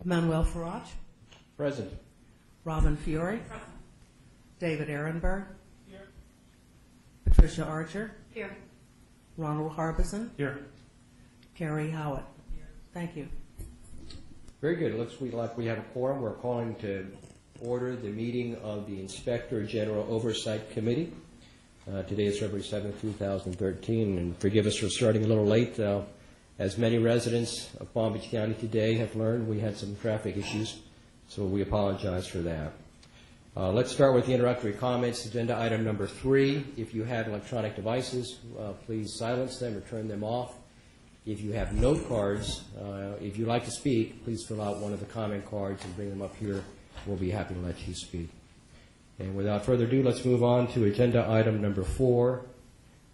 Manuel Farage, Present. Robin Fiore, David Ehrenberg, Patricia Archer, Here. Ronald Harbison, Here. Carrie Howitt. Thank you. Very good. It looks like we have a quorum. We're calling to order the meeting of the Inspector General Oversight Committee. Today is February 7th, 2013, and forgive us for starting a little late. As many residents of Palm Beach County today have learned, we had some traffic issues, so we apologize for that. Let's start with the introductory comments. Agenda item number 3. If you have electronic devices, please silence them or turn them off. If you have note cards, if you'd like to speak, please fill out one of the comment cards and bring them up here. We'll be happy to let you speak. And without further ado, let's move on to agenda item number 4,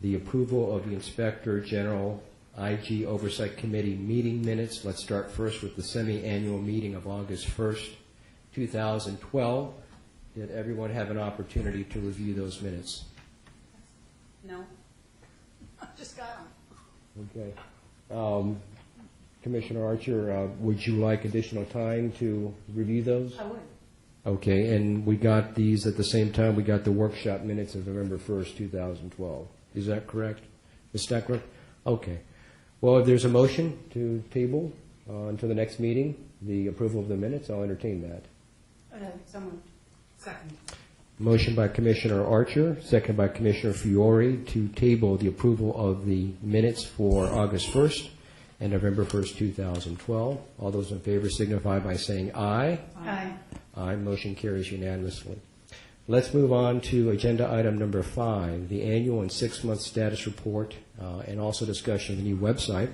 the approval of the Inspector General IG Oversight Committee meeting minutes. Let's start first with the semi-annual meeting of August 1st, 2012. Did everyone have an opportunity to review those minutes? No. I just got them. Okay. Commissioner Archer, would you like additional time to review those? I would. Okay, and we got these at the same time we got the workshop minutes of November 1st, 2012. Is that correct, Ms. Steckler? Okay. Well, if there's a motion to table until the next meeting, the approval of the minutes, I'll entertain that. So moved. Second. Motion by Commissioner Archer, second by Commissioner Fiore to table the approval of the minutes for August 1st and November 1st, 2012. All those in favor signify by saying aye. Aye. Aye. Motion carries unanimously. Let's move on to agenda item number 5, the annual and 6-month status report, and also discussion of the new website.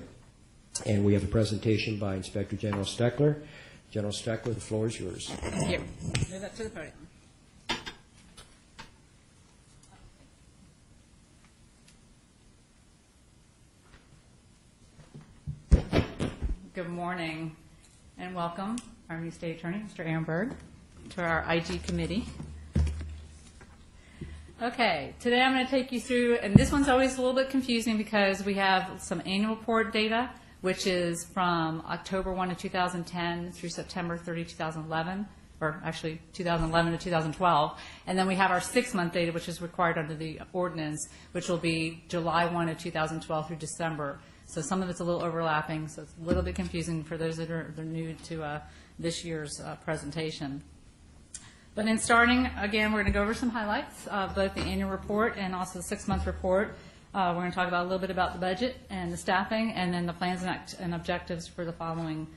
And we have a presentation by Inspector General Steckler. General Steckler, the floor is yours. Here. Move up to the podium. Good morning and welcome, our new State Attorney, Mr. Ehrenberg, to our IG committee. Okay, today I'm going to take you through, and this one's always a little bit confusing because we have some annual report data, which is from October 1 of 2010 through September 30, 2011, or actually 2011 to 2012. And then we have our 6-month data, which is required under the ordinance, which will be July 1 of 2012 through December. So some of it's a little overlapping, so it's a little bit confusing for those that are new to this year's presentation. But in starting, again, we're going to go over some highlights of both the annual report and also the 6-month report. We're going to talk about a little bit about the budget and the staffing, and then the plans and objectives for the following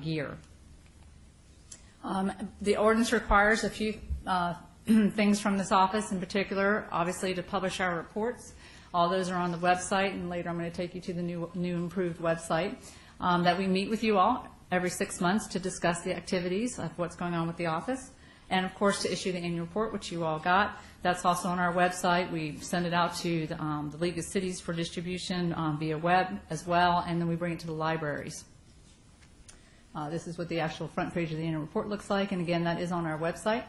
year. The ordinance requires a few things from this office, in particular, obviously, to publish our reports. All those are on the website, and later I'm going to take you to the new improved website, that we meet with you all every 6 months to discuss the activities of what's going on with the office, and, of course, to issue the annual report, which you all got. That's also on our website. We send it out to the League of Cities for distribution via web as well, and then we bring it to the libraries. This is what the actual front page of the annual report looks like, and, again, that is on our website.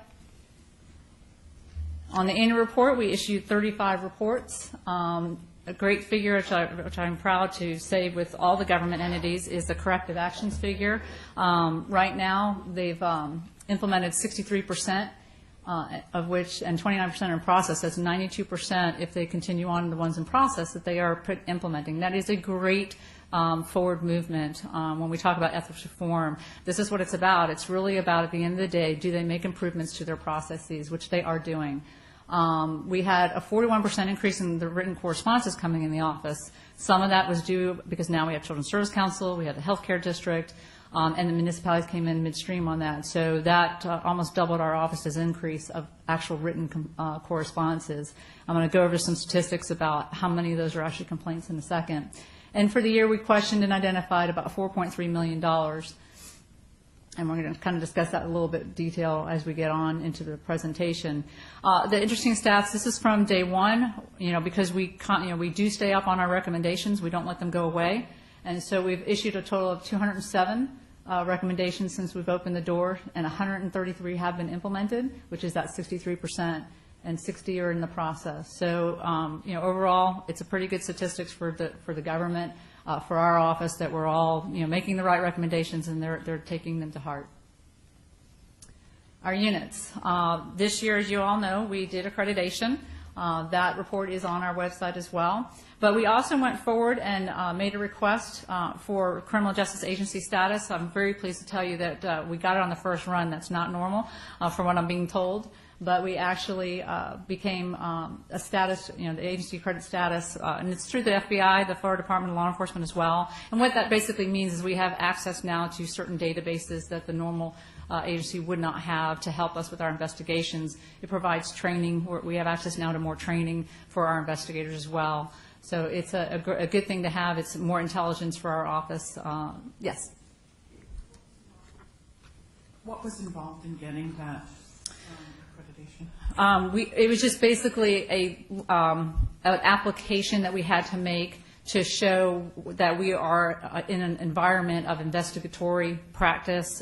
On the annual report, we issued 35 reports. A great figure, which I'm proud to say with all the government entities, is the corrective actions figure. Right now, they've implemented 63%, of which, and 29% are in process. That's 92% if they continue on the ones in process that they are implementing. That is a great forward movement. When we talk about ethics reform, this is what it's about. It's really about, at the end of the day, do they make improvements to their processes, which they are doing. We had a 41% increase in the written correspondences coming in the office. Some of that was due because now we have Children's Service Council, we have the healthcare district, and the municipalities came in midstream on that. So that almost doubled our office's increase of actual written correspondences. I'm going to go over some statistics about how many of those are actually complaints in a second. And for the year, we questioned and identified about $4.3 million. And we're going to kind of discuss that in a little bit detail as we get on into the presentation. The interesting stats, this is from day one, because we do stay up on our recommendations. We don't let them go away. And so we've issued a total of 207 recommendations since we've opened the door, and 133 have been implemented, which is that 63%, and 60 are in the process. So, overall, it's a pretty good statistics for the government. for our office that we're all, making the right recommendations and they're taking them to heart. Our units. This year, as you all know, we did accreditation. That report is on our website as well. But we also went forward and made a request for criminal justice agency status. I'm very pleased to tell you that we got it on the first run. That's not normal, from what I'm being told. But we actually became a status, the agency credit status, and it's through the FBI, the Florida Department of Law Enforcement as well. And what that basically means is we have access now to certain databases that the normal agency would not have to help us with our investigations. It provides training. We have access now to more training for our investigators as well. So it's a good thing to have. It's more intelligence for our office. Yes. What was involved in getting that accreditation? It was just basically an application that we had to make to show that we are in an environment of investigatory practice.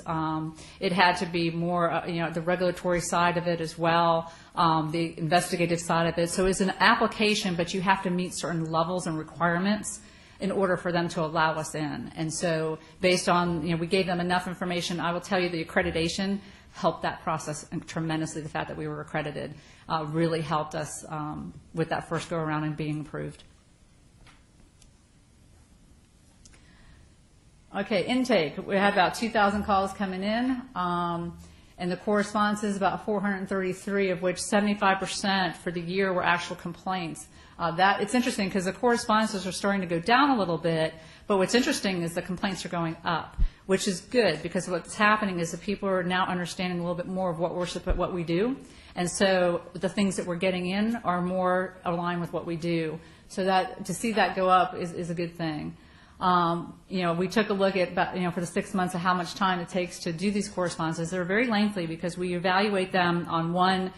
It had to be more, the regulatory side of it as well, the investigative side of it. So it's an application, but you have to meet certain levels and requirements in order for them to allow us in. And so based on, we gave them enough information. I will tell you the accreditation helped that process tremendously. The fact that we were accredited really helped us with that first go around and being approved. Okay, intake. We had about 2,000 calls coming in, and the correspondence is about 433, of which 75% for the year were actual complaints. It's interesting because the correspondences are starting to go down a little bit, but what's interesting is the complaints are going up, which is good because what's happening is that people are now understanding a little bit more of what we do, and so the things that we're getting in are more aligned with what we do. So that to see that go up is a good thing. We took a look at, for the 6 months of how much time it takes to do these correspondences. They're very lengthy because we evaluate them on one,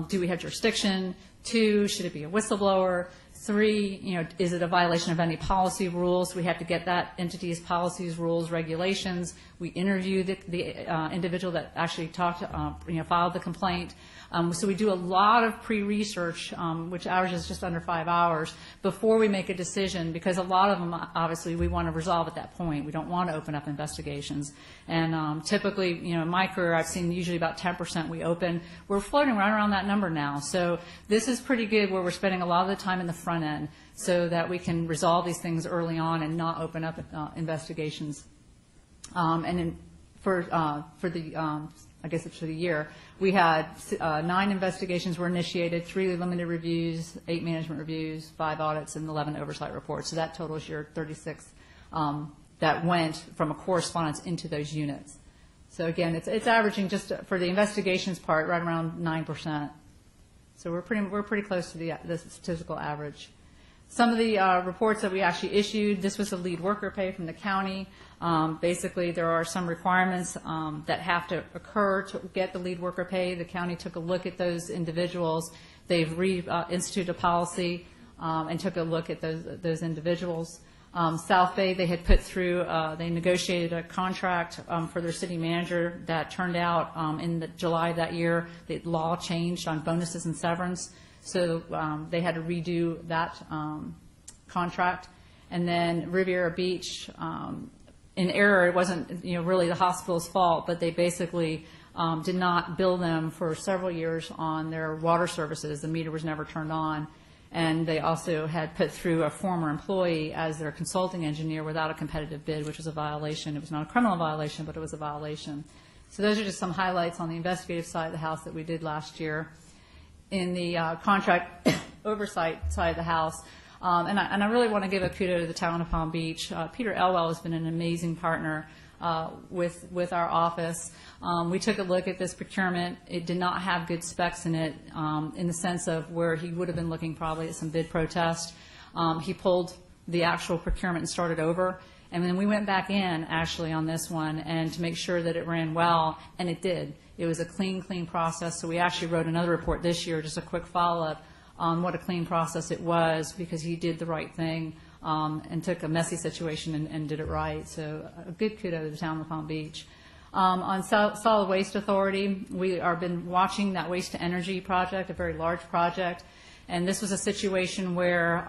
do we have jurisdiction? 2, should it be a whistleblower? 3, is it a violation of any policy rules? We have to get that entity's policies, rules, regulations. We interview the individual that actually filed the complaint. So we do a lot of pre-research, which averages just under 5 hours, before we make a decision, because a lot of them, obviously, we want to resolve at that point. We don't want to open up investigations. And typically, in my career, I've seen usually about 10% we open. We're floating right around that number now. So this is pretty good where we're spending a lot of the time in the front end so that we can resolve these things early on and not open up investigations. And then for the year, we had 9 investigations were initiated, 3 limited reviews, 8 management reviews, 5 audits, and 11 oversight reports. So that totals your 36 that went from a correspondence into those units. So again, it's averaging just for the investigations part right around 9%. So we're pretty close to the statistical average. Some of the reports that we actually issued, this was the lead worker pay from the county. Basically, there are some requirements that have to occur to get the lead worker pay. The county took a look at those individuals. They've reinstituted a policy and took a look at those individuals. South Bay, they had put through, they negotiated a contract for their city manager that turned out in July of that year. The law changed on bonuses and severance. So they had to redo that contract. And then Riviera Beach, in error, it wasn't really the hospital's fault, but they basically did not bill them for several years on their water services. The meter was never turned on. And they also had put through a former employee as their consulting engineer without a competitive bid, which was a violation. It was not a criminal violation, but it was a violation. So those are just some highlights on the investigative side of the house that we did last year. In the contract oversight side of the house, and I really want to give a kudo to the town of Palm Beach. Peter Elwell has been an amazing partner with our office. We took a look at this procurement. It did not have good specs in it in the sense of where he would have been looking probably at some bid protest. He pulled the actual procurement and started over. And then we went back in actually on this one and to make sure that it ran well, and it did. It was a clean process. So we actually wrote another report this year, just a quick follow-up on what a clean process it was, because he did the right thing and took a messy situation and did it right. So a good kudo to the town of Palm Beach. On Solid Waste Authority, we have been watching that waste to energy project, a very large project. And this was a situation where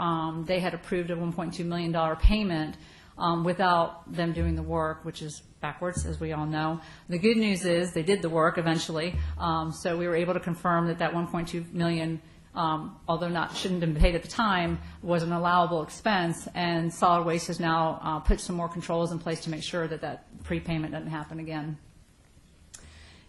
they had approved a $1.2 million payment without them doing the work, which is backwards, as we all know. The good news is they did the work eventually, so we were able to confirm that that $1.2 million, although shouldn't have been paid at the time, was an allowable expense, and Solid Waste has now put some more controls in place to make sure that that prepayment doesn't happen again.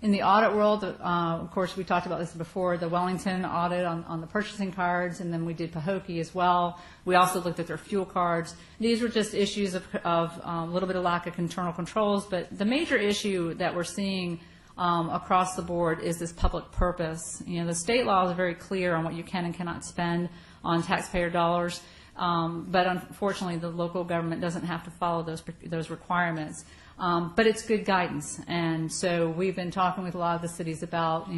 In the audit world, of course, we talked about this before, the Wellington audit on the purchasing cards, and then we did Pahokee as well. We also looked at their fuel cards. These were just issues of a little bit of lack of internal controls, but the major issue that we're seeing across the board is this public purpose. You know, the state law is very clear on what you can and cannot spend on taxpayer dollars, but unfortunately the local government doesn't have to follow those requirements. But it's good guidance, and so we've been talking with a lot of the cities about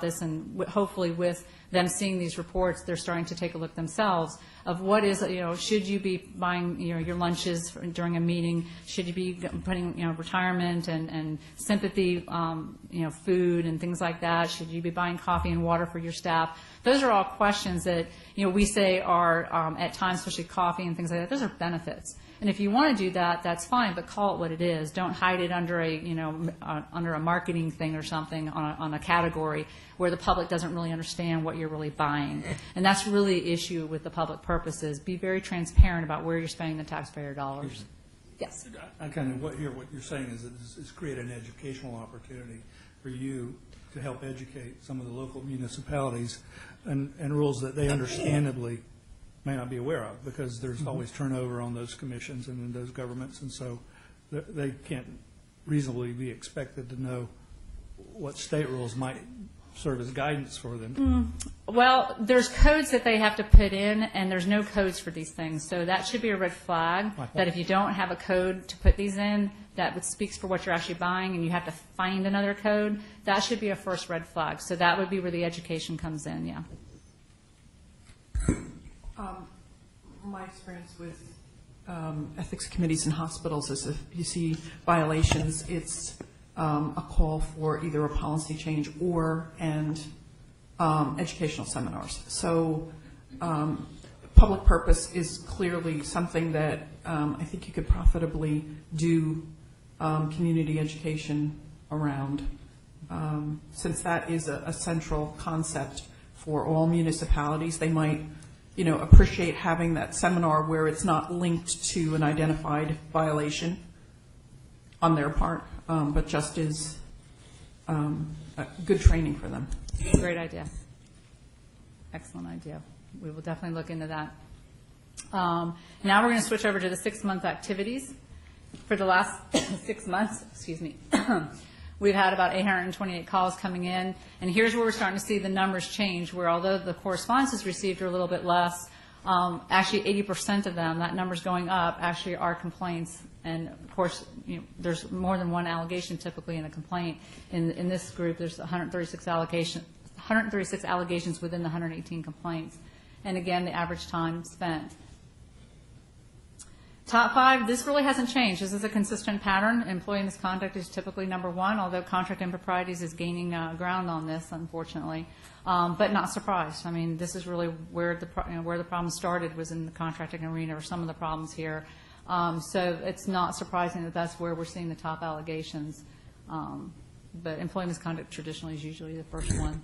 this, and hopefully with them seeing these reports, they're starting to take a look themselves of what is, should you be buying, your lunches during a meeting? Should you be putting, retirement and sympathy, food and things like that? Should you be buying coffee and water for your staff? Those are all questions that, we say are, at times, especially coffee and things like that, those are benefits. And if you want to do that, that's fine, but call it what it is. Don't hide it under under a marketing thing or something on a category where the public doesn't really understand what you're really buying. And that's really the issue with the public purposes. Be very transparent about where you're spending the taxpayer dollars. Yes. I kind of hear what you're saying is create an educational opportunity for you to help educate some of the local municipalities and rules that they understandably may not be aware of, because there's always turnover on those commissions and in those governments, and so they can't reasonably be expected to know what state rules might serve as guidance for them. Well, there's codes that they have to put in, and there's no codes for these things, so that should be a red flag, that if you don't have a code to put these in, that speaks for what you're actually buying, and you have to find another code, that should be a first red flag. So that would be where the education comes in, yeah. My experience with ethics committees in hospitals is if you see violations, it's a call for either a policy change and educational seminars. So public purpose is clearly something that I think you could profitably do community education around, since that is a central concept for all municipalities. They might appreciate having that seminar where it's not linked to an identified violation on their part, but just is a good training for them. Great idea. Excellent idea. We will definitely look into that. Now we're going to switch over to the 6-month activities. For the last 6 months, we've had about 828 calls coming in, and here's where we're starting to see the numbers change, where although the correspondences received are a little bit less, actually 80% of them, that number's going up, actually are complaints. And of course, there's more than one allegation typically in a complaint. In this group, there's 136 allegations within the 118 complaints. And again, the average time spent. Top 5, this really hasn't changed. This is a consistent pattern. Employee misconduct is typically number 1, although contract improprieties is gaining ground on this, unfortunately. But not surprised. I mean, this is really where the problem started, was in the contracting arena, or some of the problems here. So it's not surprising that that's where we're seeing the top allegations. But employee misconduct traditionally is usually the first one.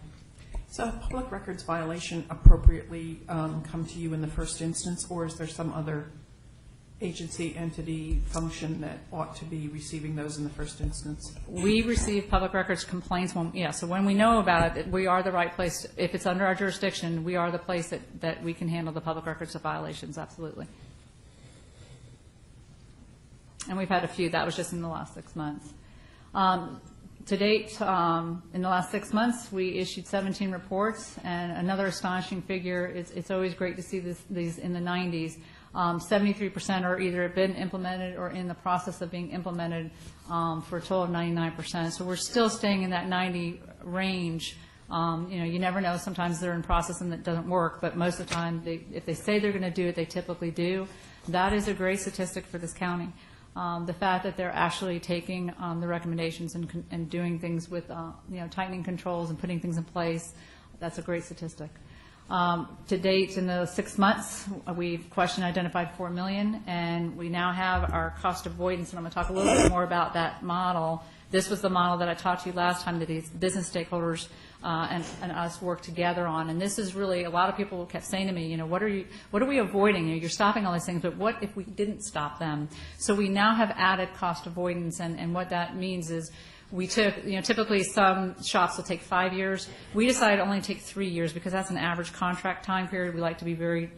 So a public records violation appropriately come to you in the first instance, or is there some other agency, entity, function that ought to be receiving those in the first instance? We receive public records complaints so when we know about it, we are the right place. If it's under our jurisdiction, we are the place that we can handle the public records of violations, absolutely. And we've had a few. That was just in the last 6 months. To date, in the last 6 months, we issued 17 reports, and another astonishing figure, it's always great to see these in the 90s. 73% are either been implemented or in the process of being implemented, for a total of 99%. So we're still staying in that 90 range. You never know. Sometimes they're in process and it doesn't work, but most of the time, if they say they're going to do it, they typically do. That is a great statistic for this county. The fact that they're actually taking the recommendations and doing things with tightening controls and putting things in place, that's a great statistic. To date, in the 6 months, we've questioned and identified $4 million, and we now have our cost avoidance, and I'm going to talk a little bit more about that model. This was the model that I talked to you last time that these business stakeholders and us work together on. And this is really, a lot of people kept saying to me, what are we avoiding? You're stopping all these things, but what if we didn't stop them? So we now have added cost avoidance, and what that means is we took, typically some shops will take 5 years. We decided to only take 3 years because that's an average contract time period. We like to be very,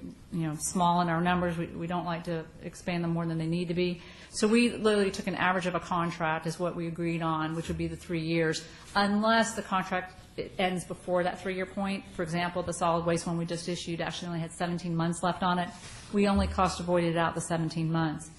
small in our numbers. We don't like to expand them more than they need to be. So we literally took an average of a contract is what we agreed on, which would be the 3 years, unless the contract ends before that 3-year point. For example, the solid waste one we just issued actually only had 17 months left on it. We only cost avoided out the 17 months.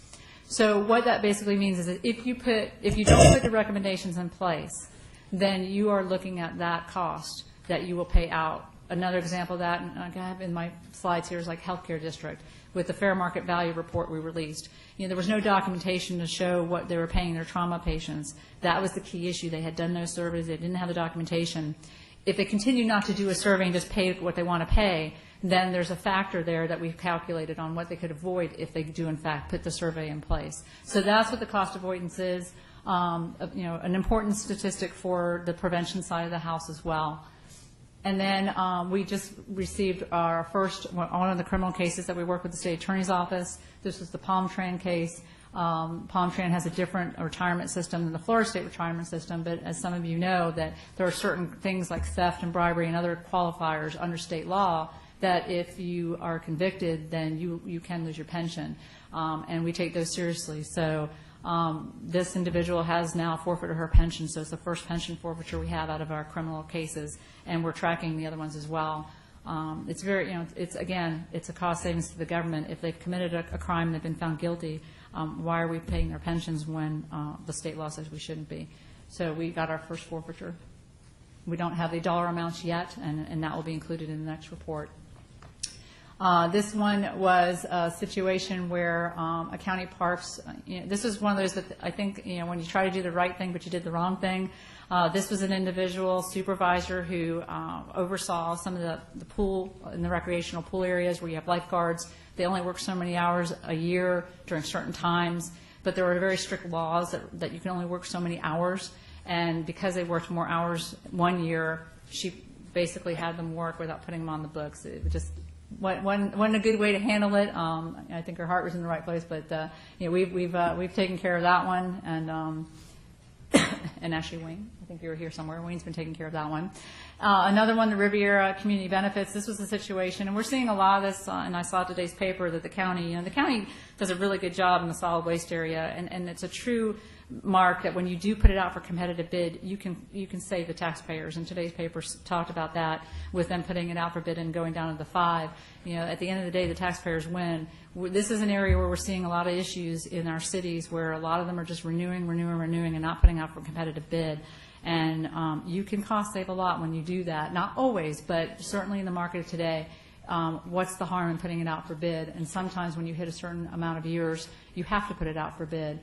So what that basically means is that if you don't put the recommendations in place, then you are looking at that cost that you will pay out. Another example of that, and I have in my slides here, is like healthcare district. With the fair market value report we released, there was no documentation to show what they were paying their trauma patients. That was the key issue. They had done no surveys. They didn't have the documentation. If they continue not to do a survey and just pay what they want to pay, then there's a factor there that we've calculated on what they could avoid if they do, in fact, put the survey in place. So that's what the cost avoidance is, an important statistic for the prevention side of the house as well. And then we just received our first, one of the criminal cases that we work with the state attorney's office. This was the Palm Tran case. Palm Tran has a different retirement system than the Florida State retirement system, but as some of you know, that there are certain things like theft and bribery and other qualifiers under state law that if you are convicted, then you can lose your pension. And we take those seriously. So this individual has now forfeited her pension, so it's the first pension forfeiture we have out of our criminal cases, and we're tracking the other ones as well. It's very, it's a cost savings to the government. If they've committed a crime and they've been found guilty, why are we paying their pensions when the state law says we shouldn't be? So we got our first forfeiture. We don't have the dollar amounts yet, and that will be included in the next report. This one was a situation where a county parks, this is one of those that I think, when you try to do the right thing but you did the wrong thing. This was an individual supervisor who oversaw some of the pool, in the recreational pool areas where you have lifeguards. They only work so many hours a year during certain times, but there were very strict laws that you can only work so many hours. And because they worked more hours one year, she basically had them work without putting them on the books. It just wasn't a good way to handle it. I think her heart was in the right place, but we've taken care of that one, and actually Wayne, I think you were here somewhere. Wayne's been taking care of that one. Another one, the Riviera Community Benefits. This was a situation, and we're seeing a lot of this, and I saw today's paper that the county does a really good job in the solid waste area, and it's a true mark that when you do put it out for competitive bid, you can save the taxpayers. And today's paper talked about that with them putting it out for bid and going down to the 5. At the end of the day, the taxpayers win. This is an area where we're seeing a lot of issues in our cities where a lot of them are just renewing, and not putting out for competitive bid. And you can cost save a lot when you do that. Not always, but certainly in the market today. What's the harm in putting it out for bid? And sometimes when you hit a certain amount of years, you have to put it out for bid.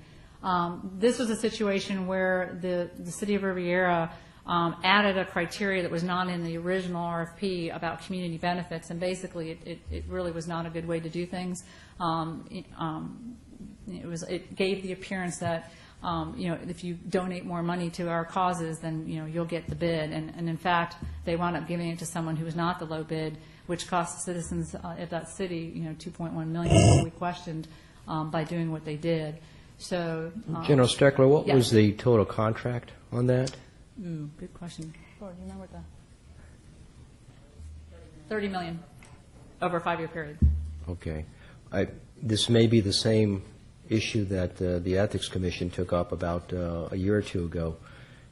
This was a situation where the city of Riviera added a criteria that was not in the original RFP about community benefits, and basically it really was not a good way to do things. It gave the appearance that if you donate more money to our causes, then you'll get the bid, and in fact they wound up giving it to someone who was not the low bid, which cost the citizens of that city $2.1 million, is what we questioned, by doing what they did. So, General Steckler, what yeah. was the total contract on that? Good question. Laura, do you remember the $30 million over a 5-year period? Okay. This may be the same issue that the Ethics Commission took up about a year or two ago,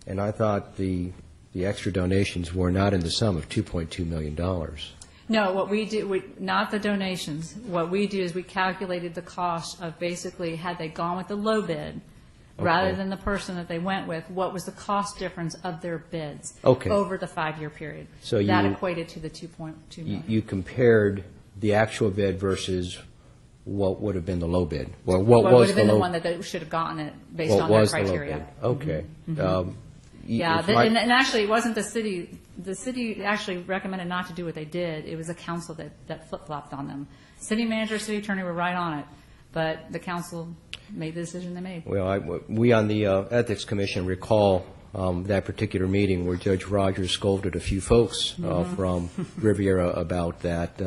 and I thought the extra donations were not in the sum of $2.2 million. No, what we do, not the donations. What we do is we calculated the cost of basically, had they gone with the low bid, rather than the person that they went with, what was the cost difference of their bids over the 5-year period. So that equated to the $2.2 million. You compared the actual bid versus what would have been the low bid. Well, what was would have been the the one that they should have gotten it based on their criteria. Okay. Mm-hmm. Yeah, it's my- and actually, it wasn't the city. The city actually recommended not to do what they did. It was the council that flip-flopped on them. City manager, city attorney were right on it, but the council made the decision they made. Well, we on the Ethics Commission recall that particular meeting where Judge Rogers scolded a few folks from Riviera about that,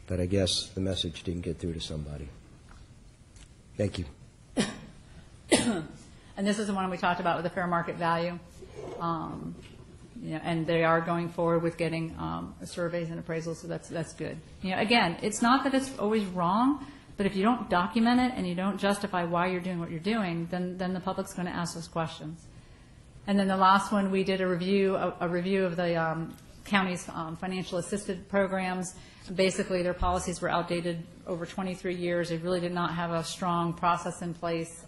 but I guess the message didn't get through to somebody. Thank you. And this is the one we talked about with the fair market value. And they are going forward with getting surveys and appraisals, so that's good. Again, it's not that it's always wrong, but if you don't document it and you don't justify why you're doing what you're doing, then the public's going to ask those questions. And then the last one, we did a review of the county's financial assisted programs. Basically, their policies were outdated over 23 years. They really did not have a strong process in place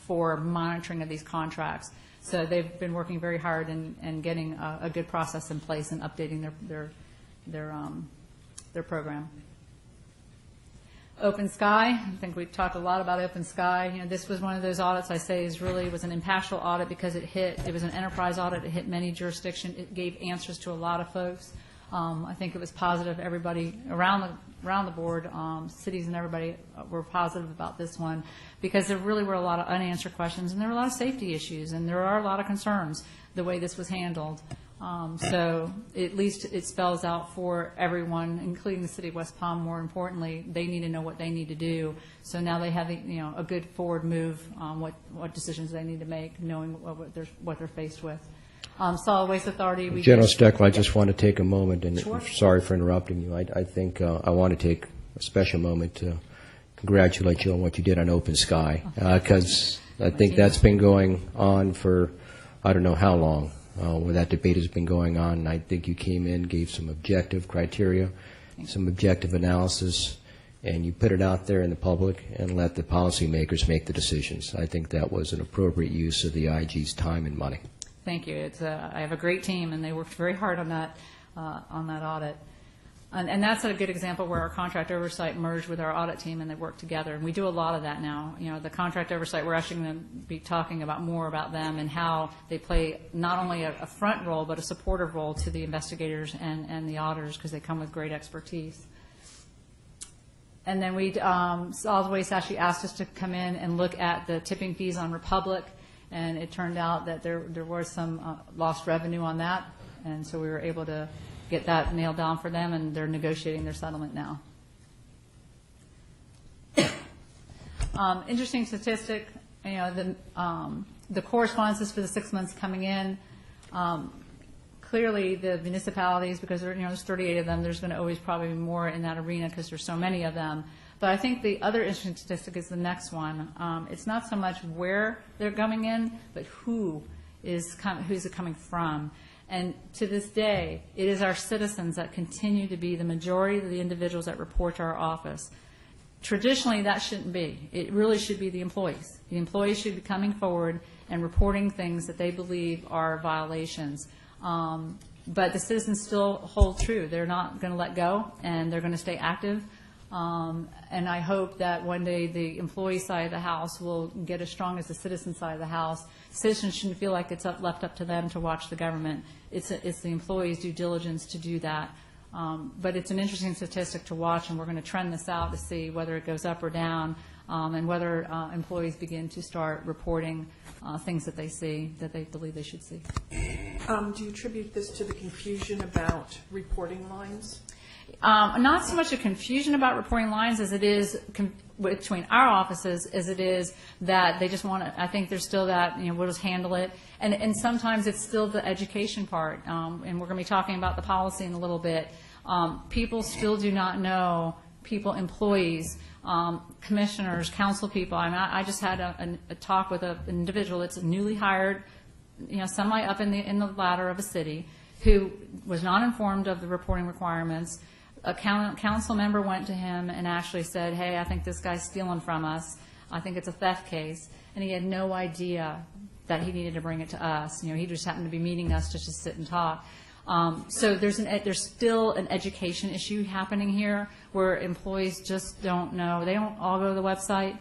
for monitoring of these contracts. So they've been working very hard and getting a good process in place and updating their program. Open Sky, I think we talked a lot about Open Sky. This was one of those audits I say was an impactful audit because it was an enterprise audit. It hit many jurisdictions. It gave answers to a lot of folks. I think it was positive. Everybody around the board, cities and everybody were positive about this one because there really were a lot of unanswered questions and there were a lot of safety issues and there are a lot of concerns the way this was handled. So at least it spells out for everyone, including the city of West Palm. More importantly, they need to know what they need to do. So now they have a good forward move on what decisions they need to make, knowing what they're faced with. Solid Waste Authority. General Steckel, I just want to take a moment, and Sure. sorry for interrupting you. I think I want to take a special moment to congratulate you on what you did on Open Sky, because I think that's been going on for I don't know how long, where that debate has been going on. And I think you came in, gave some objective criteria, some objective analysis, and you put it out there in the public and let the policymakers make the decisions. I think that was an appropriate use of the IG's time and money. Thank you. I have a great team, and they worked very hard on that audit. And that's a good example where our contract oversight merged with our audit team, and they work together. And we do a lot of that now. The contract oversight, we're actually going to be talking more about them and how they play not only a front role, but a supportive role to the investigators and the auditors because they come with great expertise. And then Solid Waste actually asked us to come in and look at the tipping fees on Republic. And it turned out that there was some lost revenue on that, and so we were able to get that nailed down for them, and they're negotiating their settlement now. Interesting statistic, the correspondences for the 6 months coming in. Clearly, the municipalities, because there's 38 of them, there's going to always probably be more in that arena because there's so many of them. But I think the other interesting statistic is the next one. It's not so much where they're coming in, but who's it coming from. And to this day, it is our citizens that continue to be the majority of the individuals that report to our office. Traditionally, that shouldn't be. It really should be the employees. The employees should be coming forward and reporting things that they believe are violations. But the citizens still hold true. They're not going to let go, and they're going to stay active. And I hope that one day the employee side of the house will get as strong as the citizen side of the house. Citizens shouldn't feel like it's left up to them to watch the government. It's the employees' due diligence to do that. But it's an interesting statistic to watch, and we're going to trend this out to see whether it goes up or down, and whether employees begin to start reporting things that they see that they believe they should see. Do you attribute this to the confusion about reporting lines? Not so much a confusion about reporting lines as it is between our offices as it is that they just want to, I think there's still that, we'll just handle it. And sometimes it's still the education part. And we're going to be talking about the policy in a little bit. People still do not know, employees, commissioners, council people. I just had a talk with an individual that's newly hired, semi up in the ladder of a city, who was not informed of the reporting requirements. A council member went to him and actually said, hey, I think this guy's stealing from us. I think it's a theft case. And he had no idea that he needed to bring it to us. He just happened to be meeting us just to sit and talk. So there's still an education issue happening here where employees just don't know. They don't all go to the website.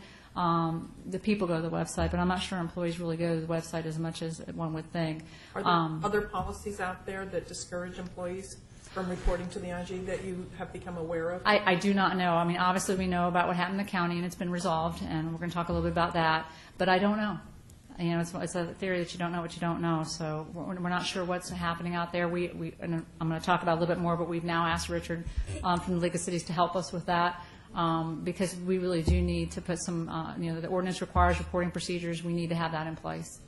the people go to the website, but I'm not sure employees really go to the website as much as one would think. Are there other policies out there that discourage employees from reporting to the IG that you have become aware of? I do not know. I mean, obviously, we know about what happened in the county, and it's been resolved, and we're going to talk a little bit about that, but I don't know. You know, it's a theory that you don't know what you don't know, so we're not sure what's happening out there. And I'm going to talk about it a little bit more, but we've now asked Richard from the League of Cities to help us with that, because we really do need to put some, the ordinance requires reporting procedures. We need to have that in place.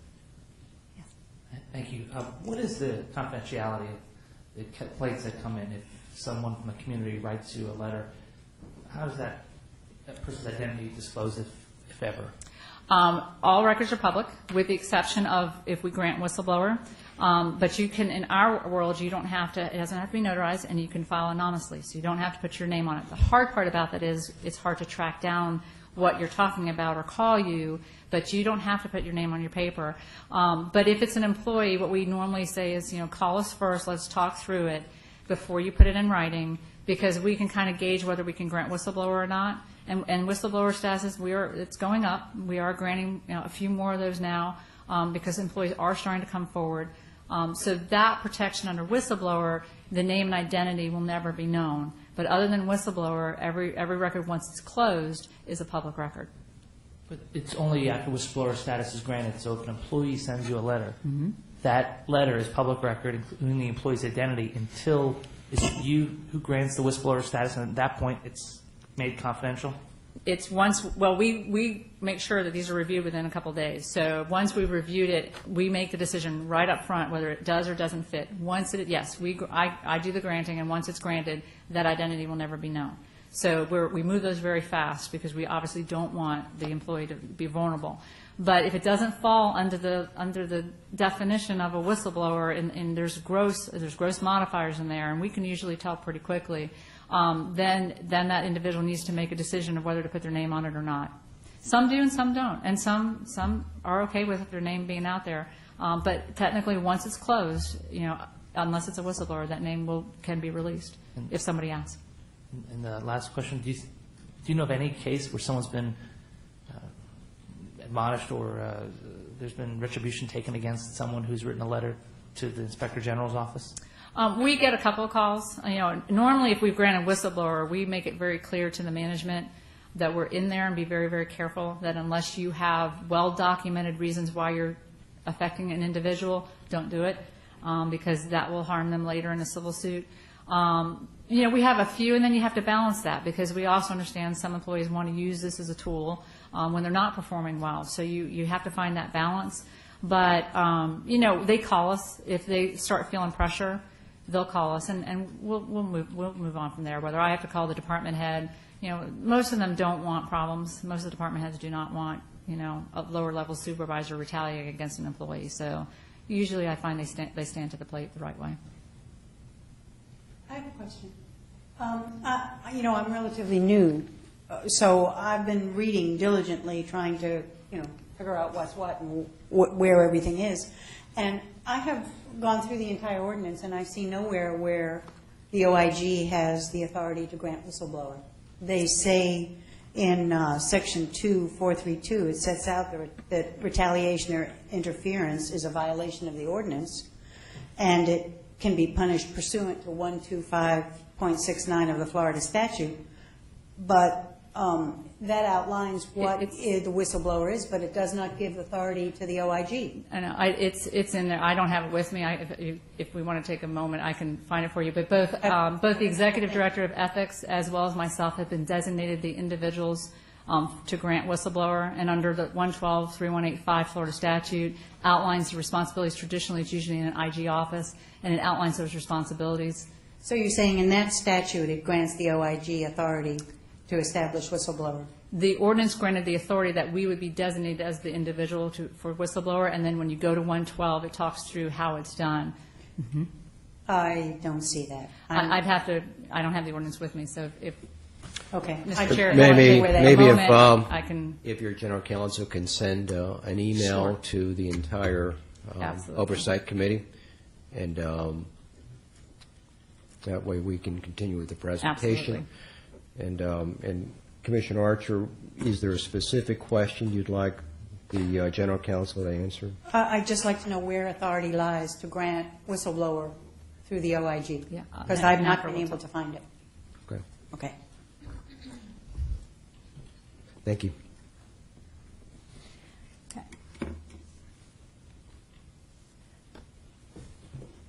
Thank you. What is the confidentiality of the complaints that come in? If someone from the community writes you a letter, how does that person's identity disclosed, if ever? All records are public, with the exception of if we grant whistleblower. But you can, in our world, you don't have to, it doesn't have to be notarized, and you can file anonymously, so you don't have to put your name on it. The hard part about that is it's hard to track down what you're talking about or call you, but you don't have to put your name on your paper. But if it's an employee, what we normally say is, call us first, let's talk through it before you put it in writing, because we can kind of gauge whether we can grant whistleblower or not. And whistleblower status, it's going up. We are granting a few more of those now because employees are starting to come forward. So that protection under whistleblower, the name and identity will never be known. But other than whistleblower, every record once it's closed is a public record. But it's only after whistleblower status is granted. So if an employee sends you a letter, that letter is public record, including the employee's identity, until it's you who grants the whistleblower status, and at that point it's made confidential? It's we make sure that these are reviewed within a couple of days. So once we've reviewed it, we make the decision right up front whether it does or doesn't fit. Once I do the granting, and once it's granted, that identity will never be known. So we move those very fast because we obviously don't want the employee to be vulnerable. But if it doesn't fall under the definition of a whistleblower, and there's gross modifiers in there, and we can usually tell pretty quickly, then that individual needs to make a decision of whether to put their name on it or not. Some do and some don't, and some are okay with their name being out there. But technically, once it's closed, unless it's a whistleblower, that name can be released if somebody asks. And the last question: Do you know of any case where someone's been admonished or there's been retribution taken against someone who's written a letter to the Inspector General's office? We get a couple of calls. Normally, if we've granted whistleblower, we make it very clear to the management that we're in there and be very, very careful that unless you have well-documented reasons why you're affecting an individual, don't do it, because that will harm them later in a civil suit. We have a few, and then you have to balance that because we also understand some employees want to use this as a tool when they're not performing well. So you have to find that balance. But, they call us. If they start feeling pressure, they'll call us, and we'll move on from there. Whether I have to call the department head, most of them don't want problems. Most of the department heads do not want, a lower level supervisor retaliating against an employee. So usually I find they stand to the plate the right way. I have a question. I'm relatively new, so I've been reading diligently, trying to, figure out what's what and where everything is. And I have gone through the entire ordinance, and I see nowhere where the OIG has the authority to grant whistleblower. They say in Section 2432, it sets out that retaliation or interference is a violation of the ordinance, and it can be punished pursuant to 125.69 of the Florida statute. But that outlines what the whistleblower is, but it does not give authority to the OIG. I know. It's in there. I don't have it with me. If we want to take a moment, I can find it for you. But both the Executive Director of Ethics as well as myself have been designated the individuals to grant whistleblower. And under the 112.3185 Florida statute outlines the responsibilities. Traditionally, it's usually in an IG office, and it outlines those responsibilities. So you're saying in that statute it grants the OIG authority to establish whistleblower? The ordinance granted the authority that we would be designated as the individual for whistleblower, and then when you go to 112, it talks through how it's done. Mm-hmm. I don't see that. I don't have the ordinance with me, so if okay. Mr. Chair, Maybe I can. if your general counsel can send an email Sure. to the entire oversight committee, and that way we can continue with the presentation. Absolutely. And Commissioner Archer, is there a specific question you'd like the general counsel to answer? I'd just like to know where authority lies to grant whistleblower through the OIG. Yeah, Because I've not NAPRA been will able to find it. Okay, Okay. thank you.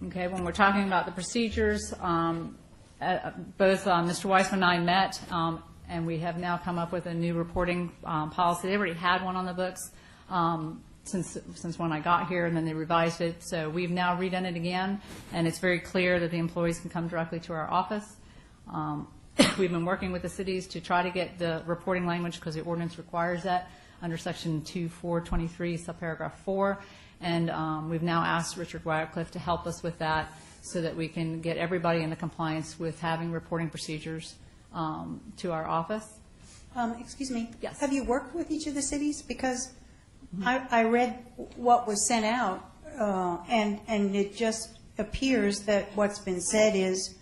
Okay, when we're talking about the procedures, both Mr. Weissman and I met, and we have now come up with a new reporting policy. They already had one on the books since when I got here, and then they revised it. So we've now redone it again, and it's very clear that the employees can come directly to our office. We've been working with the cities to try to get the reporting language, because the ordinance requires that, under Section 2423, subparagraph 4. And we've now asked Richard Wycliffe to help us with that so that we can get everybody into compliance with having reporting procedures to our office. Excuse me? Yes. Have you worked with each of the cities? Because I read what was sent out, and it just appears that what's been said is,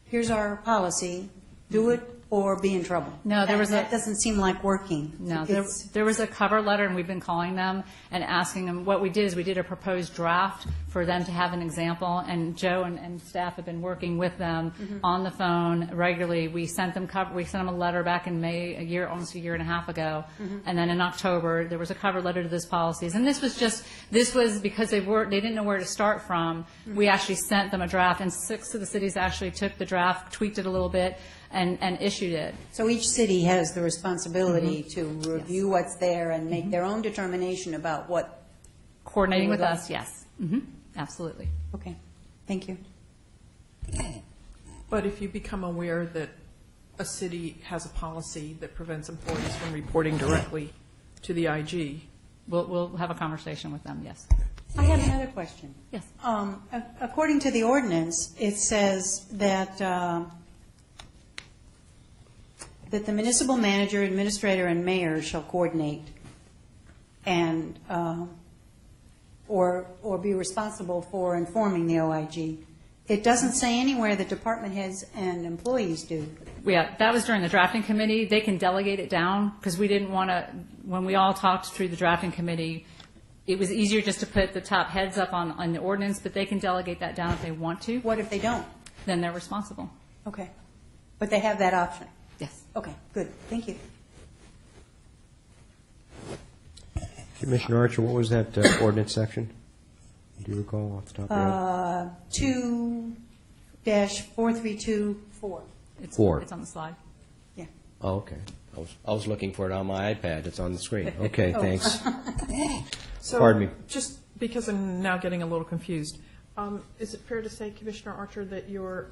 here's our policy, do it or be in trouble. No, there was that doesn't seem like working. No, there was a cover letter, and we've been calling them and asking them. What we did is we did a proposed draft for them to have an example, and Joe and staff have been working with them on the phone regularly. We sent them a letter back in May, almost a year and a half ago, and then in October there was a cover letter to those policies. And this was because they didn't know where to start from. We actually sent them a draft, and 6 of the cities actually took the draft, tweaked it a little bit, and issued it. So each city has the responsibility to review what's there and make their own determination about what. Coordinating with They would us, yes. Absolutely. Okay, thank you. But if you become aware that a city has a policy that prevents employees from reporting directly to the IG, We'll have a conversation with them, yes. I have another question. Yes. According to the ordinance, it says that that the municipal manager, administrator, and mayor shall coordinate and or be responsible for informing the OIG. It doesn't say anywhere that department heads and employees do. Yeah, that was during the drafting committee. They can delegate it down, because we didn't want to, when we all talked through the drafting committee, it was easier just to put the top heads up on the ordinance, but they can delegate that down if they want to. What if they don't? Then they're responsible. Okay. But they have that option. Yes. Okay, good. Thank you. Commissioner Archer, what was that ordinance section? Do you recall off the top of your head? 2-4324. It's 4. It's on the slide. Yeah. Oh, okay. I was looking for it on my iPad. It's on the screen. Okay, thanks. So, Pardon me. just because I'm now getting a little confused, is it fair to say, Commissioner Archer, that you're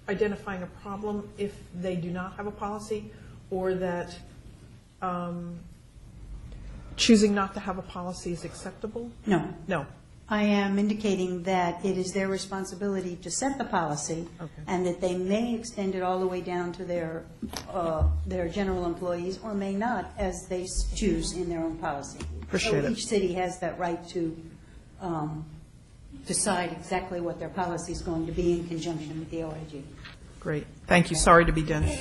identifying a problem if they do not have a policy, or that choosing not to have a policy is acceptable? No. No. I am indicating that it is their responsibility to set the policy, Okay. and that they may extend it all the way down to their general employees, or may not, as they choose in their own policy. Appreciate So it. each city has that right to decide exactly what their policy is going to be in conjunction with the OIG. Great. Thank you. Sorry to be dense.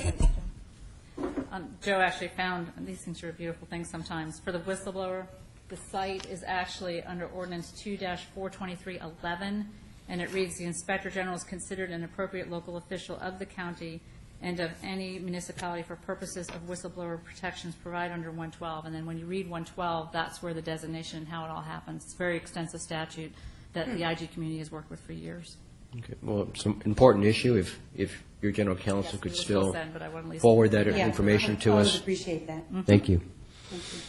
Joe actually found, and these things are beautiful things sometimes, for the whistleblower, the site is actually under ordinance 2-42311, and it reads, the Inspector General is considered an appropriate local official of the county and of any municipality for purposes of whistleblower protections provided under 112. And then when you read 112, that's where the designation and how it all happens. It's a very extensive statute that the IG community has worked with for years. Okay. Well, it's an important issue. If your general counsel Yes, could it was still well said, but I wanted Lisa- forward that Yeah, information to I would us. appreciate that. Thank you. Thank you.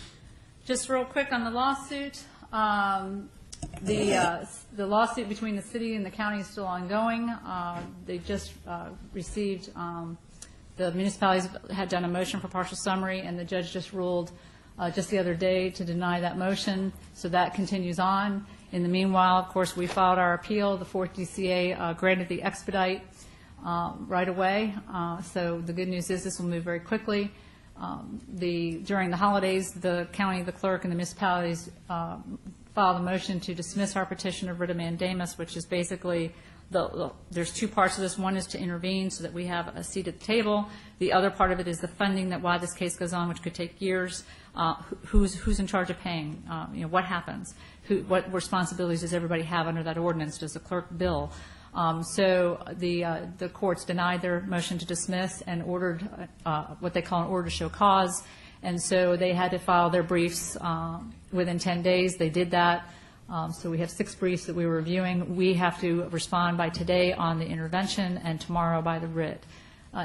Just real quick on the lawsuit, the lawsuit between the city and the county is still ongoing. They just received, the municipalities had done a motion for partial summary, and the judge just ruled just the other day to deny that motion, so that continues on. In the meanwhile, of course, we filed our appeal. The 4th DCA granted the expedite right away, so the good news is this will move very quickly. During the holidays, the county, the clerk, and the municipalities filed a motion to dismiss our petition of writ of mandamus, which is basically there's two parts of this. One is to intervene so that we have a seat at the table. The other part of it is the funding, that why this case goes on, which could take years. Who's in charge of paying? What happens? What responsibilities does everybody have under that ordinance? Does the clerk bill? So the courts denied their motion to dismiss and ordered what they call an order to show cause. And so they had to file their briefs within 10 days. They did that. So we have 6 briefs that we were reviewing. We have to respond by today on the intervention and tomorrow by the writ.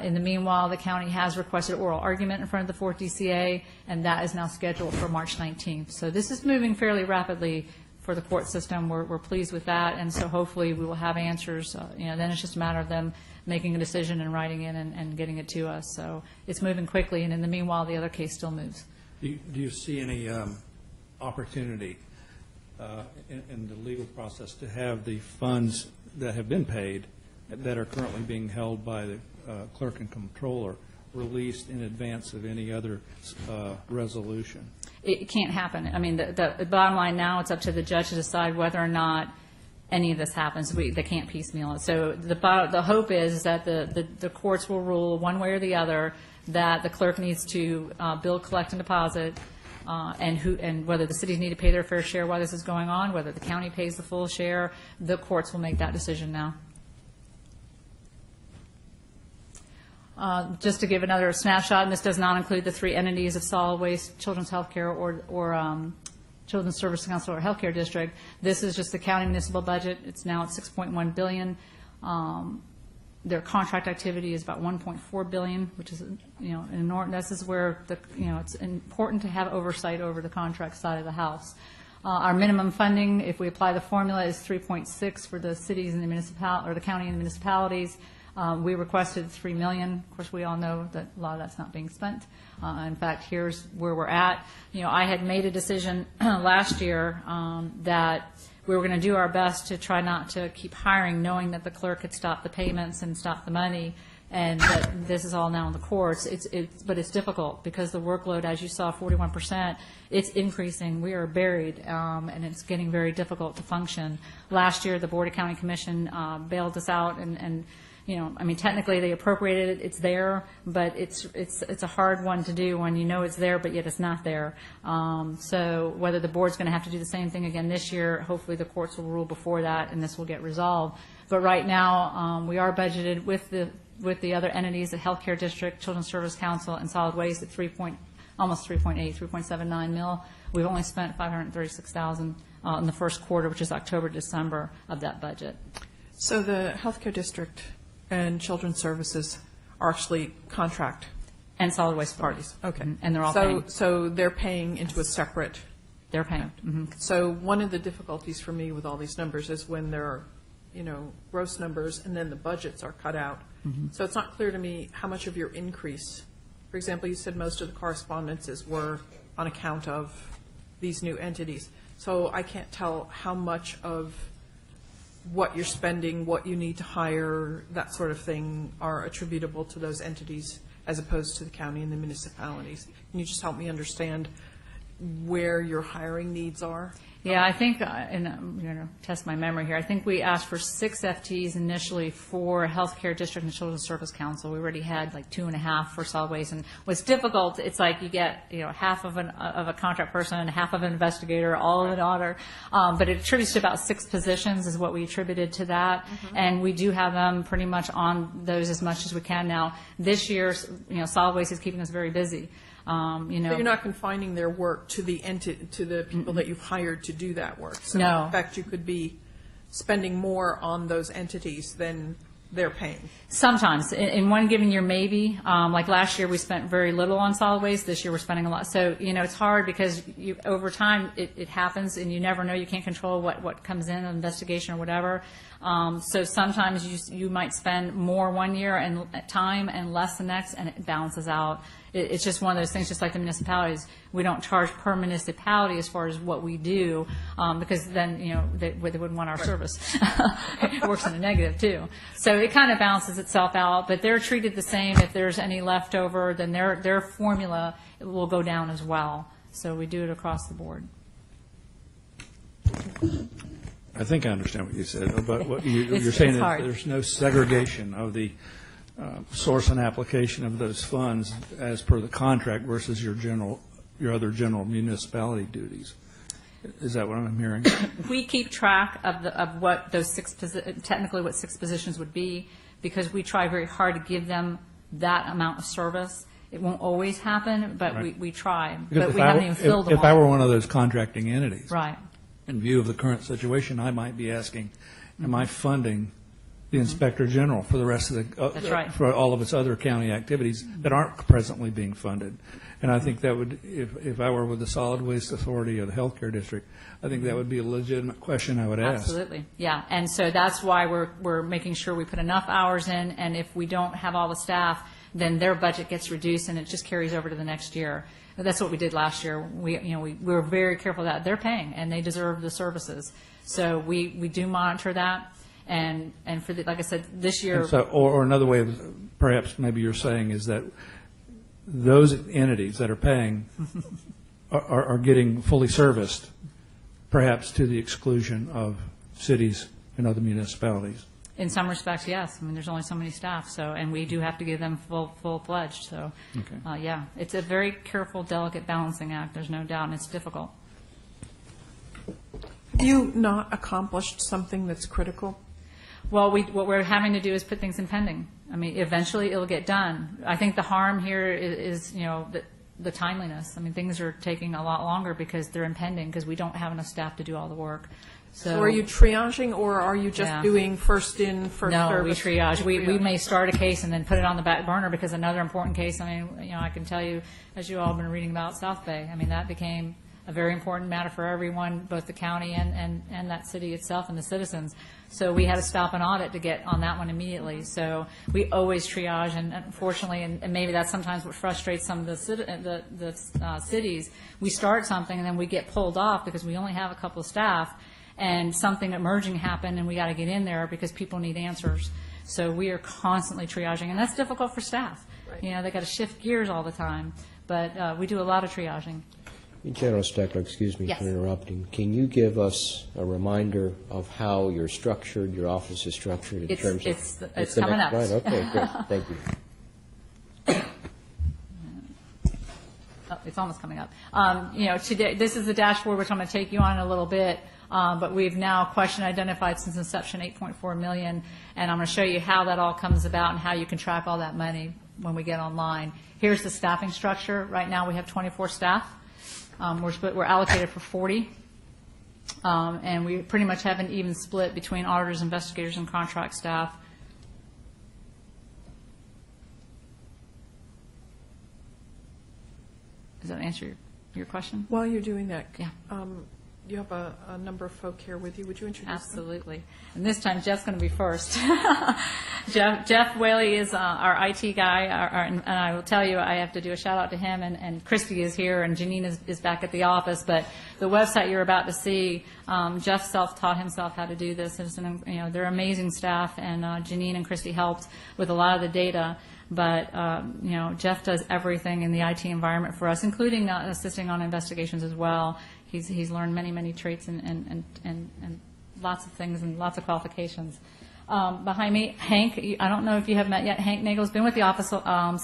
In the meanwhile, the county has requested oral argument in front of the 4th DCA, and that is now scheduled for March 19th. So this is moving fairly rapidly for the court system. We're pleased with that, and so hopefully we will have answers. Then it's just a matter of them making a decision and writing in and getting it to us. So it's moving quickly, and in the meanwhile, the other case still moves. Do you see any opportunity in the legal process to have the funds that have been paid that are currently being held by the clerk and comptroller released in advance of any other resolution? It can't happen. I mean, the bottom line now, it's up to the judge to decide whether or not any of this happens. They can't piecemeal it. So the hope is that the courts will rule one way or the other that the clerk needs to bill, collect, and deposit, and whether the cities need to pay their fair share while this is going on, whether the county pays the full share. The courts will make that decision now. Just to give another snapshot, and this does not include the 3 entities of solid waste, Children's Healthcare, or Children's Service Council or Healthcare District. This is just the county municipal budget. It's now at $6.1 billion. Their contract activity is about $1.4 billion, which is enormous. This is where it's important to have oversight over the contract side of the house. Our minimum funding, if we apply the formula, is 3.6 for the cities and the county and the municipalities. We requested $3 million. Of course, we all know that a lot of that's not being spent. In fact, here's where we're at. I had made a decision last year that we were going to do our best to try not to keep hiring, knowing that the clerk had stopped the payments and stopped the money, and that this is all now in the courts. But it's difficult because the workload, as you saw, 41%, it's increasing. We are buried, and it's getting very difficult to function. Last year, the Board of County Commission bailed us out, and technically they appropriated it, it's there, but it's a hard one to do when you know it's there, but yet it's not there. So whether the board's going to have to do the same thing again this year, hopefully the courts will rule before that and this will get resolved. But right now, we are budgeted with the other entities, the Healthcare District, Children's Service Council, and Solid Waste at almost 3.79 mil. We've only spent $536,000 in the first quarter, which is October, December of that budget. So the Healthcare District and Children's Services are actually contract And solid waste parties. Okay. And they're all paying. So they're paying into a separate. They're paying. Mm-hmm. So one of the difficulties for me with all these numbers is when there are, gross numbers and then the budgets are cut out. Mm-hmm. So it's not clear to me how much of your increase. For example, you said most of the correspondences were on account of these new entities. So I can't tell how much of what you're spending, what you need to hire, that sort of thing, are attributable to those entities as opposed to the county and the municipalities. Can you just help me understand where your hiring needs are? Yeah, I think, and I'm going to test my memory here, I think we asked for 6 FTEs initially for Healthcare District and Children's Service Council. We already had like 2.5 for solid waste. And what's difficult, it's like you get, half of a contract person, half of an investigator, all of an auditor. But it attributes to about 6 positions is what we attributed to that. Mm-hmm. And we do have them pretty much on those as much as we can now. This year, solid waste is keeping us very busy. So you're not confining their work to the people that you've hired to do that work. So no. In fact, you could be spending more on those entities than they're paying. Sometimes. In one given year, maybe. Like last year, we spent very little on solid waste. This year, we're spending a lot. So, it's hard because over time, it happens, and you never know. You can't control what comes in, an investigation or whatever. So sometimes you might spend more one year and time and less the next, and it balances out. It's just one of those things, just like the municipalities. We don't charge per municipality as far as what we do, because then, they wouldn't want our service. It works in a negative, too. So it kind of balances itself out, but they're treated the same. If there's any leftover, then their formula will go down as well. So we do it across the board. I think I understand what you said, but what you're It's saying that hard. there's no segregation of the source and application of those funds as per the contract versus your other general municipality duties. Is that what I'm hearing? We keep track of what those technically what 6 positions would be, because we try very hard to give them that amount of service. It won't always happen, but Right. we try. Because But we haven't even filled them if I all. were one of those contracting entities, Right. in view of the current situation, I might be asking, am I funding the Inspector General for the rest of the, That's right. for all of its other county activities that aren't presently being funded? And I think that would, if I were with the Solid Waste Authority or the Healthcare District, I think that would be a legitimate question I would ask. Absolutely, yeah. And so that's why we're making sure we put enough hours in, and if we don't have all the staff, then their budget gets reduced and it just carries over to the next year. That's what we did last year. We were very careful that they're paying and they deserve the services. So we do monitor that, and for the, like I said, this year. And so, or another way of, perhaps maybe you're saying is that those entities that are paying are getting fully serviced, perhaps to the exclusion of cities and other municipalities. In some respects, yes. I mean, there's only so many staff, so, and we do have to give them full-fledged, so, Okay. yeah. It's a very careful, delicate balancing act, there's no doubt, and it's difficult. Have you not accomplished something that's critical? Well, what we're having to do is put things in pending. I mean, eventually it'll get done. I think the harm here is the timeliness. I mean, things are taking a lot longer because they're impending, because we don't have enough staff to do all the work. So are you triaging, or are you just Yeah. doing first in, first No, service? we triage. We may start a case and then put it on the back burner because another important case, I mean, I can tell you, as you all have been reading about South Bay, I mean, that became a very important matter for everyone, both the county and that city itself and the citizens. So we had to stop an audit to get on that one immediately. So we always triage, and unfortunately, and maybe that's sometimes what frustrates some of the cities. We start something and then we get pulled off because we only have a couple of staff, and something emerging happened, and we got to get in there because people need answers. So we are constantly triaging, and that's difficult for staff. Right. They got to shift gears all the time, but we do a lot of triaging. General Steckler, excuse me Yes. for interrupting. Can you give us a reminder of how you're structured, your office is structured in It's- terms of... it's the coming next up. slide? Okay, good. Thank you. Oh, it's almost coming up. Today, this is the dashboard, which I'm going to take you on in a little bit, but we've now question identified since inception 8.4 million, and I'm going to show you how that all comes about and how you can track all that money when we get online. Here's the staffing structure. Right now, we have 24 staff. We're allocated for 40, and we pretty much have an even split between auditors, investigators, and contract staff. Does that answer your question? While you're doing that, Yeah. you have a number of folk here with you. Would you introduce them? Absolutely. And this time Jeff's going to be first. Jeff Whaley is our IT guy, and I will tell you, I have to do a shout out to him, and Christy is here, and Janine is back at the office. But the website you're about to see, Jeff self-taught himself how to do this. They're amazing staff, and Janine and Christy helped with a lot of the data. But, Jeff does everything in the IT environment for us, including assisting on investigations as well. He's learned many traits and lots of things and lots of qualifications. Behind me, Hank, I don't know if you have met yet. Hank Nagel's been with the office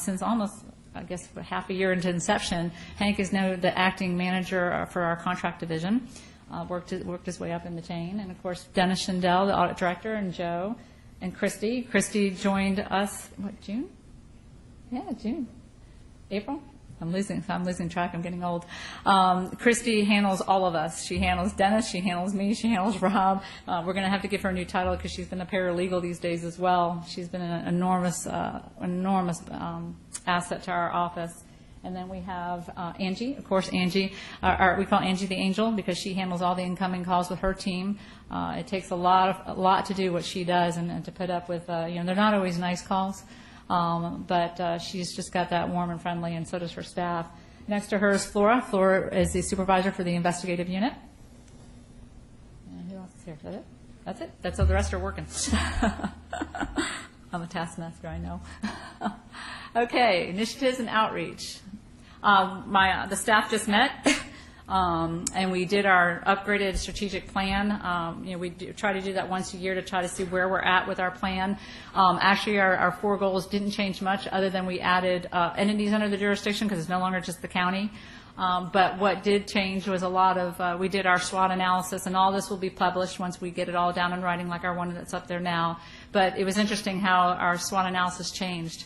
since almost, I guess, half a year into inception. Hank is now the acting manager for our contract division. Worked his way up in the chain. And, of course, Dennis Schindel, the audit director, and Joe and Christy. Christy joined us, June? Yeah, June. April? I'm losing track. I'm getting old. Christy handles all of us. She handles Dennis. She handles me. She handles Rob. We're going to have to give her a new title because she's been a paralegal these days as well. She's been an enormous asset to our office. And then we have Angie. Of course, Angie. We call Angie the angel because she handles all the incoming calls with her team. It takes a lot to do what she does and to put up with. They're not always nice calls. But she's just got that warm and friendly, and so does her staff. Next to her is Flora. Flora is the supervisor for the investigative unit. And who else is here? Is that it? That's it? That's all. The rest are working. I'm a taskmaster, I know. Okay, initiatives and outreach. The staff just met. And we did our upgraded strategic plan. We try to do that once a year to try to see where we're at with our plan. Actually, our 4 goals didn't change much, other than we added entities under the jurisdiction, because it's no longer just the county. But what did change was a lot of, we did our SWOT analysis, and all this will be published once we get it all down in writing, like our one that's up there now. But it was interesting how our SWOT analysis changed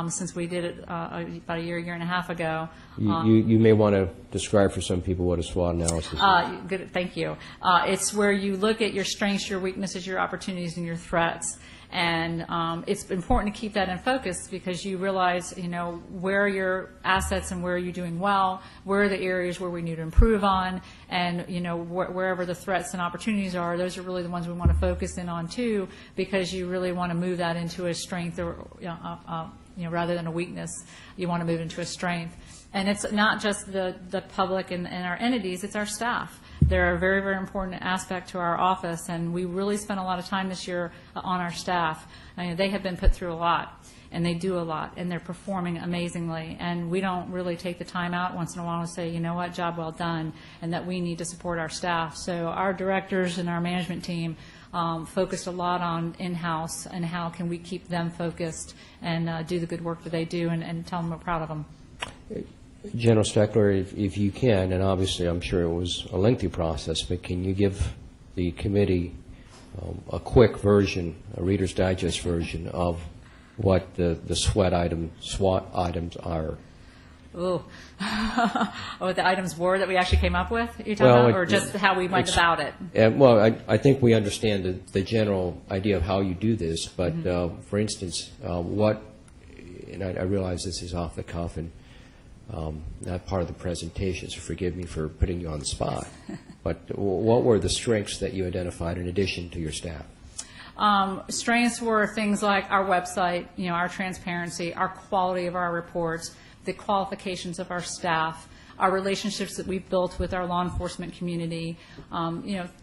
since we did it about a year and a half ago. You may want to describe for some people what a SWOT analysis is. Good, thank you. It's where you look at your strengths, your weaknesses, your opportunities, and your threats. And it's important to keep that in focus, because you realize, where are your assets and where are you doing well, where are the areas where we need to improve on, and, wherever the threats and opportunities are, those are really the ones we want to focus in on too, because you really want to move that into a strength, or, rather than a weakness, you want to move into a strength. And it's not just the public and our entities, it's our staff. They're a very, very important aspect to our office, and we really spent a lot of time this year on our staff. They have been put through a lot, and they do a lot, and they're performing amazingly. And we don't really take the time out once in a while to say, you know what, job well done, and that we need to support our staff. So our directors and our management team focused a lot on in-house and how can we keep them focused and do the good work that they do, and tell them we're proud of them. General Streckler, if you can, and obviously I'm sure it was a lengthy process, but can you give the committee a quick version, a Reader's Digest version of what the SWOT items are? Ooh. What the items were that we actually came up with, you're talking about, or just how we went about it? I think we understand the general idea of how you do this, but for instance, and I realize this is off the cuff and not part of the presentation, so forgive me for putting you on the spot, but what were the strengths that you identified in addition to your staff? Strengths were things like our website, our transparency, our quality of our reports, the qualifications of our staff, our relationships that we've built with our law enforcement community,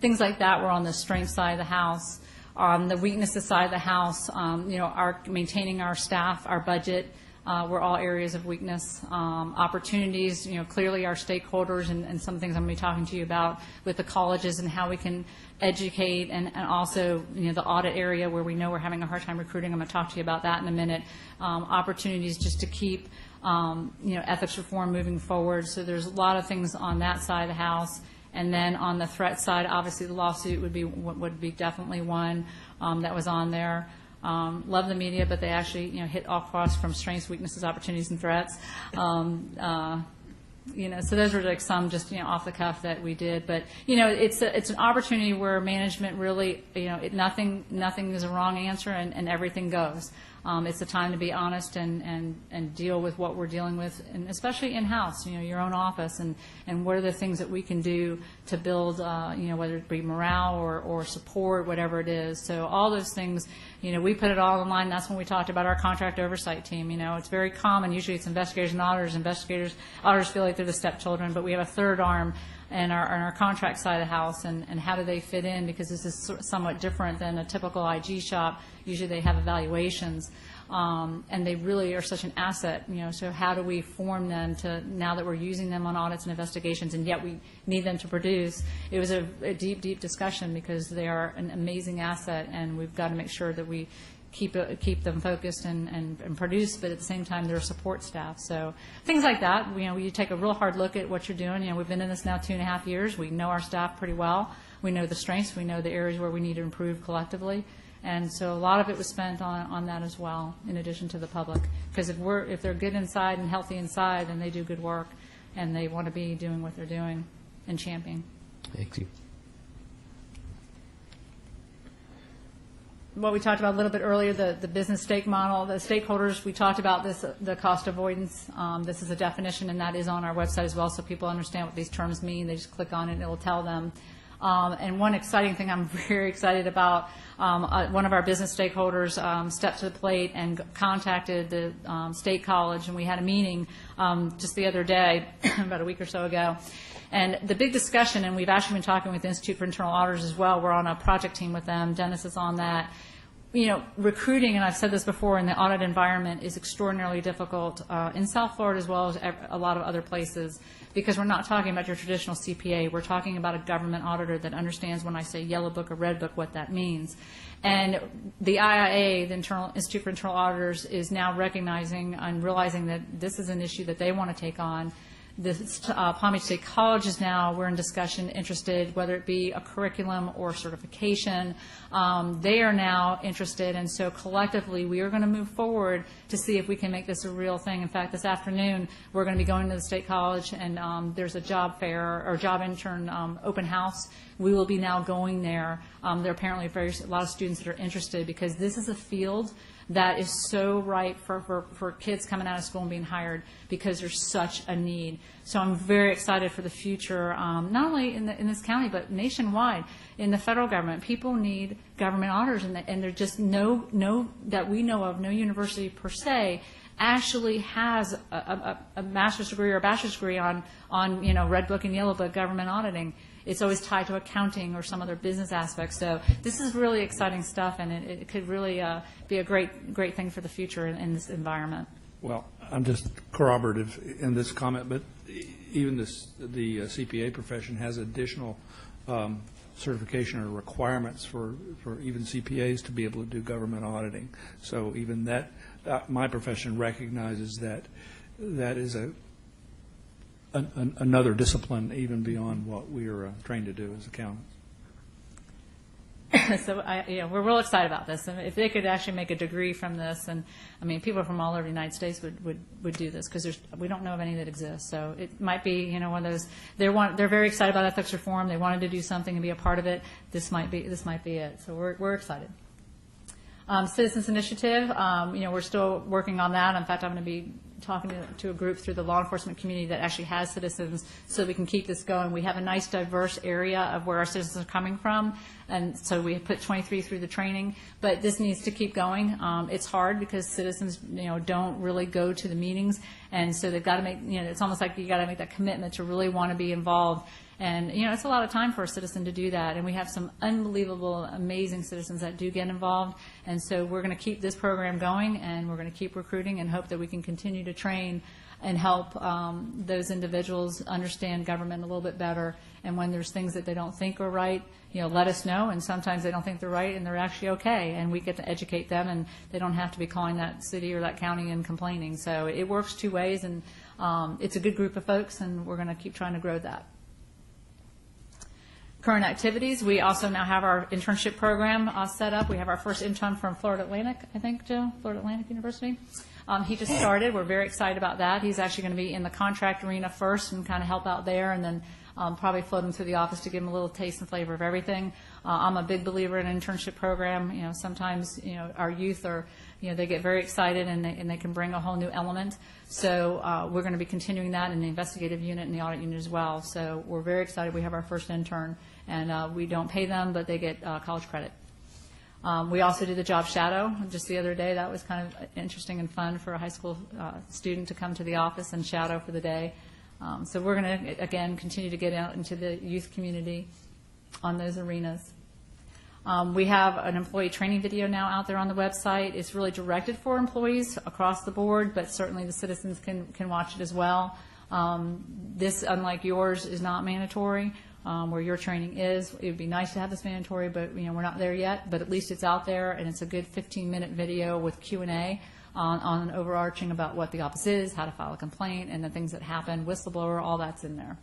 things like that were on the strength side of the house. On the weaknesses side of the house, our maintaining our staff, our budget, were all areas of weakness. Opportunities, clearly our stakeholders and some things I'm going to be talking to you about with the colleges and how we can educate, and also, the audit area where we know we're having a hard time recruiting. I'm going to talk to you about that in a minute. Opportunities just to keep, ethics reform moving forward. So there's a lot of things on that side of the house. And then on the threat side, obviously the lawsuit would be definitely one that was on there. Love the media, but they actually, hit all across from strengths, weaknesses, opportunities, and threats. So those were like some just, off the cuff that we did. But, it's an opportunity where management really, nothing is a wrong answer, and everything goes. It's a time to be honest and deal with what we're dealing with, and especially in-house, your own office, and what are the things that we can do to build, whether it be morale or support, whatever it is. So all those things, we put it all in line. That's when we talked about our contract oversight team. It's very common. Usually it's investigators and auditors. Auditors feel like they're the stepchildren, but we have a third arm in our contract side of the house, and how do they fit in, because this is somewhat different than a typical IG shop. Usually they have evaluations, and they really are such an asset, so how do we form them to, now that we're using them on audits and investigations, and yet we need them to produce. It was a deep, deep discussion, because they are an amazing asset, and we've got to make sure that we keep them focused and produce, but at the same time they're support staff. So things like that, you take a real hard look at what you're doing. We've been in this now 2.5 years. We know our staff pretty well. We know the strengths. We know the areas where we need to improve collectively. And so a lot of it was spent on that as well, in addition to the public. Because if they're good inside and healthy inside, then they do good work, and they want to be doing what they're doing and championing. Thank you. What we talked about a little bit earlier, the business stake model, the stakeholders, we talked about this, the cost avoidance. This is a definition, and that is on our website as well, so people understand what these terms mean. They just click on it, and it will tell them. And one exciting thing I'm very excited about, one of our business stakeholders stepped to the plate and contacted the State College, and we had a meeting just the other day, about a week or so ago. And the big discussion, and we've actually been talking with the Institute for Internal Auditors as well, we're on a project team with them, Dennis is on that, recruiting, and I've said this before, in the audit environment is extraordinarily difficult in South Florida as well as a lot of other places, because we're not talking about your traditional CPA. We're talking about a government auditor that understands when I say yellow book or red book what that means. And the IIA, the Institute for Internal Auditors, is now recognizing and realizing that this is an issue that they want to take on. The Palm Beach State College is now, we're in discussion, interested, whether it be a curriculum or certification. They are now interested, and so collectively we are going to move forward to see if we can make this a real thing. In fact, this afternoon we're going to be going to the State College, and there's a job fair or job intern open house. We will be now going there. There are apparently a lot of students that are interested, because this is a field that is so ripe for kids coming out of school and being hired, because there's such a need. So I'm very excited for the future, not only in this county, but nationwide. In the federal government, people need government auditors, and there's just no that we know of, no university per se actually has a master's degree or a bachelor's degree on red book and yellow book government auditing. It's always tied to accounting or some other business aspect. So this is really exciting stuff, and it could really be a great thing for the future in this environment. Well, I'm just corroborative in this comment, but even the CPA profession has additional certification or requirements for even CPAs to be able to do government auditing. So even that, my profession recognizes that is another discipline even beyond what we are trained to do as accountants. So we're real excited about this. And if they could actually make a degree from this, and I mean, people from all over the United States would do this, because we don't know of any that exist. So it might be one of those. They're very excited about ethics reform. They wanted to do something and be a part of it. This might be it. So we're excited. Citizens Initiative. We're still working on that. In fact, I'm going to be talking to a group through the law enforcement community that actually has citizens, so we can keep this going. We have a nice diverse area of where our citizens are coming from, and so we put 23 through the training, but this needs to keep going. It's hard because citizens don't really go to the meetings, and so they've got to make, it's almost like you got to make that commitment to really want to be involved. And, it's a lot of time for a citizen to do that. And we have some unbelievable, amazing citizens that do get involved. And so we're going to keep this program going, and we're going to keep recruiting and hope that we can continue to train and help those individuals understand government a little bit better. And when there's things that they don't think are right, let us know. And sometimes they don't think they're right and they're actually okay. And we get to educate them, and they don't have to be calling that city or that county and complaining. So it works two ways, and it's a good group of folks, and we're going to keep trying to grow that. Current activities, we also now have our internship program set up. We have our first intern from Florida Atlantic, I think, Joe, Florida Atlantic University. He just started. We're very excited about that. He's actually going to be in the contract arena first and kind of help out there, and then probably float him through the office to give him a little taste and flavor of everything. I'm a big believer in an internship program. Sometimes, our youth are, they get very excited, and they can bring a whole new element. So we're going to be continuing that in the investigative unit and the audit unit as well. So we're very excited. We have our first intern, and we don't pay them, but they get college credit. We also did the job shadow just the other day. That was kind of interesting and fun for a high school student to come to the office and shadow for the day. So we're going to, again, continue to get out into the youth community on those arenas. We have an employee training video now out there on the website. It's really directed for employees across the board, but certainly the citizens can watch it as well. This, unlike yours, is not mandatory. Where your training is. It would be nice to have this mandatory, but we're not there yet. But at least it's out there, and it's a good 15-minute video with Q&A on an overarching about what the office is, how to file a complaint, and the things that happen, whistleblower, all that's in there.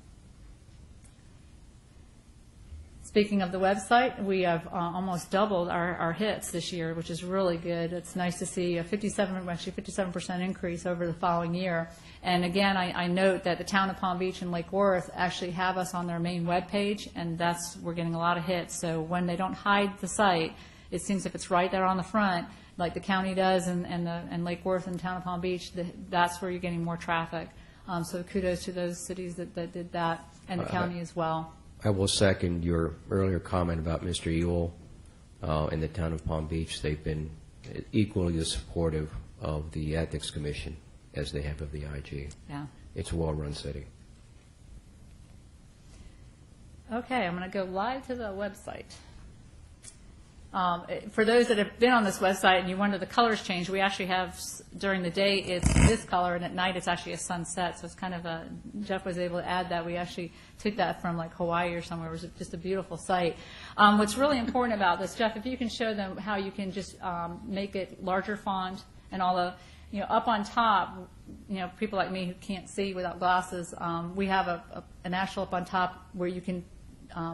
Speaking of the website, we have almost doubled our hits this year, which is really good. It's nice to see a 57% increase over the following year. And again, I note that the town of Palm Beach and Lake Worth actually have us on their main webpage, and we're getting a lot of hits. So when they don't hide the site, it seems if it's right there on the front, like the county does, and Lake Worth and town of Palm Beach, that's where you're getting more traffic. So kudos to those cities that did that, and the county as well. I will second your earlier comment about Mr. Ewell and the town of Palm Beach. They've been equally as supportive of the Ethics Commission as they have of the IG. Yeah. It's a well-run city. Okay, I'm going to go live to the website. For those that have been on this website and you wonder the colors change, we actually have, during the day, it's this color, and at night, it's actually a sunset. So it's kind of Jeff was able to add that. We actually took that from like Hawaii or somewhere. It was just a beautiful site. What's really important about this, Jeff, if you can show them how you can just make it larger font and all the, up on top, people like me who can't see without glasses, we have an actual up on top where you can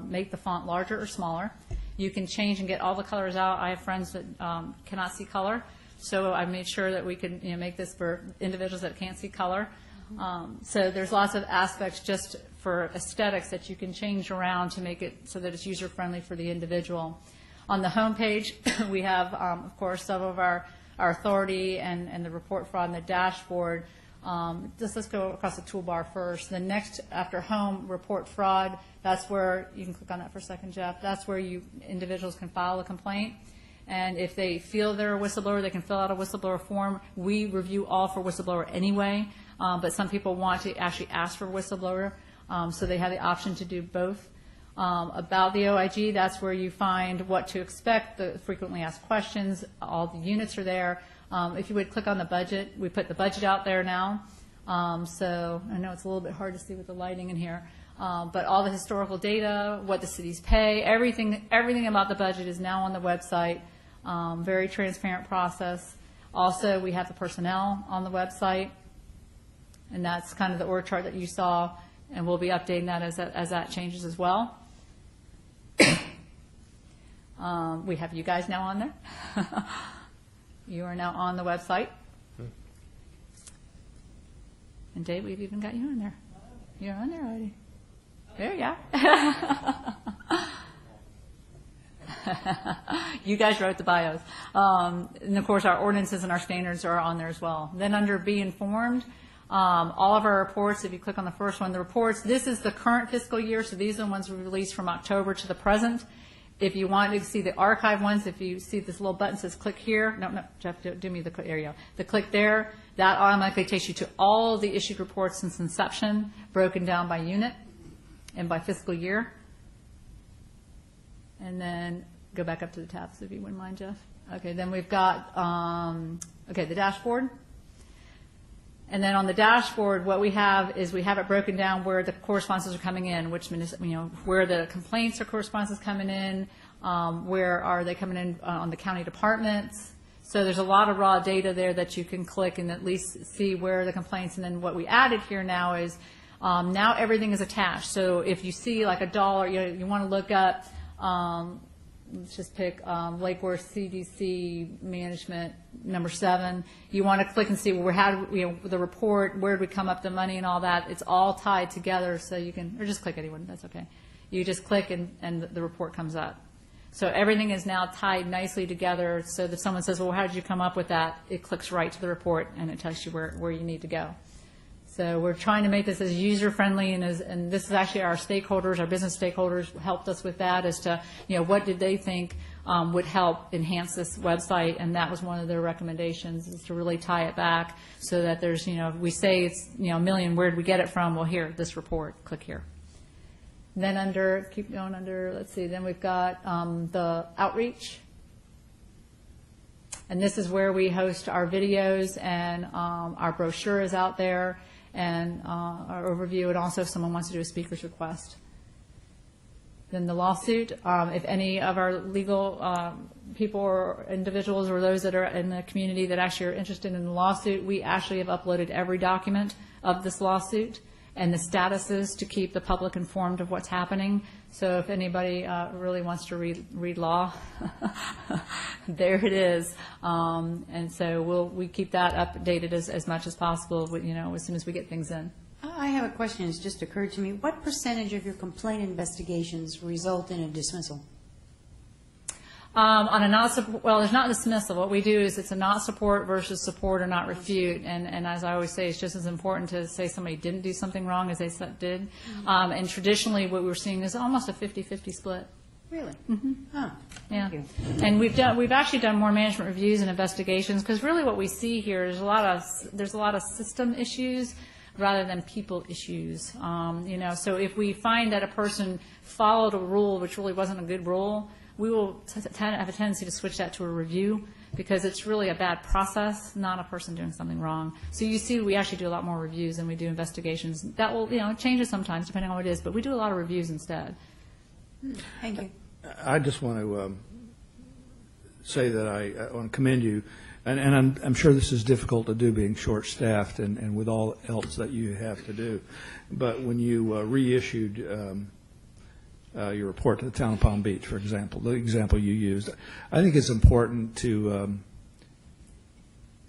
make the font larger or smaller. You can change and get all the colors out. I have friends that cannot see color, so I made sure that we could make this for individuals that can't see color. So there's lots of aspects just for aesthetics that you can change around to make it so that it's user-friendly for the individual. On the home page, we have, of course, some of our authority and the report fraud and the dashboard. Let's go across the toolbar first. The next, after home, report fraud, that's where, you can click on that for a second, Jeff, that's where individuals can file a complaint. And if they feel they're a whistleblower, they can fill out a whistleblower form. We review all for whistleblower anyway, but some people want to actually ask for whistleblower, so they have the option to do both. About the OIG, that's where you find what to expect, the frequently asked questions, all the units are there. If you would click on the budget, we put the budget out there now. So I know it's a little bit hard to see with the lighting in here, but all the historical data, what the cities pay, everything about the budget is now on the website. Very transparent process. Also, we have the personnel on the website, and that's kind of the org chart that you saw, and we'll be updating that as that changes as well. We have you guys now on there. You are now on the website. And Dave, we've even got you on there. You're on there already. There you are. You guys wrote the bios. And of course, our ordinances and our standards are on there as well. Then under Be Informed, all of our reports, if you click on the first one, the reports, this is the current fiscal year, so these are the ones we released from October to the present. If you want to see the archive ones, if you see this little button that says click here, no, Jeff, do me the click, there you go. The click there, that automatically takes you to all the issued reports since inception, broken down by unit and by fiscal year. And then go back up to the tabs if you wouldn't mind, Jeff. Okay, then we've got, the dashboard. And then on the dashboard, what we have is we have it broken down where the correspondences are coming in, which where the complaints or correspondences coming in, where are they coming in on the county departments. So there's a lot of raw data there that you can click and at least see where the complaints. And then what we added here now is now everything is attached. So if you see like a dollar, you want to look up. Let's just pick Lake Worth CDC Management number 7. You want to click and see the report, where did we come up the money and all that. It's all tied together, so you can, or just click anyone, that's okay. You just click and the report comes up. So everything is now tied nicely together, so that if someone says, well, how did you come up with that? It clicks right to the report and it tells you where you need to go. So we're trying to make this as user-friendly, and this is actually our stakeholders, our business stakeholders helped us with that as to, what did they think would help enhance this website, and that was one of their recommendations, is to really tie it back so that there's, we say it's, a million, where did we get it from? Well, here, this report, click here. Then keep going under, let's see, then we've got the outreach. And this is where we host our videos, and our brochure is out there, and our overview, and also if someone wants to do a speaker's request. Then the lawsuit, if any of our legal people or individuals or those that are in the community that actually are interested in the lawsuit, we actually have uploaded every document of this lawsuit and the statuses to keep the public informed of what's happening. So if anybody really wants to read law, there it is. And so we keep that updated as much as possible, as soon as we get things in. I have a question that's just occurred to me. What percentage of your complaint investigations result in a dismissal? There's not dismissal. What we do is it's a not support versus support or not refute. And as I always say, it's just as important to say somebody didn't do something wrong as they did. And traditionally what we're seeing is almost a 50-50 split. Really? Mm-hmm. Oh, yeah. thank you. And we've actually done more management reviews and investigations, because really what we see here is there's a lot of system issues rather than people issues. So if we find that a person followed a rule which really wasn't a good rule, we will have a tendency to switch that to a review, because it's really a bad process, not a person doing something wrong. So you see, we actually do a lot more reviews than we do investigations. That will, it changes sometimes depending on what it is, but we do a lot of reviews instead. Thank you. I just want to say that I want to commend you, and I'm sure this is difficult to do being short-staffed and with all else that you have to do. But when you reissued your report to the town of Palm Beach, for example, the example you used, I think it's important to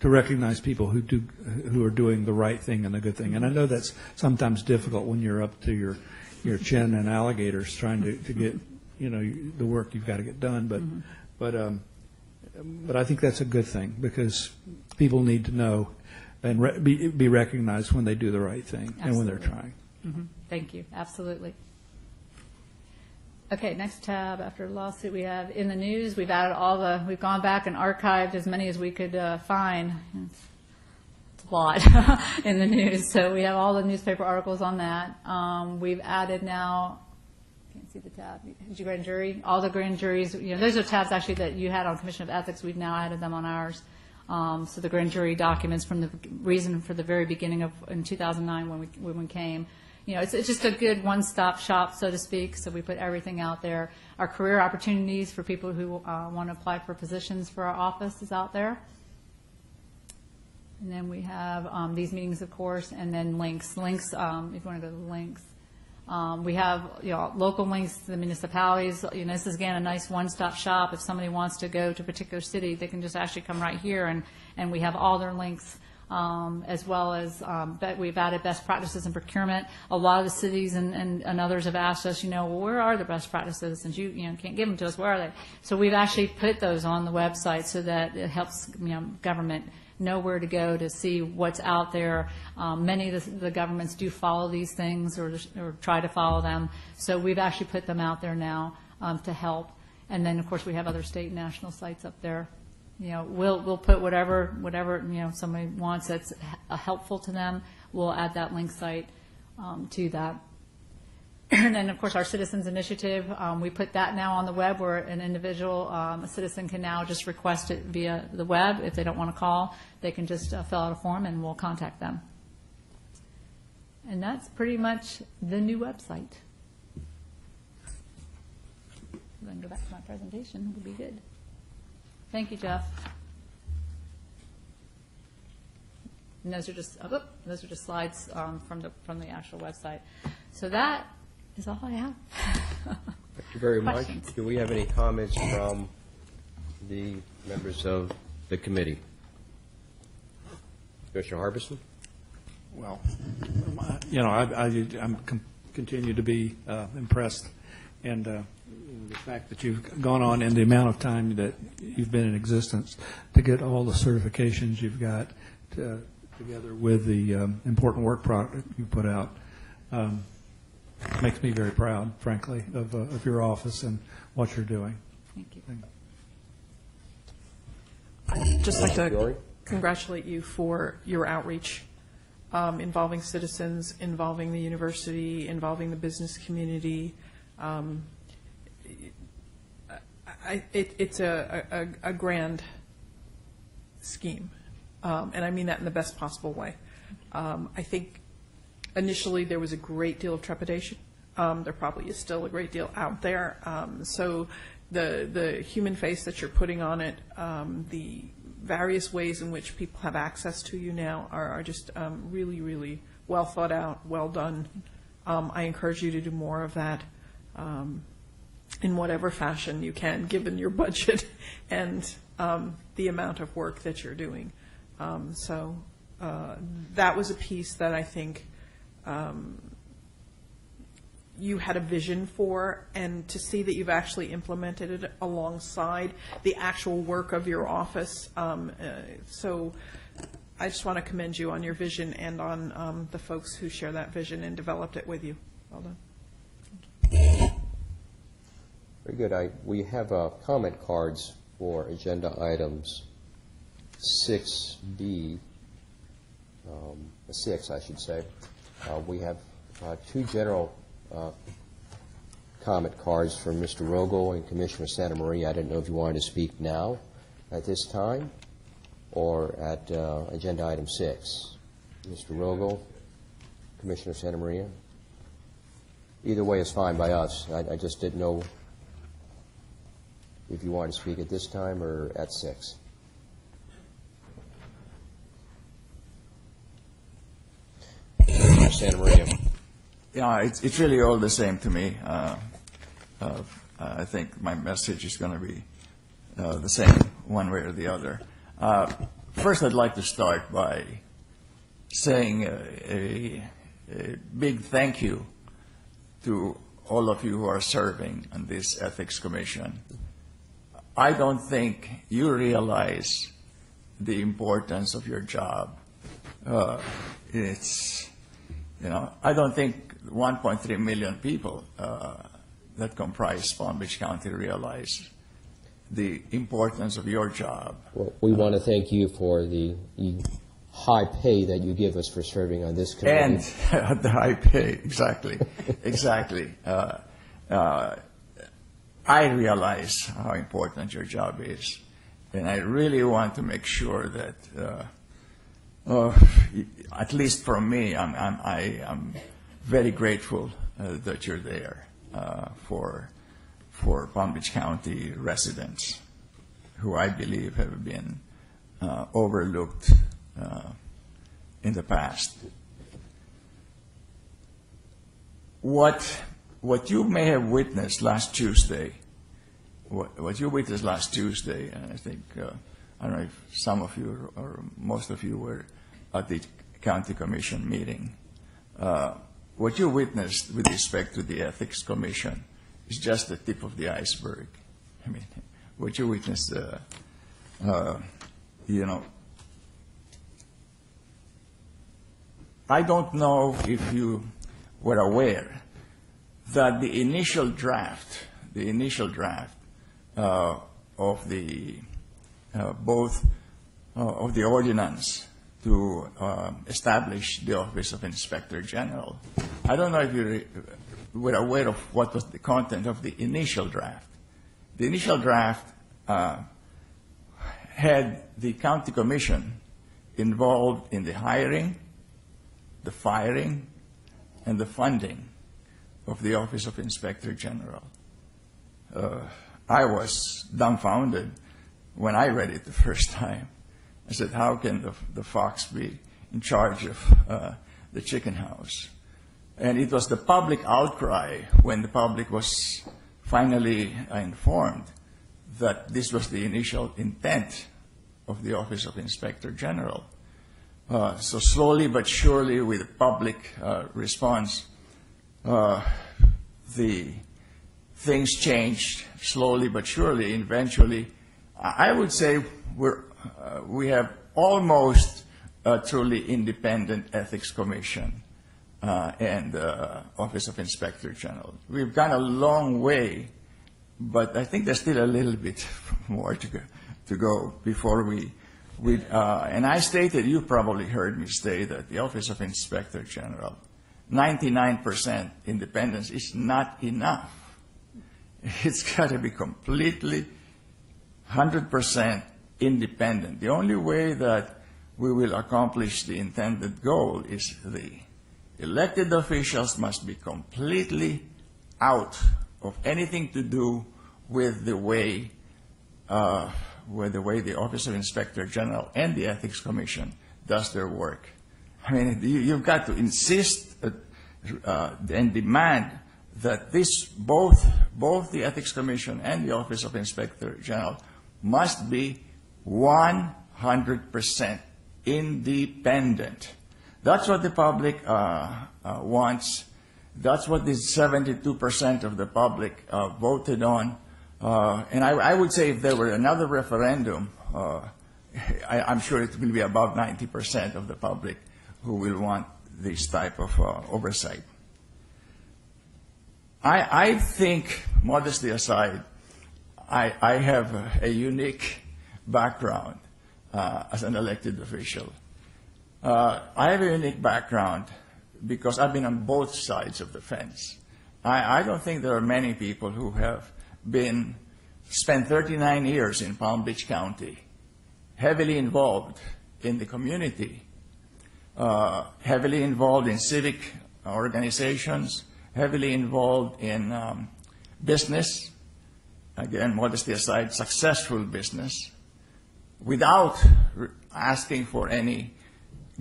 recognize people who are doing the right thing and the good thing. And I know that's sometimes difficult when you're up to your chin in alligators trying to get the work you've got to get done. But I think that's a good thing, because people need to know and be recognized when they do the right thing. Absolutely. And when they're trying. Mm-hmm. Thank you. Absolutely. Okay, next tab after lawsuit, we have in the news. We've added we've gone back and archived as many as we could find. It's a lot in the news. So we have all the newspaper articles on that. We've added now, can't see the tab, grand jury, all the grand juries. Those are tabs actually that you had on Commission of Ethics. We've now added them on ours. So the grand jury documents from the reason for the very beginning of in 2009 when we came. It's just a good one-stop shop, so to speak, so we put everything out there. Our career opportunities for people who want to apply for positions for our office is out there. And then we have these meetings, of course, and then links. Links, if you want to go to the links. We have local links to the municipalities. This is, again, a nice one-stop shop. If somebody wants to go to a particular city, they can just actually come right here, and we have all their links. As well as we've added best practices in procurement. A lot of the cities and others have asked us, where are the best practices? Since you can't give them to us, where are they? So we've actually put those on the website so that it helps government know where to go to see what's out there. Many of the governments do follow these things or try to follow them. So we've actually put them out there now to help. And then, of course, we have other state and national sites up there. We'll put whatever somebody wants that's helpful to them. We'll add that link site to that. And then, of course, our Citizens Initiative, we put that now on the web where an individual, a citizen can now just request it via the web. If they don't want to call, they can just fill out a form and we'll contact them. And that's pretty much the new website. Then go back to my presentation. It'll be good. Thank you, Jeff. And those are just slides from the actual website. So that is all I have. Thank you very much. Questions? Do we have any comments from the members of the committee? Commissioner Harbison? Well, I'm continue to be impressed, and the fact that you've gone on and the amount of time that you've been in existence to get all the certifications you've got together with the important work product you put out makes me very proud, frankly, of your office and what you're doing. Thank you. I'd just like to Fiore? congratulate you for your outreach involving citizens, involving the university, involving the business community. It's a grand scheme, and I mean that in the best possible way. I think initially there was a great deal of trepidation. There probably is still a great deal out there. So the human face that you're putting on it, the various ways in which people have access to you now are just really, really well thought out, well done. I encourage you to do more of that. In whatever fashion you can, given your budget and the amount of work that you're doing. So that was a piece that I think you had a vision for, and to see that you've actually implemented it alongside the actual work of your office. So I just want to commend you on your vision and on the folks who share that vision and developed it with you. Well done. Very good. We have comment cards for agenda items 6B 6, I should say. We have two general comment cards from Mr. Rogel and Commissioner Santa Maria. I didn't know if you wanted to speak now at this time or at agenda item 6. Mr. Rogel, Commissioner Santa Maria. Either way is fine by us. I just didn't know if you wanted to speak at this time or at 6. Commissioner Santa Maria. Yeah, it's really all the same to me. I think my message is going to be the same one way or the other. First, I'd like to start by saying a big thank you to all of you who are serving on this Ethics Commission. I don't think you realize the importance of your job. I don't think 1.3 million people that comprise Palm Beach County realize the importance of your job. Well, we want to thank you for the high pay that you give us for serving on this committee. And the high pay, exactly, exactly. I realize how important your job is, and I really want to make sure that, at least from me, I'm very grateful that you're there for Palm Beach County residents, who I believe have been overlooked in the past. What you may have witnessed last Tuesday, and I think, I don't know if some of you or most of you were at the County Commission meeting. What you witnessed with respect to the Ethics Commission is just the tip of the iceberg. I mean, what you witnessed, I don't know if you were aware that the initial draft of the both of the ordinance to establish the Office of Inspector General. I don't know if you were aware of what was the content of the initial draft. The initial draft had the County Commission involved in the hiring, the firing, and the funding of the Office of Inspector General. I was dumbfounded when I read it the first time. I said, how can the fox be in charge of the chicken house? And it was the public outcry when the public was finally informed that this was the initial intent of the Office of Inspector General. So slowly but surely, with public response, the things changed slowly but surely. Eventually, I would say we have almost a truly independent Ethics Commission and Office of Inspector General. We've gone a long way, but I think there's still a little bit more to go before we and I stated, you probably heard me say that the Office of Inspector General, 99% independence is not enough. It's got to be completely 100% independent. The only way that we will accomplish the intended goal is the elected officials must be completely out of anything to do with the way the Office of Inspector General and the Ethics Commission does their work. I mean, you've got to insist and demand that both the Ethics Commission and the Office of Inspector General must be 100% independent. That's what the public wants. That's what the 72% of the public voted on. And I would say if there were another referendum, I'm sure it will be above 90% of the public who will want this type of oversight. I think, modesty aside, I have a unique background as an elected official. I have a unique background because I've been on both sides of the fence. I don't think there are many people who have spent 39 years in Palm Beach County, heavily involved in the community, heavily involved in civic organizations, heavily involved in business, again, modesty aside, successful business, without asking for any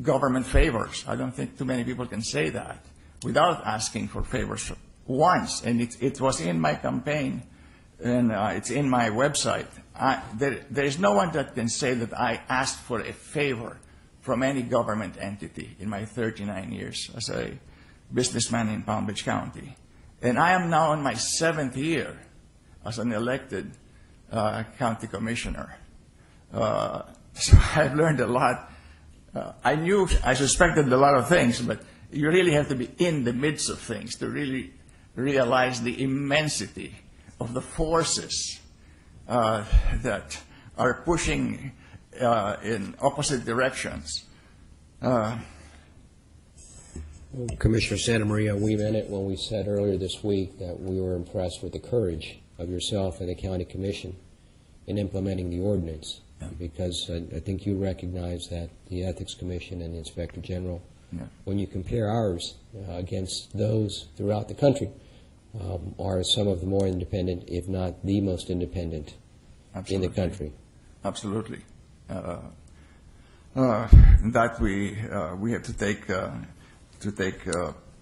government favors. I don't think too many people can say that, without asking for favors once. And it was in my campaign, and it's in my website. There is no one that can say that I asked for a favor from any government entity in my 39 years as a businessman in Palm Beach County. And I am now in my 7th year as an elected county commissioner. So I've learned a lot. I suspected a lot of things, but you really have to be in the midst of things to really realize the immensity of the forces that are pushing in opposite directions. Commissioner Santa Maria, we meant it when we said earlier this week that we were impressed with the courage of yourself and the county commission in implementing the ordinance, because I think you recognize that the Ethics Commission and the Inspector General, when you compare ours against those throughout the country, are some of the more independent, if not the most independent in the country. Absolutely. That we have to take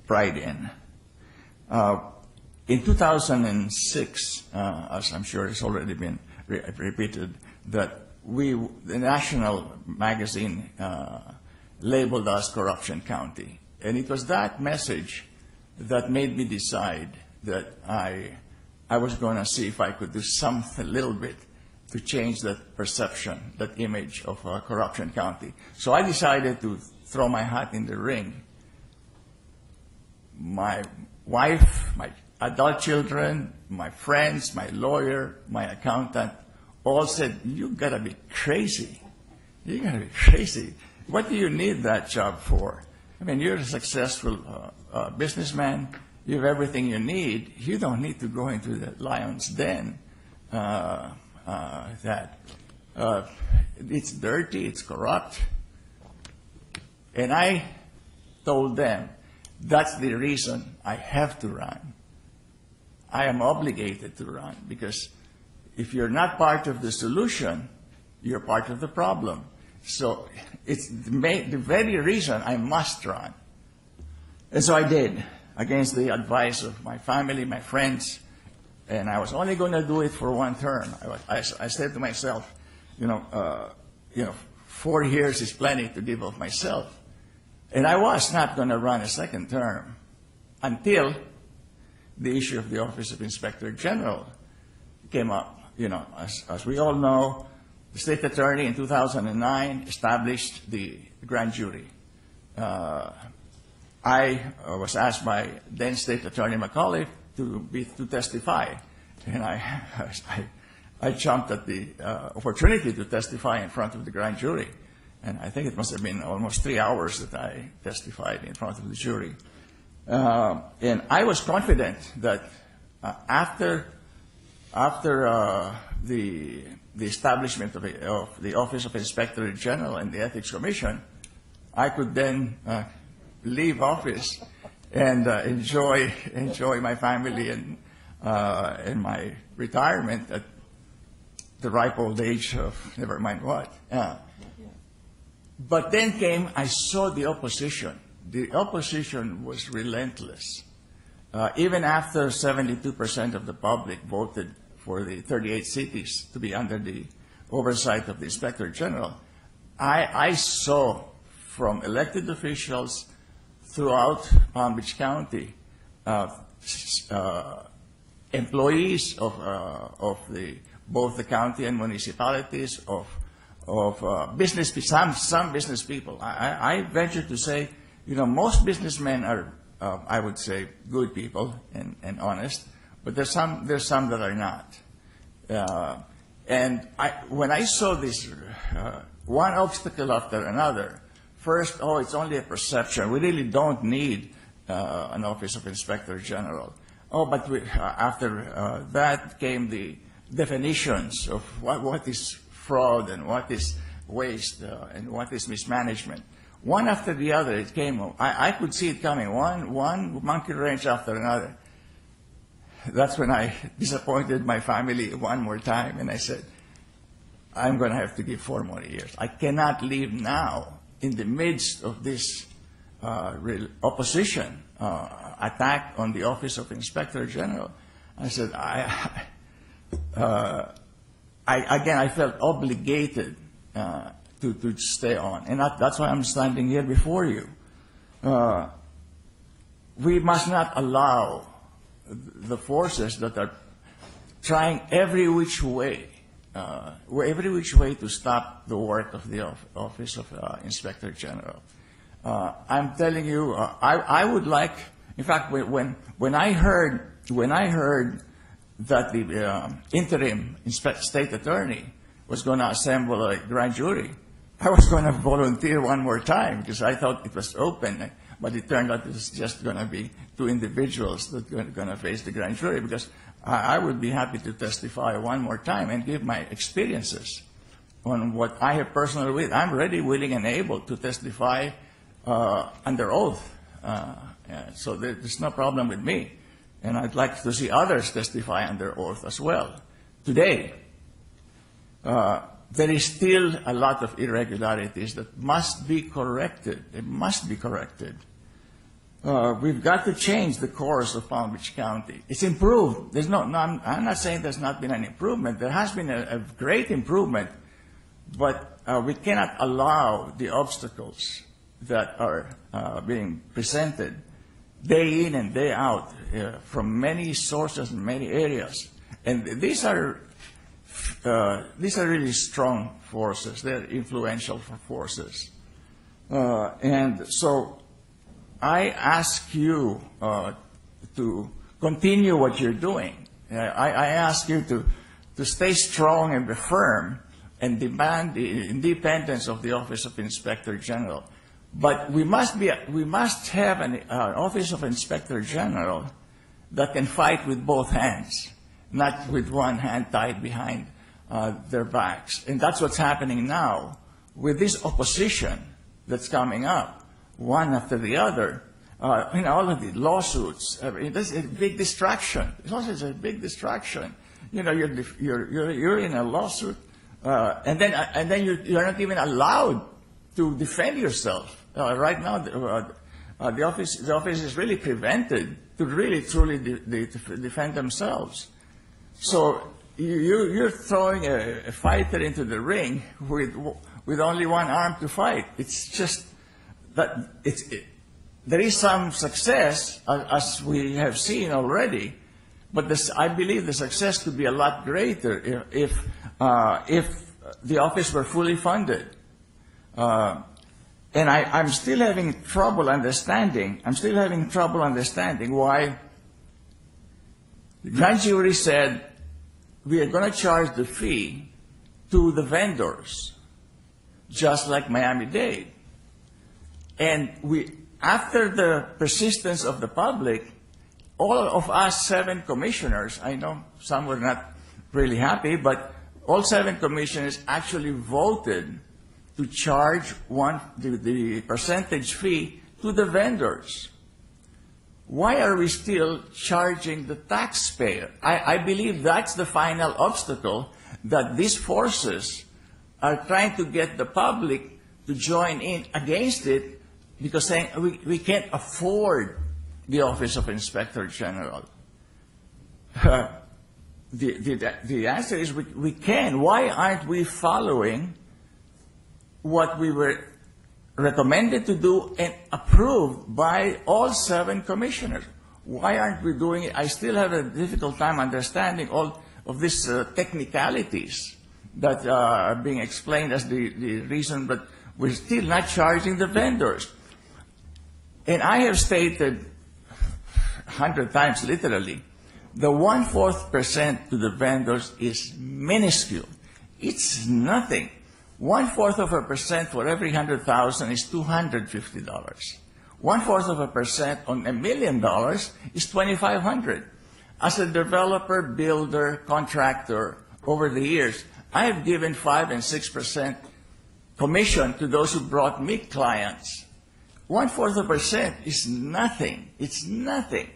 pride in. In 2006, as I'm sure it's already been repeated, that the national magazine labeled us Corruption County. And it was that message that made me decide that I was going to see if I could do something a little bit to change that perception, that image of Corruption County. So I decided to throw my hat in the ring. My wife, my adult children, my friends, my lawyer, my accountant, all said, "You gotta be crazy. You gotta be crazy. What do you need that job for? I mean, you're a successful businessman. You have everything you need. You don't need to go into the lion's den. It's dirty, it's corrupt." And I told them, that's the reason I have to run. I am obligated to run, because if you're not part of the solution, you're part of the problem. So it's the very reason I must run. And so I did, against the advice of my family, my friends, and I was only going to do it for one term. I said to myself, 4 years is plenty to give of myself. And I was not going to run a second term until the issue of the Office of Inspector General came up. As we all know, the state attorney in 2009 established the grand jury. I was asked by then State Attorney McAuliffe to testify, and I jumped at the opportunity to testify in front of the grand jury. And I think it must have been almost 3 hours that I testified in front of the jury. And I was confident that after the establishment of the Office of Inspector General and the Ethics Commission, I could then leave office and enjoy my family and my retirement at the ripe old age of never mind what. But then I saw the opposition. The opposition was relentless. Even after 72% of the public voted for the 38 cities to be under the oversight of the Inspector General, I saw from elected officials throughout Palm Beach County, employees of both the county and municipalities, of some business people. I venture to say, most businessmen are, I would say, good people and honest, but there's some that are not. And when I saw this one obstacle after another first, oh, it's only a perception. We really don't need an Office of Inspector General. Oh, but after that came the definitions of what is fraud and what is waste and what is mismanagement. One after the other, it came. I could see it coming, one monkey wrench after another. That's when I disappointed my family one more time, and I said, I'm going to have to give 4 more years. I cannot leave now in the midst of this real opposition attack on the Office of Inspector General. I said, I felt obligated to stay on, and that's why I'm standing here before you. We must not allow the forces that are trying every which way to stop the work of the Office of Inspector General. I'm telling you, I would like. In fact, when I heard that the interim state attorney was going to assemble a grand jury, I was going to volunteer one more time because I thought it was open, but it turned out it was just going to be 2 individuals that were going to face the grand jury, because I would be happy to testify one more time and give my experiences on what I have personally with. I'm ready, willing, and able to testify under oath. So there's no problem with me. And I'd like to see others testify under oath as well. Today, there is still a lot of irregularities that must be corrected. They must be corrected. We've got to change the course of Palm Beach County. It's improved. I'm not saying there's not been an improvement. There has been a great improvement, but we cannot allow the obstacles that are being presented day in and day out from many sources and many areas. And these are really strong forces. They're influential forces. And so I ask you to continue what you're doing. I ask you to stay strong and be firm and demand the independence of the Office of Inspector General. But we must have an Office of Inspector General that can fight with both hands, not with one hand tied behind their backs. And that's what's happening now with this opposition that's coming up, one after the other. All of the lawsuits. This is a big distraction. It's also a big distraction. You're in a lawsuit, and then you're not even allowed to defend yourself. Right now, the office is really prevented to really truly defend themselves. So you're throwing a fighter into the ring with only one arm to fight. It's just that there is some success, as we have seen already, but I believe the success could be a lot greater if the office were fully funded. And I'm still having trouble understanding. Why the grand jury said we are going to charge the fee to the vendors, just like Miami-Dade. And after the persistence of the public, all of us 7 commissioners, I know some were not really happy, but all 7 commissioners actually voted to charge the percentage fee to the vendors. Why are we still charging the taxpayer? I believe that's the final obstacle, that these forces are trying to get the public to join in against it, because saying we can't afford the Office of Inspector General. The answer is we can. Why aren't we following what we were recommended to do and approved by all 7 commissioners? Why aren't we doing it? I still have a difficult time understanding all of these technicalities that are being explained as the reason, but we're still not charging the vendors. And I have stated 100 times, literally, the 1/4% to the vendors is minuscule. It's nothing. 1/4% for every 100,000 is $250. 1/4% on $1 million is $2,500. As a developer, builder, contractor, over the years, I have given 5 and 6% commission to those who brought me clients. 1/4% is nothing. It's nothing.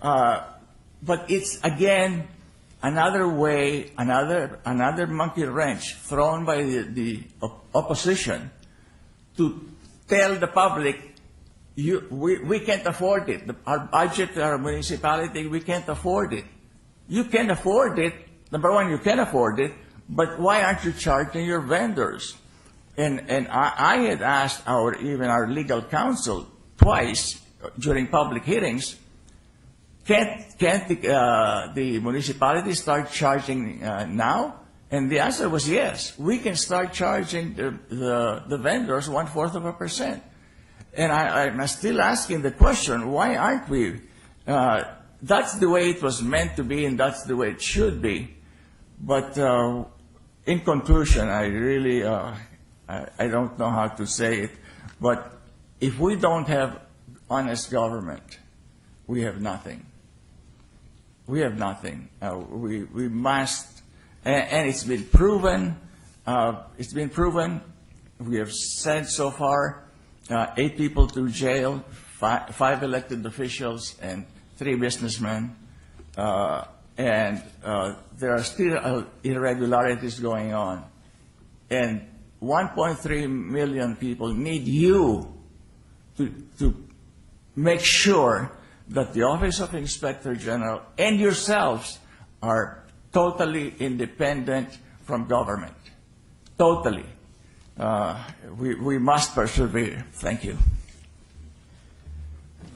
But it's, again, another way, another monkey wrench thrown by the opposition to tell the public, we can't afford it. Our budget, our municipality, we can't afford it. You can afford it. Number one, you can afford it, but why aren't you charging your vendors? And I had asked even our legal counsel twice during public hearings, can't the municipality start charging now? And the answer was yes. We can start charging the vendors 1/4%. And I'm still asking the question, why aren't we? That's the way it was meant to be, and that's the way it should be. But in conclusion, I really, I don't know how to say it, but if we don't have honest government, we have nothing. We have nothing. We must, and it's been proven. It's been proven. We have sent so far 8 people to jail, 5 elected officials, and 3 businessmen. And there are still irregularities going on. And 1.3 million people need you to make sure that the Office of Inspector General and yourselves are totally independent from government. Totally. We must persevere. Thank you.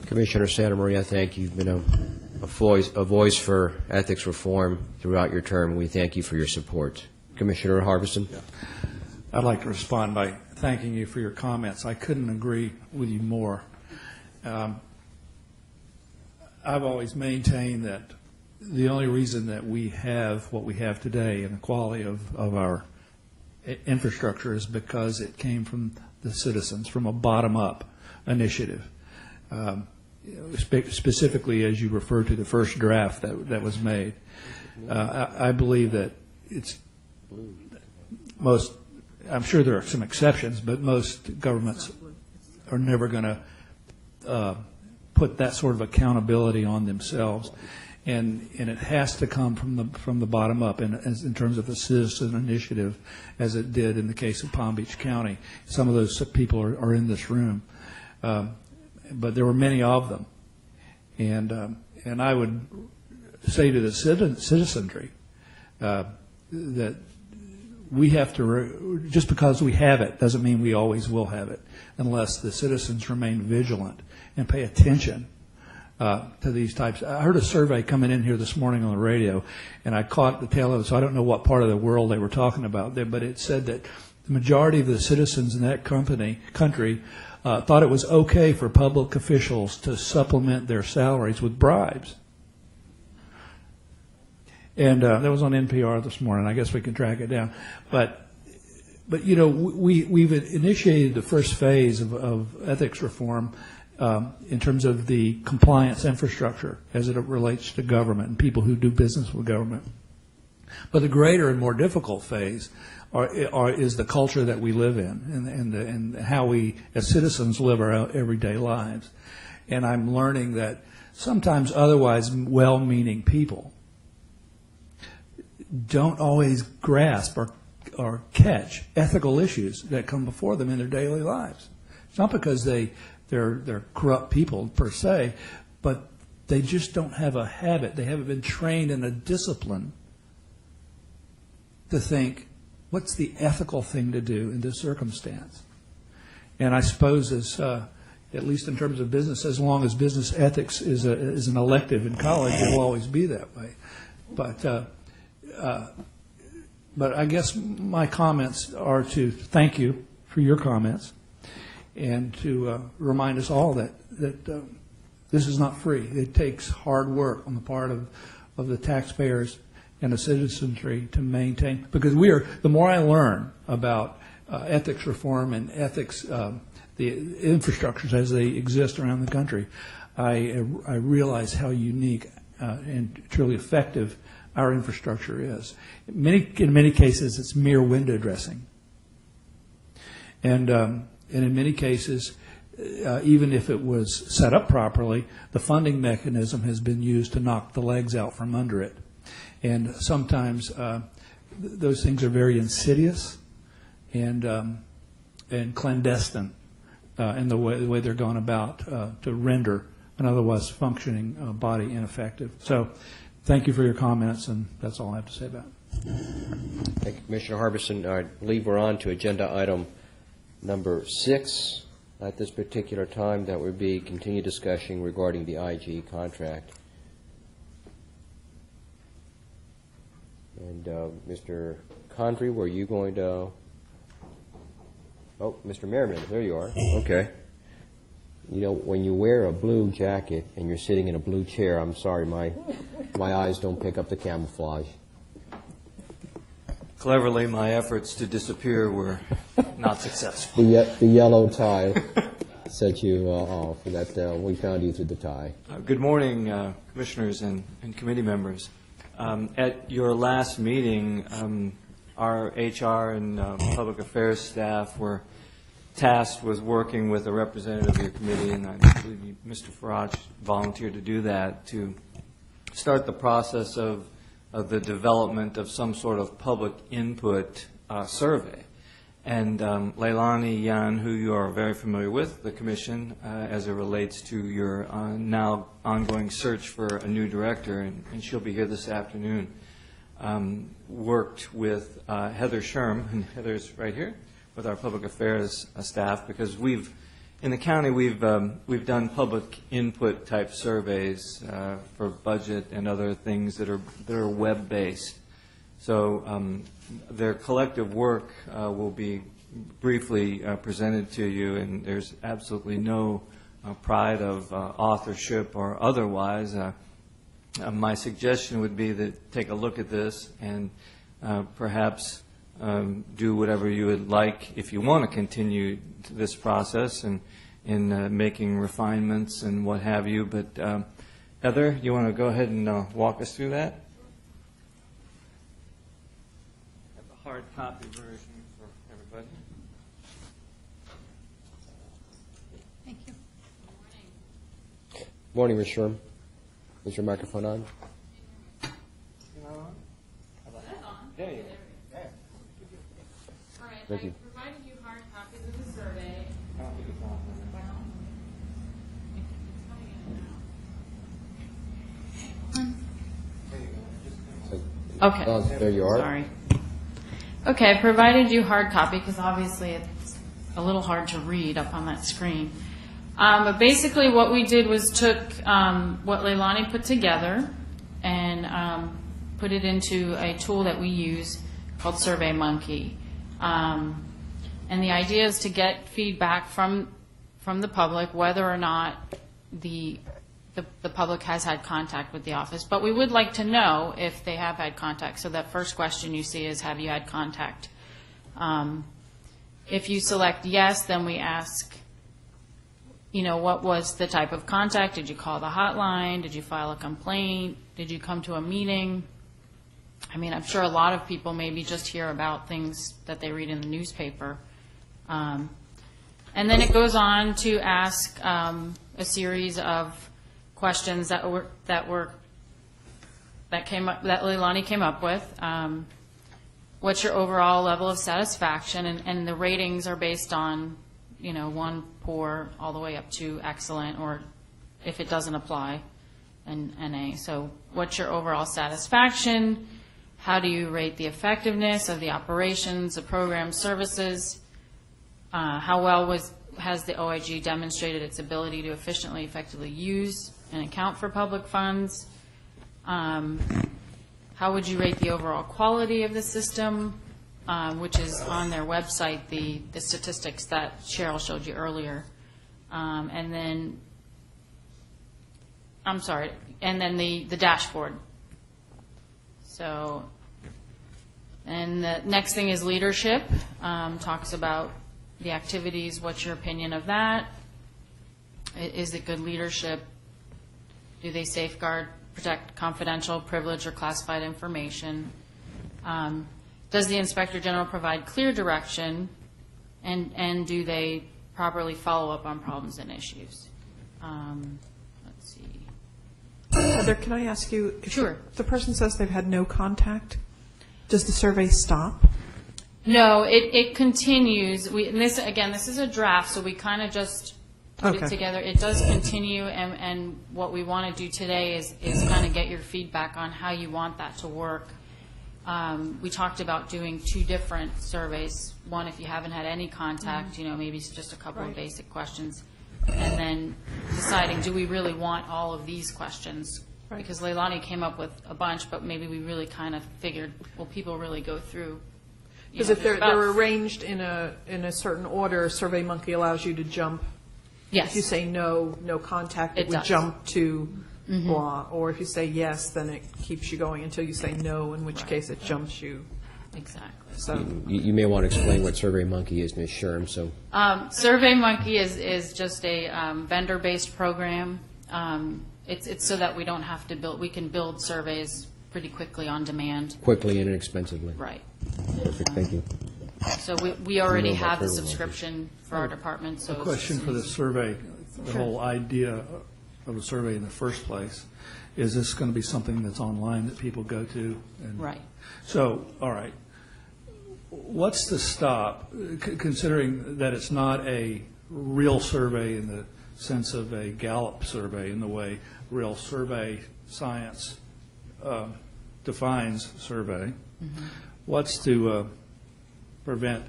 Commissioner Santa Maria, thank you. You've been a voice for ethics reform throughout your term. We thank you for your support. Commissioner Harbison? Yeah. I'd like to respond by thanking you for your comments. I couldn't agree with you more. I've always maintained that the only reason that we have what we have today and the quality of our infrastructure is because it came from the citizens, from a bottom-up initiative. Specifically, as you refer to the first draft that was made, I believe that it's most. I'm sure there are some exceptions, but most governments are never going to put that sort of accountability on themselves, and it has to come from the bottom up, and in terms of a citizen initiative, as it did in the case of Palm Beach County. Some of those people are in this room. But there were many of them, and I would say to the citizenry that we have to, just because we have it doesn't mean we always will have it, unless the citizens remain vigilant and pay attention to these types. I heard a survey coming in here this morning on the radio, and I caught the tail of it, so I don't know what part of the world they were talking about there, but it said that the majority of the citizens in that country thought it was okay for public officials to supplement their salaries with bribes. And that was on NPR this morning. I guess we can track it down. But you know, we've initiated the first phase of ethics reform in terms of the compliance infrastructure as it relates to government and people who do business with government. But the greater and more difficult phase is the culture that we live in and how we as citizens live our everyday lives. And I'm learning that sometimes otherwise well-meaning people don't always grasp or catch ethical issues that come before them in their daily lives. It's not because they're corrupt people per se, but they just don't have a habit. They haven't been trained in a discipline to think, what's the ethical thing to do in this circumstance? And I suppose, at least in terms of business, as long as business ethics is an elective in college, it will always be that way. But I guess my comments are to thank you for your comments and to remind us all that this is not free. It takes hard work on the part of the taxpayers and a citizenry to maintain, because the more I learn about ethics reform and ethics, the infrastructures as they exist around the country, I realize how unique and truly effective our infrastructure is. In many cases, it's mere window dressing. And in many cases, even if it was set up properly, the funding mechanism has been used to knock the legs out from under it. And sometimes those things are very insidious and clandestine in the way they're gone about to render an otherwise functioning body ineffective. So thank you for your comments, and that's all I have to say about it. Thank you, Commissioner Harbison. I believe we're on to agenda item number 6 at this particular time. That would be continued discussion regarding the IG contract. And Mr. Condrey, were you going to? Oh, Mr. Merriman, there you are. Okay. You know, when you wear a blue jacket and you're sitting in a blue chair, I'm sorry, my eyes don't pick up the camouflage. Cleverly, my efforts to disappear were not successful. The yellow tie set you off, and that we found you through the tie. Good morning, commissioners and committee members. At your last meeting, our HR and public affairs staff were tasked with working with a representative of your committee, and I believe Mr. Farage volunteered to do that, to start the process of the development of some sort of public input survey. And Leilani Yan, who you are very familiar with, the commission, as it relates to your now ongoing search for a new director, and she'll be here this afternoon, worked with Heather Sherm, and Heather's right here, with our public affairs staff, because in the county we've done public input type surveys for budget and other things that are web based. So their collective work will be briefly presented to you, and there's absolutely no pride of authorship or otherwise. My suggestion would be that take a look at this and perhaps do whatever you would like if you want to continue this process and in making refinements and what have you. But Heather, you want to go ahead and walk us through that? I have a hard copy version for everybody. Thank you. Morning, Ms. Sherm. Is your microphone on? There you go. All right, Thank you. I provided you hard copies of the survey. I don't think it's on. Okay. Oh, there you are. Sorry. Okay, I provided you hard copy because obviously it's a little hard to read up on that screen. But basically what we did was took what Leilani put together and put it into a tool that we use called SurveyMonkey. And the idea is to get feedback from the public whether or not the public has had contact with the office. But we would like to know if they have had contact. So that first question you see is, have you had contact? If you select yes, then we ask, what was the type of contact? Did you call the hotline? Did you file a complaint? Did you come to a meeting? I mean, I'm sure a lot of people maybe just hear about things that they read in the newspaper. And then it goes on to ask a series of questions that Leilani came up with. What's your overall level of satisfaction? And the ratings are based on, 1 poor all the way up to excellent, or if it doesn't apply, an A. So what's your overall satisfaction? How do you rate the effectiveness of the operations, the program services? How well has the OIG demonstrated its ability to efficiently, effectively use and account for public funds? How would you rate the overall quality of the system, which is on their website, the statistics that Cheryl showed you earlier. And then the dashboard. So, and the next thing is leadership. Talks about the activities. What's your opinion of that? Is it good leadership? Do they safeguard, protect confidential, privileged, or classified information? Does the Inspector General provide clear direction? And do they properly follow up on problems and issues? Let's see. Heather, can I ask you? If Sure. the person says they've had no contact, does the survey stop? No, it continues. And this is a draft, so we kind of just put it Okay. together. It does continue, and what we want to do today is kind of get your feedback on how you want that to work. We talked about doing 2 different surveys. One, if you haven't had any contact, maybe it's just a couple of basic questions. And then deciding, do we really want all of these questions? Right. Because Leilani came up with a bunch, but maybe we really kind of figured, will people really go through? Because if they're arranged in a certain order, SurveyMonkey allows you to jump. Yes. If you say no contact, It it would does. jump to blah. Or if you say yes, then it keeps you going until you say no, in which case it jumps you. Exactly. So, You may want to explain what SurveyMonkey is, Ms. Sherm, so. SurveyMonkey is just a vendor-based program. It's so that we don't have to build, we can build surveys pretty quickly on demand. Quickly and inexpensively. Right. Perfect, thank you. So we already I know about have the SurveyMonkey. subscription for our department, so. A question for the survey, the whole idea of a survey in the first place, is this going to be something that's online that people go to? Right. So, all right. What's the stop, considering that it's not a real survey in the sense of a Gallup survey, in the way real survey science defines survey? What's to prevent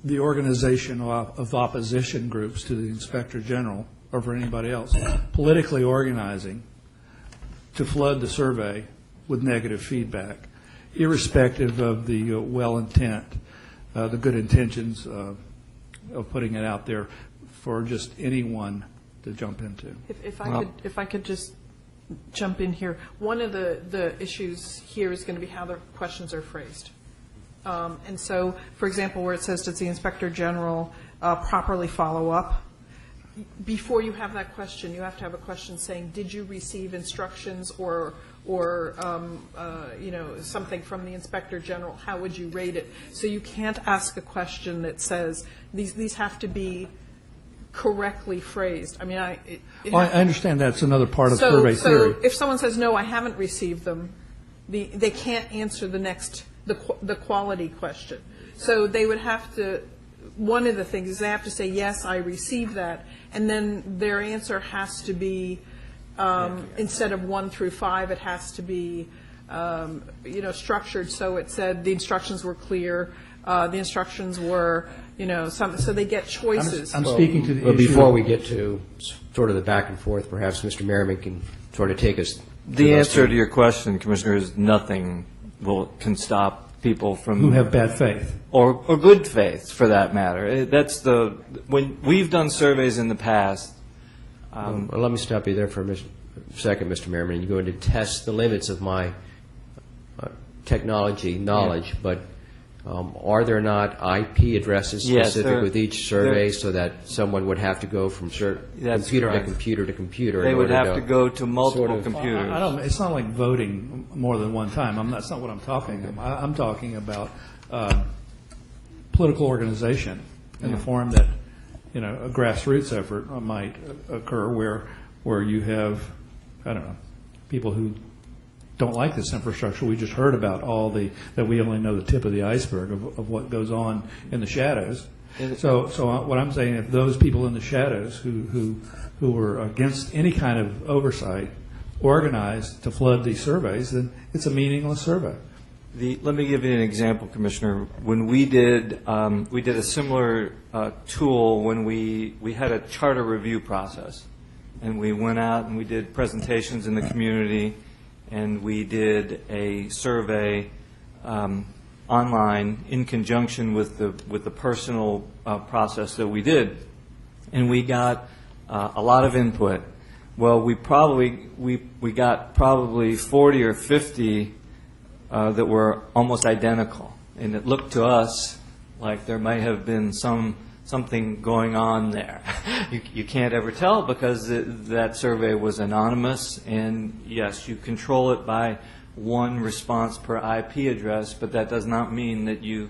the organization of opposition groups to the Inspector General, or for anybody else, politically organizing to flood the survey with negative feedback, irrespective of the well intent, the good intentions of putting it out there for just anyone to jump into? if I could just jump in here, one of the issues here is going to be how the questions are phrased. And so, for example, where it says, does the Inspector General properly follow up? Before you have that question, you have to have a question saying, did you receive instructions or something from the Inspector General? How would you rate it? So you can't ask a question that says, these have to be correctly phrased. I mean, I understand that's another part of survey theory. So if someone says, no, I haven't received them, they can't answer the quality question. So they would have to, one of the things is they have to say, yes, I received that, and then their answer has to be, instead of 1 through 5, it has to be, structured so it said the instructions were clear, the instructions were, so they get choices. I'm speaking to the But issue. before we get to sort of the back and forth, perhaps Mr. Merriman can sort of take us. The answer to your question, Commissioner, is nothing can stop people from Who have bad faith. or good faith, for that matter. That's when we've done surveys in the past. Well, let me stop you there for a second, Mr. Merriman. You're going to test the limits of my technology knowledge, but are there not IP addresses Yes, specific with each survey so that someone would have to go from That's computer to correct. computer to computer? They in would order have to go to multiple sort of- computers. I don't. It's not like voting more than one time. That's not what I'm talking about. I'm talking about political organization in the form that a grassroots effort might occur, where you have, I don't know, people who don't like this infrastructure. We just heard about that we only know the tip of the iceberg of what goes on in the shadows. So what I'm saying, if those people in the shadows who were against any kind of oversight organized to flood these surveys, then it's a meaningless survey. Let me give you an example, Commissioner. When we did a similar tool when we had a charter review process, and we went out and we did presentations in the community, and we did a survey online in conjunction with the personal process that we did, and we got a lot of input. Well, we got probably 40 or 50 that were almost identical, and it looked to us like there might have been something going on there. You can't ever tell because that survey was anonymous, and yes, you control it by one response per IP address, but that does not mean that you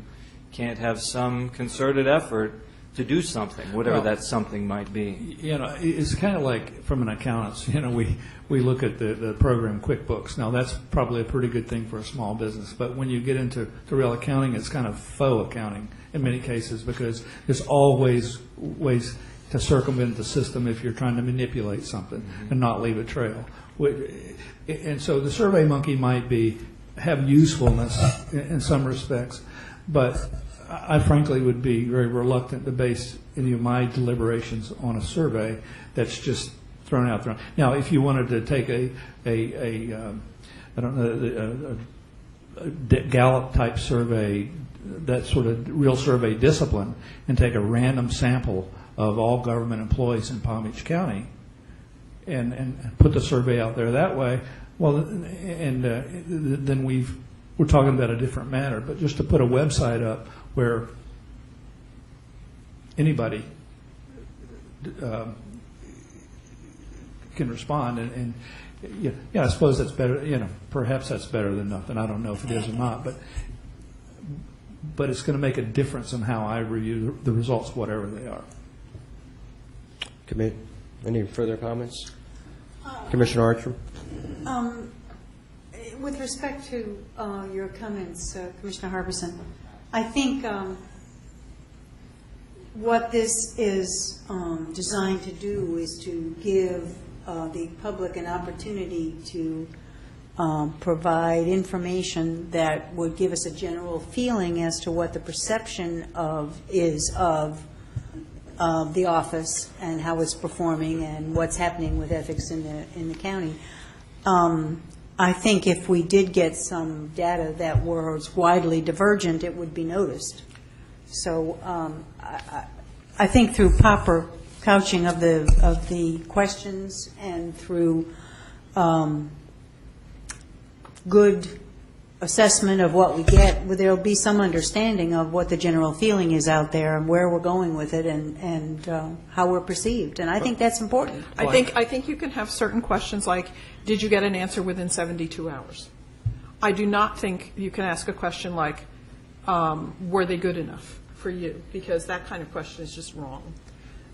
can't have some concerted effort to do something, whatever that something might be. You know, it's kind of like from an accountant's, you know, we look at the program QuickBooks. Now, that's probably a pretty good thing for a small business, but when you get into real accounting, it's kind of faux accounting in many cases because there's always ways to circumvent the system if you're trying to manipulate something and not leave a trail. And so the SurveyMonkey might have usefulness in some respects, but I frankly would be very reluctant to base any of my deliberations on a survey that's just thrown out there. Now, if you wanted to take a Gallup type survey, that sort of real survey discipline, and take a random sample of all government employees in Palm Beach County, and put the survey out there that way, well, and then we're talking about a different matter. But just to put a website up where anybody can respond, and yeah, I suppose that's better. You know, perhaps that's better than nothing. I don't know if it is or not, but it's going to make a difference in how I review the results, whatever they are. Committee, any further comments? Commissioner Archer? With respect to your comments, Commissioner Harbison, I think what this is designed to do is to give the public an opportunity to provide information that would give us a general feeling as to what the perception is of the office and how it's performing and what's happening with ethics in the county. I think if we did get some data that was widely divergent, it would be noticed. So I think through proper couching of the questions and through good assessment of what we get, there will be some understanding of what the general feeling is out there and where we're going with it and how we're perceived. And I think that's important. I think you can have certain questions like, did you get an answer within 72 hours? I do not think you can ask a question like, were they good enough for you? Because that kind of question is just wrong.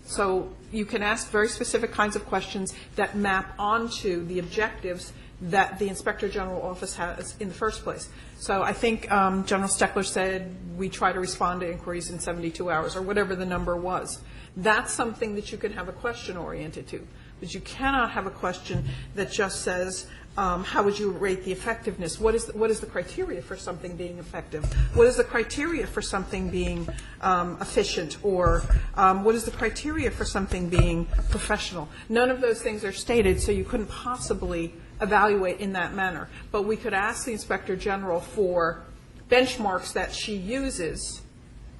So you can ask very specific kinds of questions that map onto the objectives that the Inspector General Office has in the first place. So I think General Steckler said we try to respond to inquiries in 72 hours or whatever the number was. That's something that you can have a question oriented to. But you cannot have a question that just says, how would you rate the effectiveness? What is the criteria for something being effective? What is the criteria for something being efficient? Or what is the criteria for something being professional? None of those things are stated, so you couldn't possibly evaluate in that manner. But we could ask the Inspector General for benchmarks that she uses.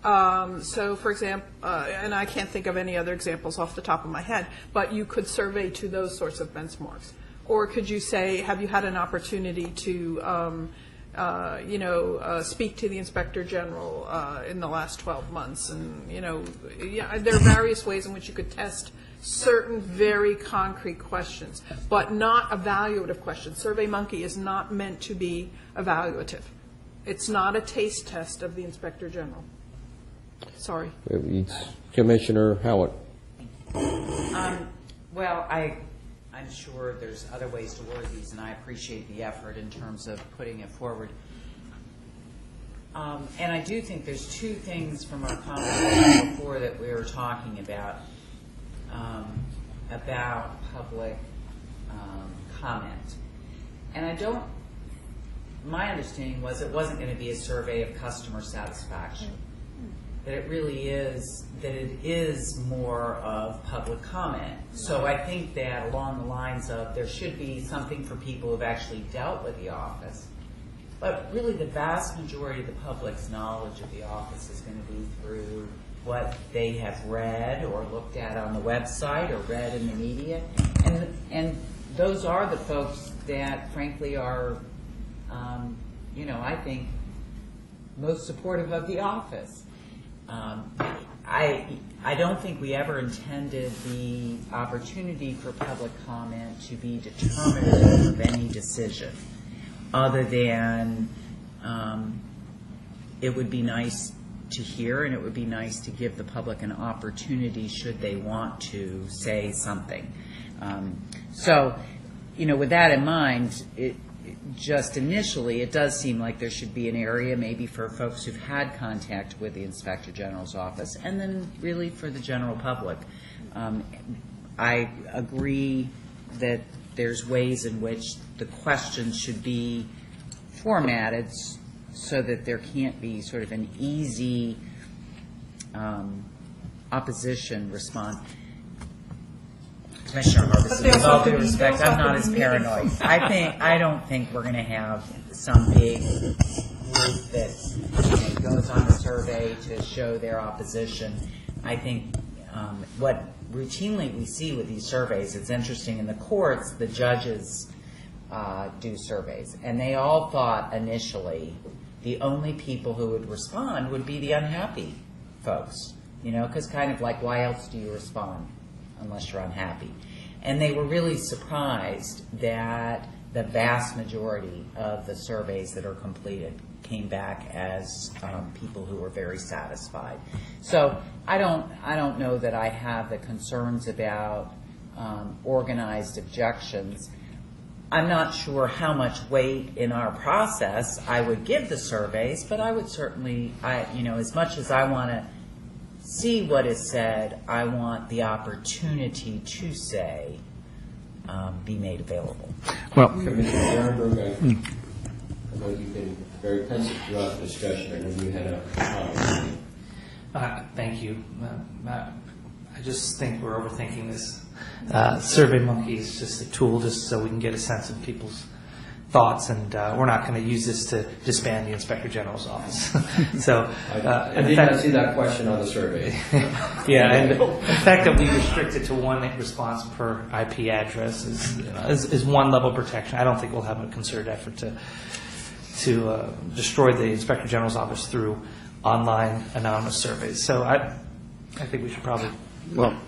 So, for example, and I can't think of any other examples off the top of my head, but you could survey to those sorts of benchmarks. Or could you say, have you had an opportunity to, speak to the Inspector General in the last 12 months? And, there are various ways in which you could test certain very concrete questions, but not evaluative questions. SurveyMonkey is not meant to be evaluative. It's not a taste test of the Inspector General. Sorry. Commissioner Howard. Well, I'm sure there's other ways to word these, and I appreciate the effort in terms of putting it forward. And I do think there's two things from our conversation before that we were talking about public comment. And my understanding was it wasn't going to be a survey of customer satisfaction. That it really is, that it is more of public comment. So I think that along the lines of there should be something for people who've actually dealt with the office. But really the vast majority of the public's knowledge of the office is going to be through what they have read or looked at on the website or read in the media. And those are the folks that frankly are, I think, most supportive of the office. I don't think we ever intended the opportunity for public comment to be determinative of any decision, other than it would be nice to hear, and it would be nice to give the public an opportunity should they want to say something. So, with that in mind, just initially, it does seem like there should be an area maybe for folks who've had contact with the Inspector General's office, and then really for the general public. I agree that there's ways in which the questions should be formatted so that there can't be sort of an easy opposition response. Commissioner Harbison, with all due respect, I'm not as paranoid. I don't think we're going to have some big group that goes on a survey to show their opposition. I think what routinely we see with these surveys, it's interesting, in the courts, the judges do surveys, and they all thought initially the only people who would respond would be the unhappy folks, because kind of like, why else do you respond unless you're unhappy? And they were really surprised that the vast majority of the surveys that are completed came back as people who were very satisfied. So I don't know that I have the concerns about organized objections. I'm not sure how much weight in our process I would give the surveys, but I would certainly, as much as I want to see what is said, I want the opportunity to say be made available. Well, Commissioner Ehrenberg, I know you've been very pensive throughout the discussion. I know you had a comment. Thank you. I just think we're overthinking this. SurveyMonkey is just a tool just so we can get a sense of people's thoughts, and we're not going to use this to disband the Inspector General's office. So, I did not see that question on the survey. Yeah, and the fact that we restrict it to one response per IP address is one level of protection. I don't think we'll have a concerted effort to destroy the Inspector General's office through online anonymous surveys. So I think we should probably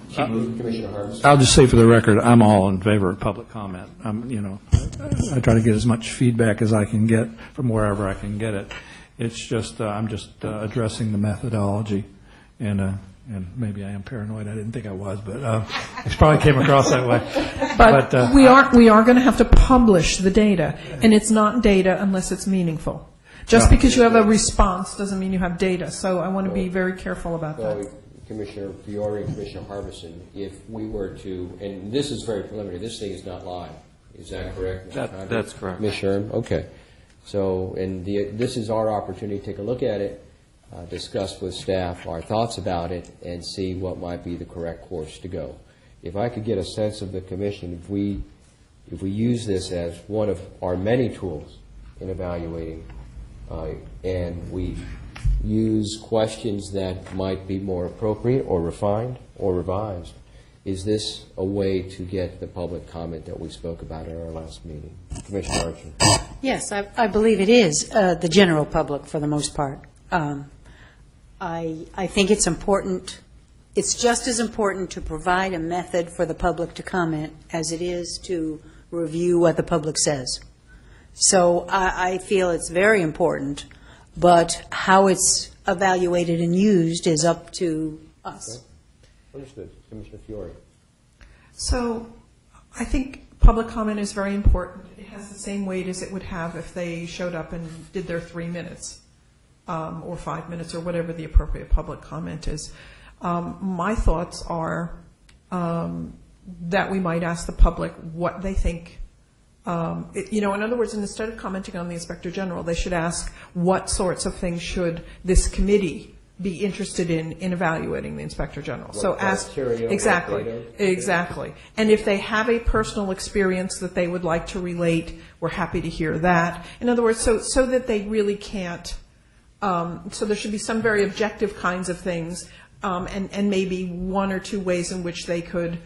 keep moving. Commissioner Harbison. I'll just say for the record, I'm all in favor of public comment. I try to get as much feedback as I can get from wherever I can get it. It's just, I'm just addressing the methodology, and maybe I am paranoid. I didn't think I was, but it probably came across that way. But we are going to have to publish the data, and it's not data unless it's meaningful. Just because you have a response doesn't mean you have data. So I want to be very careful about that. Commissioner Fiore and Commissioner Harbison, if we were to, and this is very preliminary, this thing is not live. Is that correct? That's correct. Commissioner, okay. So, and this is our opportunity to take a look at it, discuss with staff our thoughts about it, and see what might be the correct course to go. If I could get a sense of the commission, if we use this as one of our many tools in evaluating, and we use questions that might be more appropriate or refined or revised, is this a way to get the public comment that we spoke about at our last meeting? Commissioner Archer. Yes, I believe it is the general public for the most part. I think it's important. It's just as important to provide a method for the public to comment as it is to review what the public says. So I feel it's very important, but how it's evaluated and used is up to us. Okay. Understood. Commissioner Fiore. So I think public comment is very important. It has the same weight as it would have if they showed up and did their 3 minutes or 5 minutes or whatever the appropriate public comment is. My thoughts are that we might ask the public what they think. In other words, instead of commenting on the Inspector General, they should ask what sorts of things should this committee be interested in evaluating the Inspector General. So ask exactly. And if they have a personal experience that they would like to relate, we're happy to hear that. In other words, so that they really can't. So there should be some very objective kinds of things, and maybe one or two ways in which they could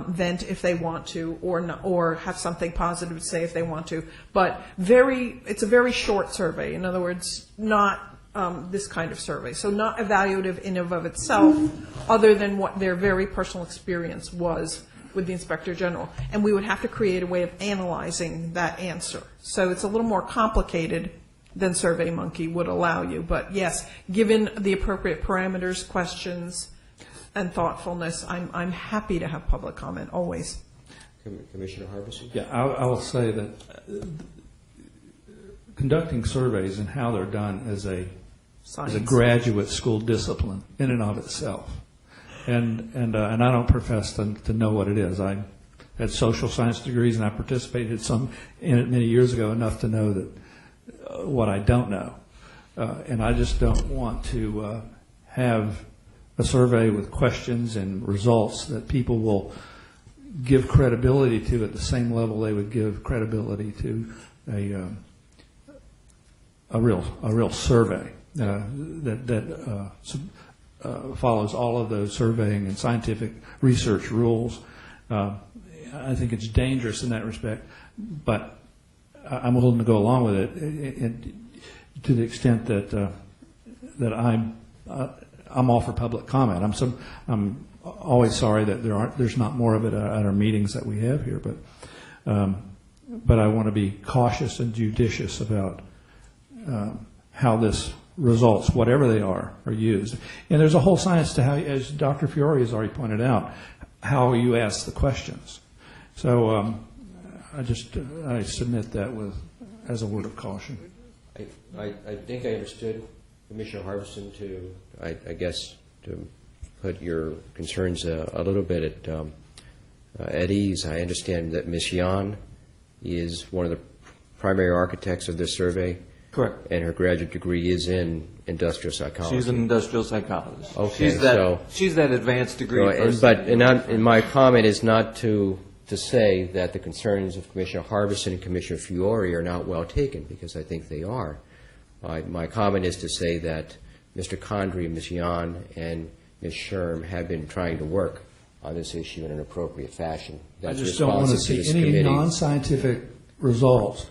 vent if they want to, or not, or have something positive to say if they want to. But it's a very short survey. In other words, not this kind of survey. So not evaluative in and of itself, other than what their very personal experience was with the Inspector General. And we would have to create a way of analyzing that answer. So it's a little more complicated than SurveyMonkey would allow you. But yes, given the appropriate parameters, questions, and thoughtfulness, I'm happy to have public comment, always. Commissioner Harbison? Yeah, I will say that conducting surveys and how they're done is a graduate school discipline in and of itself. And I don't profess to know what it is. I had social science degrees, and I participated in it many years ago, enough to know that what I don't know. And I just don't want to have a survey with questions and results that people will give credibility to at the same level they would give credibility to a real survey that follows all of those surveying and scientific research rules. I think it's dangerous in that respect, but I'm willing to go along with it to the extent that I'm all for public comment. I'm always sorry that there's not more of it at our meetings that we have here, but I want to be cautious and judicious about how this results, whatever they are used. And there's a whole science to how, as Dr. Fiore has already pointed out, how you ask the questions. So I submit that as a word of caution. I think I understood Commissioner Harbison I guess to put your concerns a little bit at ease. I understand that Ms. Yan is one of the primary architects of this survey. Correct. And her graduate degree is in industrial psychology. She's an industrial psychologist. Okay, she's that advanced degree person. And my comment is not to say that the concerns of Commissioner Harbison and Commissioner Fiore are not well taken, because I think they are. My comment is to say that Mr. Condrey, Ms. Yan, and Ms. Sherm have been trying to work on this issue in an appropriate fashion. I just don't want to see any non-scientific results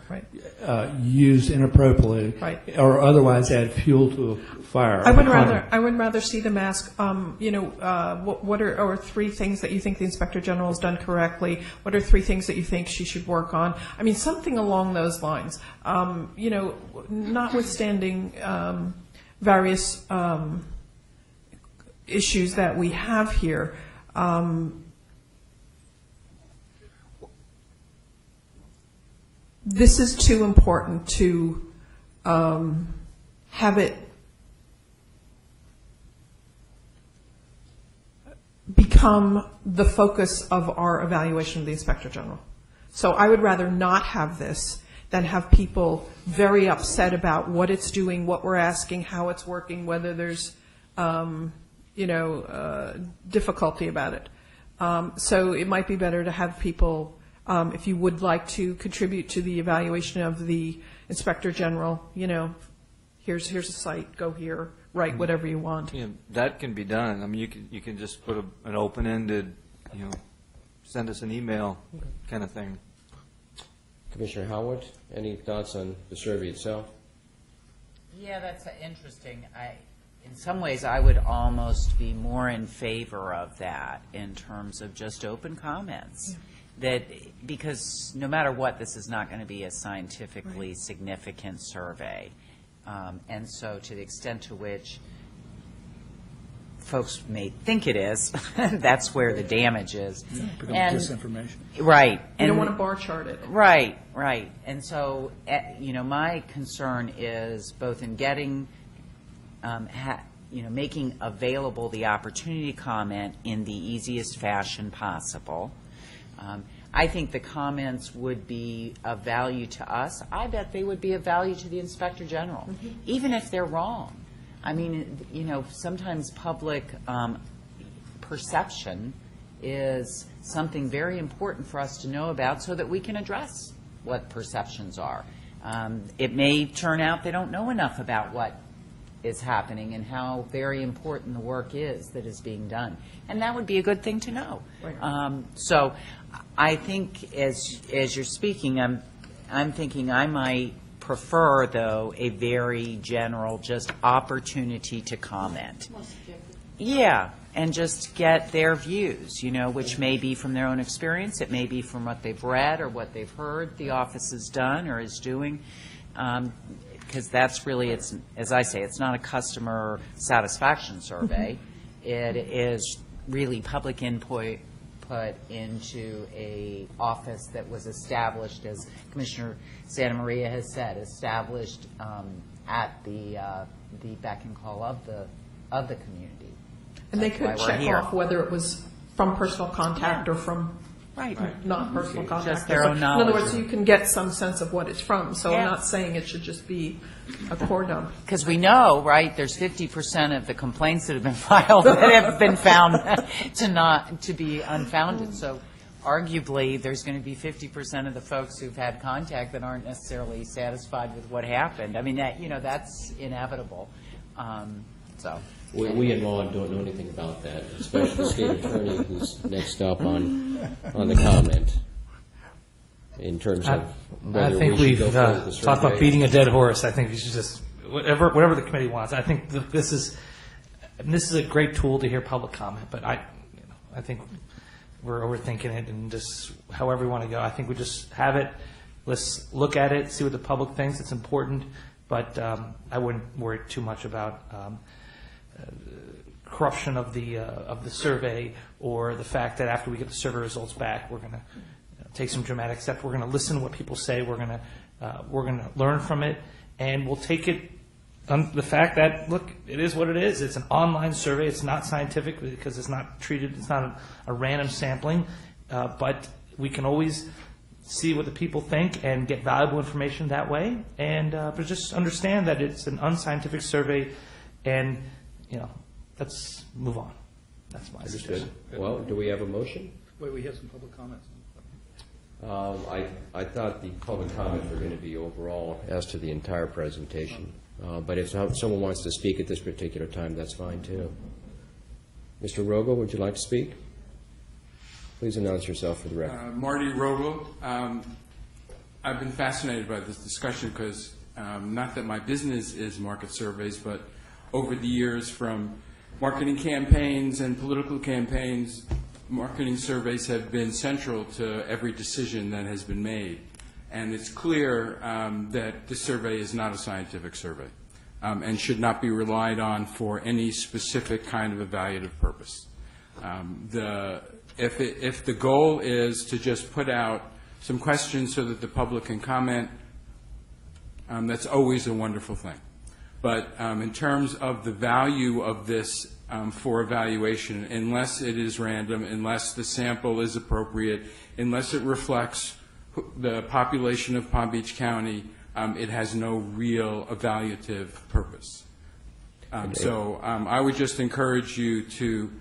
used inappropriately, or otherwise add fuel to a fire. I would rather see them ask, what are three things that you think the Inspector General has done correctly? What are three things that you think she should work on? I mean, something along those lines. Notwithstanding various issues that we have here. This is too important to have it become the focus of our evaluation of the Inspector General. So I would rather not have this than have people very upset about what it's doing, what we're asking, how it's working, whether there's difficulty about it. So it might be better to have people, if you would like to contribute to the evaluation of the Inspector General, here's a site, go here, write whatever you want. Yeah, that can be done. I mean, you can just put an open-ended, send us an email kind of thing. Commissioner Howard, any thoughts on the survey itself? Yeah, that's interesting. In some ways, I would almost be more in favor of that in terms of just open comments. Yeah. Because no matter what, this is not going to be a scientifically significant survey. And so to the extent to which folks may think it is, that's where the damage is. And disinformation. Right. You don't want to bar chart it. Right. And so, my concern is both in getting, making available the opportunity to comment in the easiest fashion possible. I think the comments would be of value to us. I bet they would be of value to the Inspector General, even if they're wrong. I mean, sometimes public perception is something very important for us to know about so that we can address what perceptions are. It may turn out they don't know enough about what is happening and how very important the work is that is being done. And that would be a good thing to know. So I think as you're speaking, I'm thinking I might prefer, though, a very general just opportunity to comment. Yeah, and just get their views, which may be from their own experience, it may be from what they've read or what they've heard the office has done or is doing. Because that's really, as I say, it's not a customer satisfaction survey. It is really public input put into a office that was established, as Commissioner Santa Maria has said, established at the beck and call of the community. And they That's why could we're check here. off whether it was from personal contact or from not personal contact. Just their own In other knowledge. words, you can get some sense of what it's from. So I'm Yeah. not saying it should just be a core dump. Because we know, right, there's 50% of the complaints that have been filed that have been found to be unfounded. So arguably, there's going to be 50% of the folks who've had contact that aren't necessarily satisfied with what happened. I mean, that's inevitable. So. We in Ron don't know anything about that, especially the state attorney who's next up on the comment in terms of I whether think we we've should go forward with the talked about survey. beating a dead horse. I think we should just whatever the committee wants. I think this is a great tool to hear public comment, but I think we're overthinking it and just however we want to go. I think we just have it. Let's look at it, see what the public thinks. It's important, but I wouldn't worry too much about corruption of the survey or the fact that after we get the survey results back, we're going to take some dramatic steps. We're going to listen to what people say. We're going to learn from it, and we'll take it on the fact that, look, it is what it is. It's an online survey. It's not scientific because it's not treated. It's not a random sampling, but we can always see what the people think and get valuable information that way. And but just understand that it's an unscientific survey, and let's move on. That's my suggestion. Well, do we have a motion? Wait, we have some public comments. I thought the public comments were going to be overall as to the entire presentation. But if someone wants to speak at this particular time, that's fine too. Mr. Rogel, would you like to speak? Please announce yourself for the record. Marty Rogel. I've been fascinated by this discussion because not that my business is market surveys, but over the years from marketing campaigns and political campaigns, marketing surveys have been central to every decision that has been made. And it's clear that this survey is not a scientific survey and should not be relied on for any specific kind of evaluative purpose. If the goal is to just put out some questions so that the public can comment, that's always a wonderful thing. But in terms of the value of this for evaluation, unless it is random, unless the sample is appropriate, unless it reflects the population of Palm Beach County, it has no real evaluative purpose. So I would just encourage you to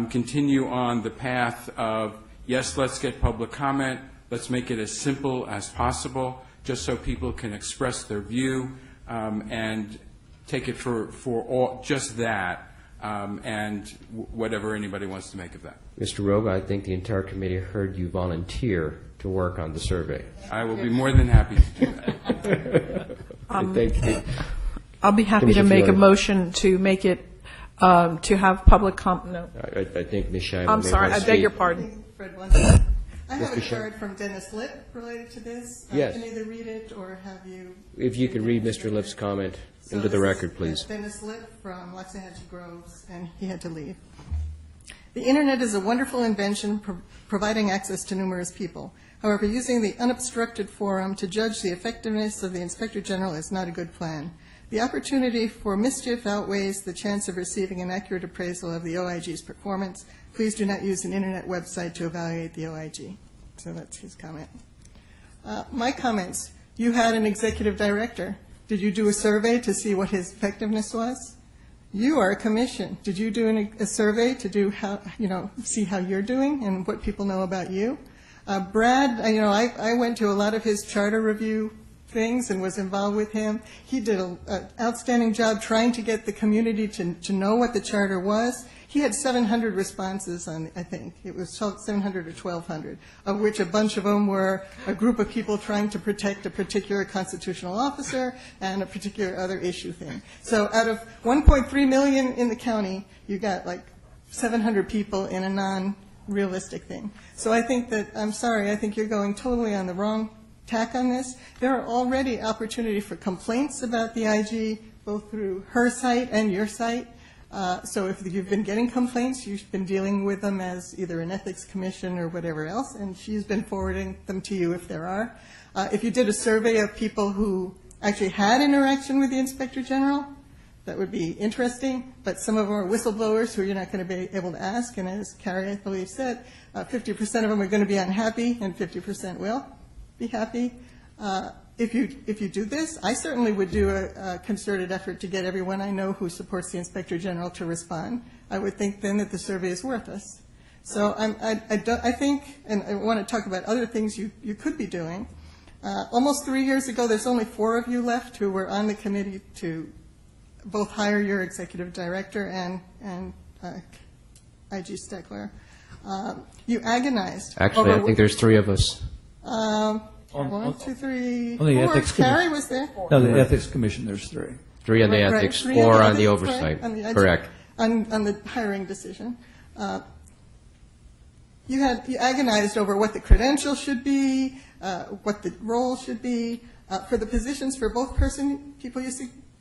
continue on the path of, yes, let's get public comment, let's make it as simple as possible, just so people can express their view, and take it for all, just that, and whatever anybody wants to make of that. Mr. Roga, I think the entire committee heard you volunteer to work on the survey. I will be more than happy to do that. Thank you. I'll be happy to Commissioner make a Fiore. motion to make it, to have public no. I think Ms. Scheimer I'm may sorry, want to I beg speak. your pardon. Fred Wunsch. I have a Mr. Shea. card from Dennis Lipp related to this. Yes. I can either read it or have you. If you could read Mr. Lipp's comment into the record, please. Dennis Lipp from Loxahatchee Groves, and he had to leave. The Internet is a wonderful invention providing access to numerous people. However, using the unobstructed forum to judge the effectiveness of the Inspector General is not a good plan. The opportunity for mischief outweighs the chance of receiving an accurate appraisal of the OIG's performance. Please do not use an Internet website to evaluate the OIG. So that's his comment. My comments. You had an executive director. Did you do a survey to see what his effectiveness was? You are a commission. Did you do a survey to do how, see how you're doing and what people know about you? Brad, I went to a lot of his charter review things and was involved with him. He did an outstanding job trying to get the community to know what the charter was. He had 700 responses on, I think. It was 700 or 1,200, of which a bunch of them were a group of people trying to protect a particular constitutional officer and a particular other issue thing. So out of 1.3 million in the county, you got like 700 people in a non-realistic thing. So I think that, I'm sorry, I think you're going totally on the wrong tack on this. There are already opportunity for complaints about the IG, both through her site and your site. So if you've been getting complaints, you've been dealing with them as either an ethics commission or whatever else, and she's been forwarding them to you if there are. If you did a survey of people who actually had interaction with the Inspector General, that would be interesting, but some of them are whistleblowers who you're not going to be able to ask, and as Carrie, I believe, said, 50% of them are going to be unhappy and 50% will be happy. If you do this, I certainly would do a concerted effort to get everyone I know who supports the Inspector General to respond. I would think then that the survey is worthless. So I think, and I want to talk about other things you could be doing. Almost 3 years ago, there's only 4 of you left who were on the committee to both hire your executive director and IG Steckler. You agonized. Actually, I think there's 3 of us. 1, 2, 3, On the 4. ethics Carrie was there. No, the Ethics Commission, there's 3. 3 on the Right, ethics, 3 4 on the ethics, oversight. right, on the IG, Correct. On the hiring decision. You agonized over what the credentials should be, what the role should be. For the positions for both people you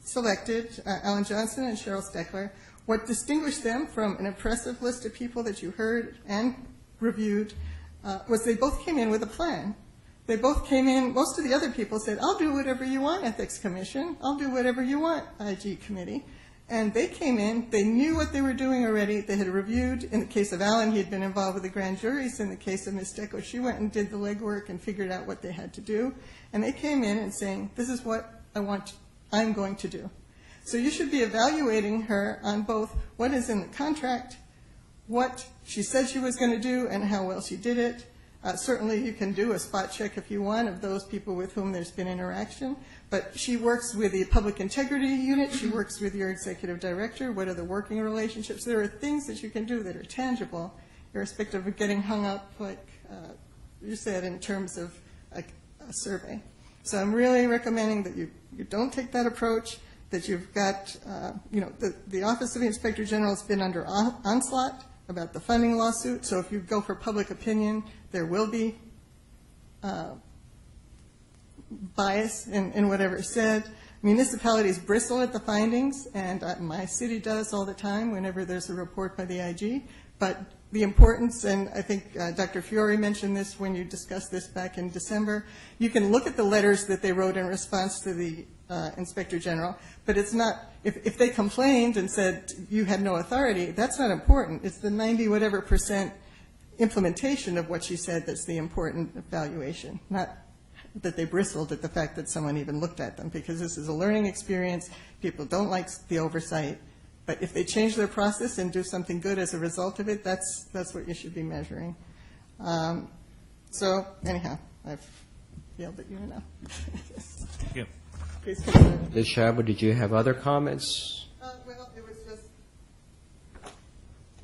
selected, Alan Johnson and Cheryl Steckler, what distinguished them from an impressive list of people that you heard and reviewed was they both came in with a plan. They both came in, most of the other people said, I'll do whatever you want, Ethics Commission. I'll do whatever you want, IG Committee. And they came in, they knew what they were doing already. They had reviewed, in the case of Alan, he had been involved with the grand juries. In the case of Ms. Stecco, she went and did the legwork and figured out what they had to do. And they came in and saying, this is what I'm going to do. So you should be evaluating her on both what is in the contract, what she said she was going to do, and how well she did it. Certainly you can do a spot check if you want of those people with whom there's been interaction, but she works with the Public Integrity Unit, she works with your executive director, what are the working relationships? There are things that you can do that are tangible, irrespective of getting hung up, like you said, in terms of a survey. So I'm really recommending that you don't take that approach, that you've got, the Office of the Inspector General has been under onslaught about the funding lawsuit, so if you go for public opinion, there will be bias in whatever is said. Municipalities bristle at the findings, and my city does all the time whenever there's a report by the IG, but the importance, and I think Dr. Fiore mentioned this when you discussed this back in December, you can look at the letters that they wrote in response to the Inspector General, but it's not, if they complained and said you had no authority, that's not important. It's the 90% implementation of what she said that's the important evaluation, not that they bristled at the fact that someone even looked at them, because this is a learning experience. People don't like the oversight, but if they change their process and do something good as a result of it, that's what you should be measuring. So anyhow, I've yelled at you enough. Thank you. Please continue. Ms. Shabba, did you have other comments? Well, it was just...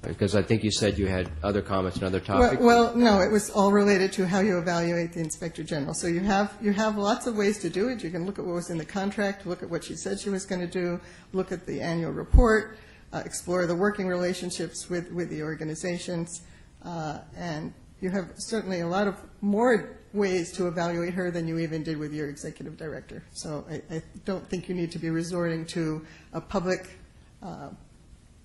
Because I think you said you had other comments and other topics. Well, no, it was all related to how you evaluate the Inspector General. So you have lots of ways to do it. You can look at what was in the contract, look at what she said she was going to do, look at the annual report, explore the working relationships with the organizations, and you have certainly a lot of more ways to evaluate her than you even did with your executive director. So I don't think you need to be resorting to a public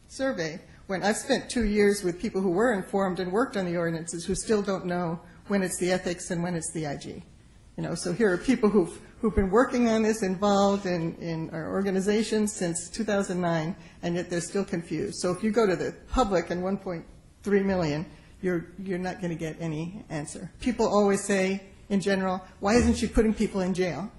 survey when I've spent 2 years with people who were informed and worked on the ordinances who still don't know when it's the ethics and when it's the IG. So here are people who've been working on this, involved in our organization since 2009, and yet they're still confused. So if you go to the public and 1.3 million, you're not going to get any answer. People always say, in general, why isn't she putting people in jail?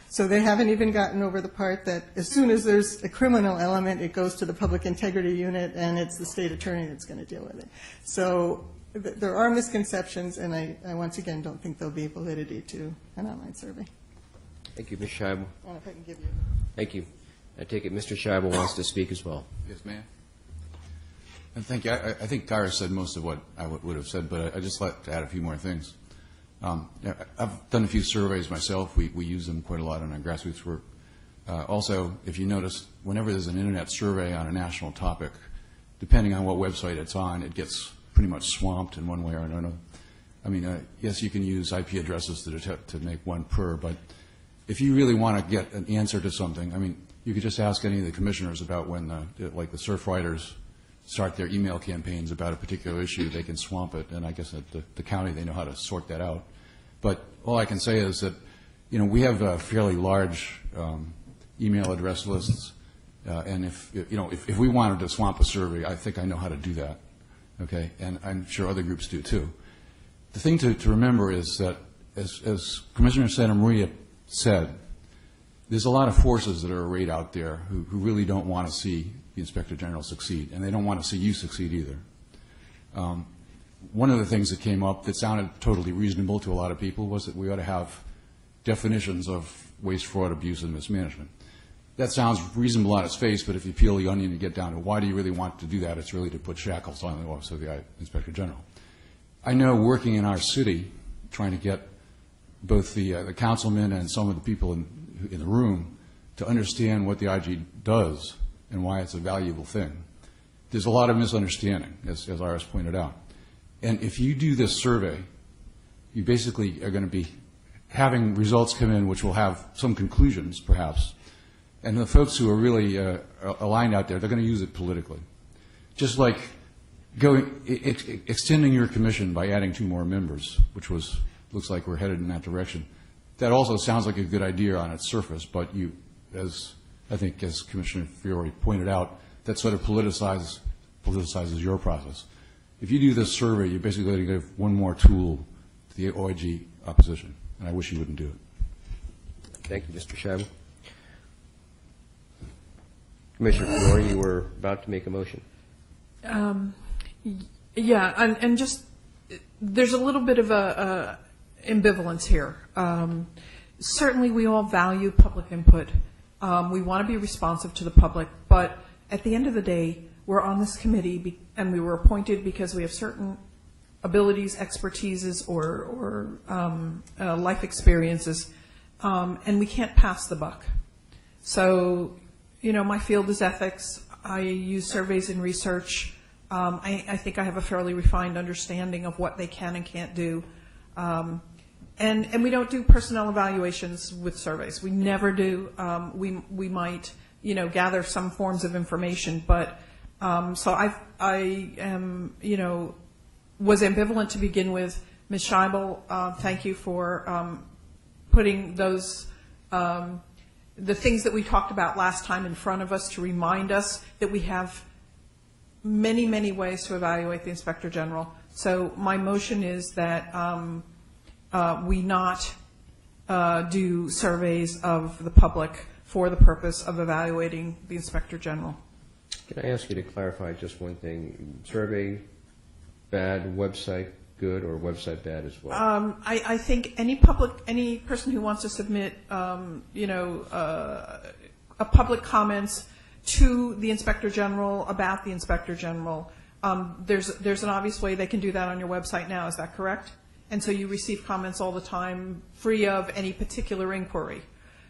So they haven't even gotten over the part that as soon as there's a criminal element, it goes to the Public Integrity Unit, and it's the state attorney that's going to deal with it. So there are misconceptions, and I once again don't think there'll be validity to an online survey. Thank you, Ms. Scheibel. I don't know if I can give you. Thank you. I take it Mr. Scheibel wants to speak as well. Yes, ma'am. And thank you. I think Tyra said most of what I would have said, but I'd just like to add a few more things. I've done a few surveys myself. We use them quite a lot in our grassroots work. Also, if you notice, whenever there's an internet survey on a national topic, depending on what website it's on, it gets pretty much swamped in one way or another. I mean, yes, you can use IP addresses to make one per, but if you really want to get an answer to something, I mean, you could just ask any of the commissioners about when, like the surf riders start their email campaigns about a particular issue, they can swamp it, and I guess at the county they know how to sort that out. But all I can say is that, you know, we have fairly large email address lists, and if we wanted to swamp a survey, I think I know how to do that, okay? And I'm sure other groups do too. The thing to remember is that, as Commissioner Santa Maria said, there's a lot of forces that are arrayed out there who really don't want to see the Inspector General succeed, and they don't want to see you succeed either. One of the things that came up that sounded totally reasonable to a lot of people was that we ought to have definitions of waste, fraud, abuse, and mismanagement. That sounds reasonable on its face, but if you peel the onion and get down to why do you really want to do that, it's really to put shackles on the Office of the Inspector General. I know working in our city, trying to get both the councilmen and some of the people in the room to understand what the IG does and why it's a valuable thing. There's a lot of misunderstanding, as Iris pointed out. And if you do this survey, you basically are going to be having results come in which will have some conclusions, perhaps. And the folks who are really aligned out there, they're going to use it politically. Just like extending your commission by adding 2 more members, which looks like we're headed in that direction. That also sounds like a good idea on its surface, but as Commissioner Fiore pointed out, that sort of politicizes your process. If you do this survey, you're basically going to give one more tool to the OIG opposition, and I wish you wouldn't do it. Thank you, Mr. Scheibel. Commissioner Fiore, you were about to make a motion. Yeah, and just there's a little bit of a ambivalence here. Certainly, we all value public input. We want to be responsive to the public, but at the end of the day, we're on this committee, and we were appointed because we have certain abilities, expertises, or life experiences, and we can't pass the buck. So, you know, my field is ethics. I use surveys and research. I think I have a fairly refined understanding of what they can and can't do. And we don't do personnel evaluations with surveys. We never do. We might, you know, gather some forms of information, but so I am, you know, was ambivalent to begin with. Ms. Scheibel, thank you for putting those the things that we talked about last time in front of us to remind us that we have many, many ways to evaluate the Inspector General. So my motion is that we not do surveys of the public for the purpose of evaluating the Inspector General. Can I ask you to clarify just one thing? Survey bad, website good, or website bad as well? I think any person who wants to submit, you know, a public comments to the Inspector General about the Inspector General, there's an obvious way they can do that on your website now. Is that correct? And so you receive comments all the time, free of any particular inquiry.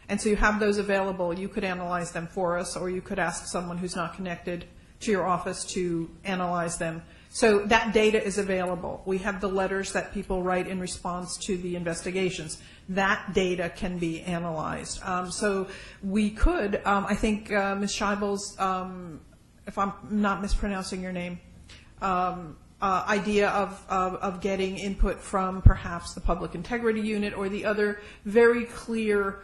And so you have those available. You could analyze them for us, or you could ask someone who's not connected to your office to analyze them. So that data is available. We have the letters that people write in response to the investigations. That data can be analyzed. So we could, I think Ms. Scheibel's, if I'm not mispronouncing your name, idea of getting input from perhaps the Public Integrity Unit or the other very clear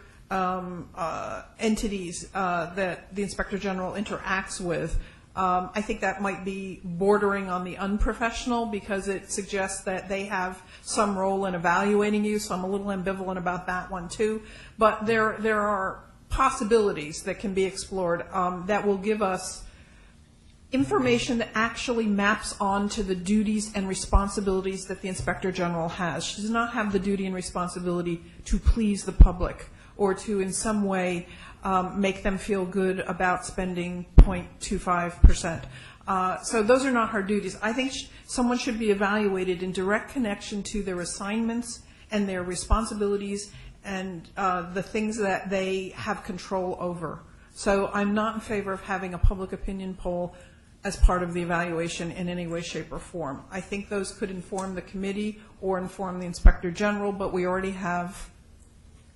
entities that the Inspector General interacts with. I think that might be bordering on the unprofessional because it suggests that they have some role in evaluating you, so I'm a little ambivalent about that one too. But there are possibilities that can be explored that will give us information that actually maps onto the duties and responsibilities that the Inspector General has. She does not have the duty and responsibility to please the public or to in some way make them feel good about spending 0.25%. So those are not her duties. I think someone should be evaluated in direct connection to their assignments and their responsibilities and the things that they have control over. So I'm not in favor of having a public opinion poll as part of the evaluation in any way, shape, or form. I think those could inform the committee or inform the Inspector General, but we already have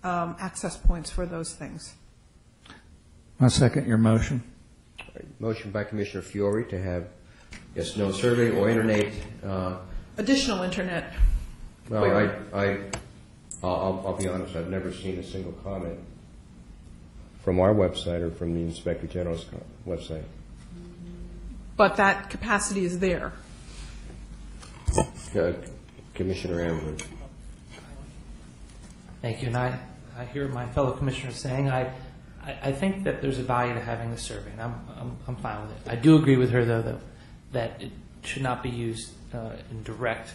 access points for those things. I'll second your motion. Motion by Commissioner Fiore to have yes, no survey or internet. Additional internet. Well, I'll be honest, I've never seen a single comment from our website or from the Inspector General's website. But that capacity is there. Commissioner Amber. Thank you. And I hear my fellow commissioners saying I think that there's a value to having the survey, and I'm fine with it. I do agree with her, though, that it should not be used in direct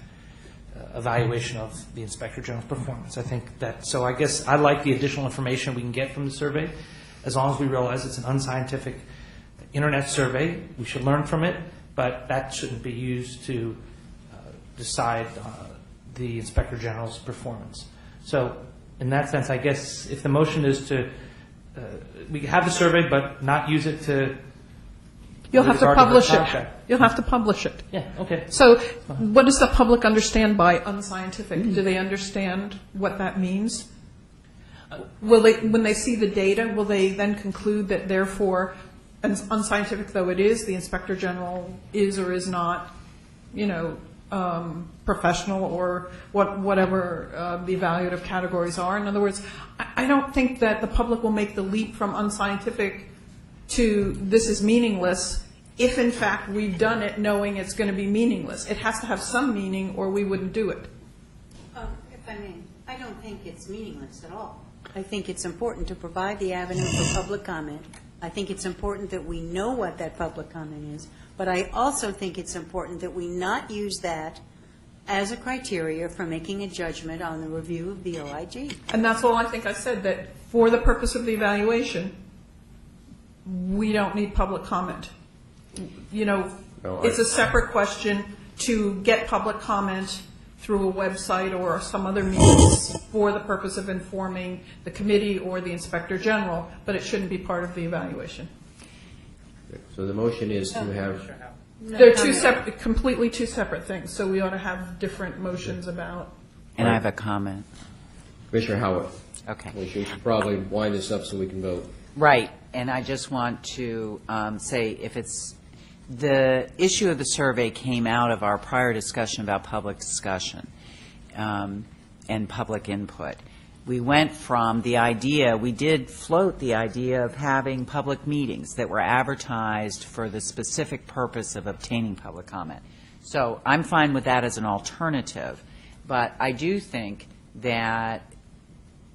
evaluation of the Inspector General's performance. I think that, so I guess I like the additional information we can get from the survey, as long as we realize it's an unscientific internet survey. We should learn from it, but that shouldn't be used to decide the Inspector General's performance. So in that sense, I guess if the motion is to we have the survey, but not use it to. You'll have to publish it. You'll have to publish it. Yeah. Okay. So, what does the public understand by unscientific? Do they understand what that means? Will they, when they see the data, will they then conclude that therefore, unscientific though it is, the Inspector General is or is not, professional or whatever the evaluative categories are? In other words, I don't think that the public will make the leap from unscientific to this is meaningless if in fact we've done it knowing it's going to be meaningless. It has to have some meaning or we wouldn't do it. If I may, I don't think it's meaningless at all. I think it's important to provide the avenue for public comment. I think it's important that we know what that public comment is, but I also think it's important that we not use that as a criteria for making a judgment on the review of the OIG. And that's all I think I said, that for the purpose of the evaluation, we don't need public comment. It's a separate question to get public comment through a website or some other means for the purpose of informing the committee or the Inspector General, but it shouldn't be part of the evaluation. So the motion is to have. They're completely two separate things, so we ought to have different motions about. And I have a comment. Commissioner Howard. Okay. We should probably wind this up so we can vote. Right, and I just want to say if it's the issue of the survey came out of our prior discussion about public discussion and public input. We went from the idea, we did float the idea of having public meetings that were advertised for the specific purpose of obtaining public comment. So I'm fine with that as an alternative, but I do think that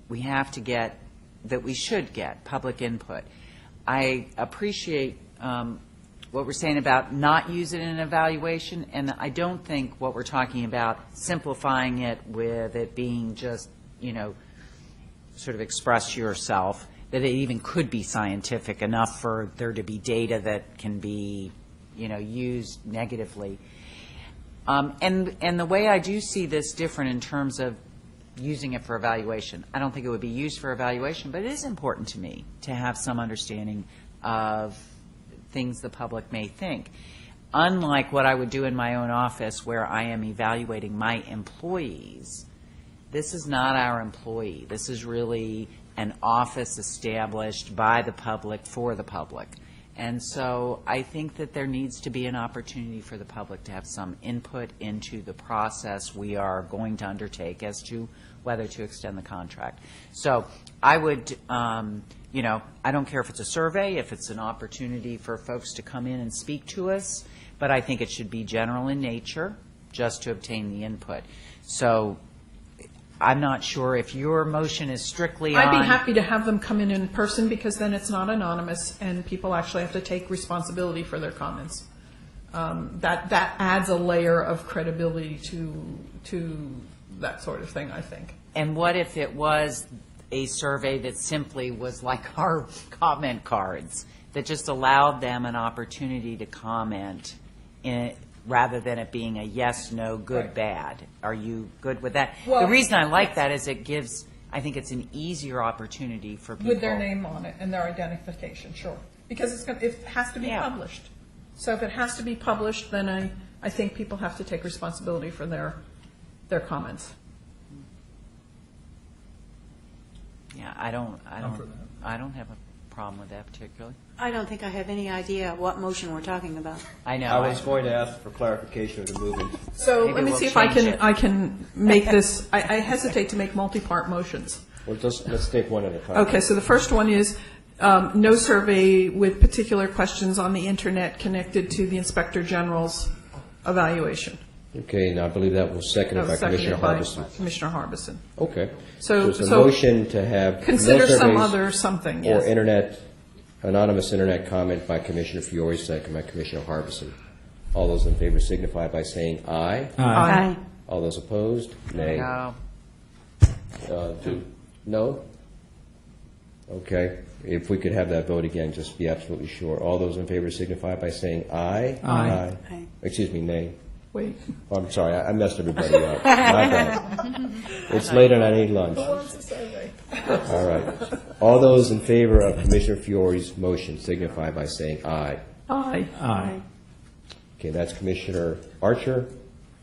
we have to get, that we should get public input. I appreciate what we're saying about not use it in an evaluation, and I don't think what we're talking about simplifying it with it being just, sort of express yourself, that it even could be scientific enough for there to be data that can be, used negatively. And the way I do see this different in terms of using it for evaluation, I don't think it would be used for evaluation, but it is important to me to have some understanding of things the public may think. Unlike what I would do in my own office where I am evaluating my employees, this is not our employee. This is really an office established by the public for the public. And so I think that there needs to be an opportunity for the public to have some input into the process we are going to undertake as to whether to extend the contract. So I would, I don't care if it's a survey, if it's an opportunity for folks to come in and speak to us, but I think it should be general in nature just to obtain the input. So I'm not sure if your motion is strictly on. I'd be happy to have them come in person because then it's not anonymous and people actually have to take responsibility for their comments. That adds a layer of credibility to that sort of thing, I think. And what if it was a survey that simply was like our comment cards, that just allowed them an opportunity to comment rather than it being a yes, no, good, bad. Are you good with that? Well, the reason I like that is it gives, I think it's an easier opportunity for people. With their name on it and their identification, sure. Because it has to be published. So if it has to be published, then I think people have to take responsibility for their comments. Yeah, I don't have a problem with that particularly. I don't think I have any idea what motion we're talking about. I know. I was going to ask for clarification of the movement. So Maybe let me we'll see if change it. I can make this, I hesitate to make multi-part motions. Well, let's take one at a time. Okay, so the first one is no survey with particular questions on the internet connected to the Inspector General's evaluation. Okay, now I believe that was seconded by Commissioner Harbison. Commissioner Harbison. Okay. So- There's a so motion to have consider no some surveys other something, yes. Or anonymous internet comment by Commissioner Fiore, second by Commissioner Harbison. All those in favor signify by saying aye. Aye. All those opposed, nay. No. No? Okay. If we could have that vote again, just be absolutely sure. All those in favor signify by saying aye. Aye. Aye. Excuse me, nay. Wait. Oh, I'm sorry, I messed everybody up. My bad. It's late and I need lunch. All right. All those in favor of Commissioner Fiore's motion signify by saying aye. Aye. Aye. Okay, that's Commissioner Archer,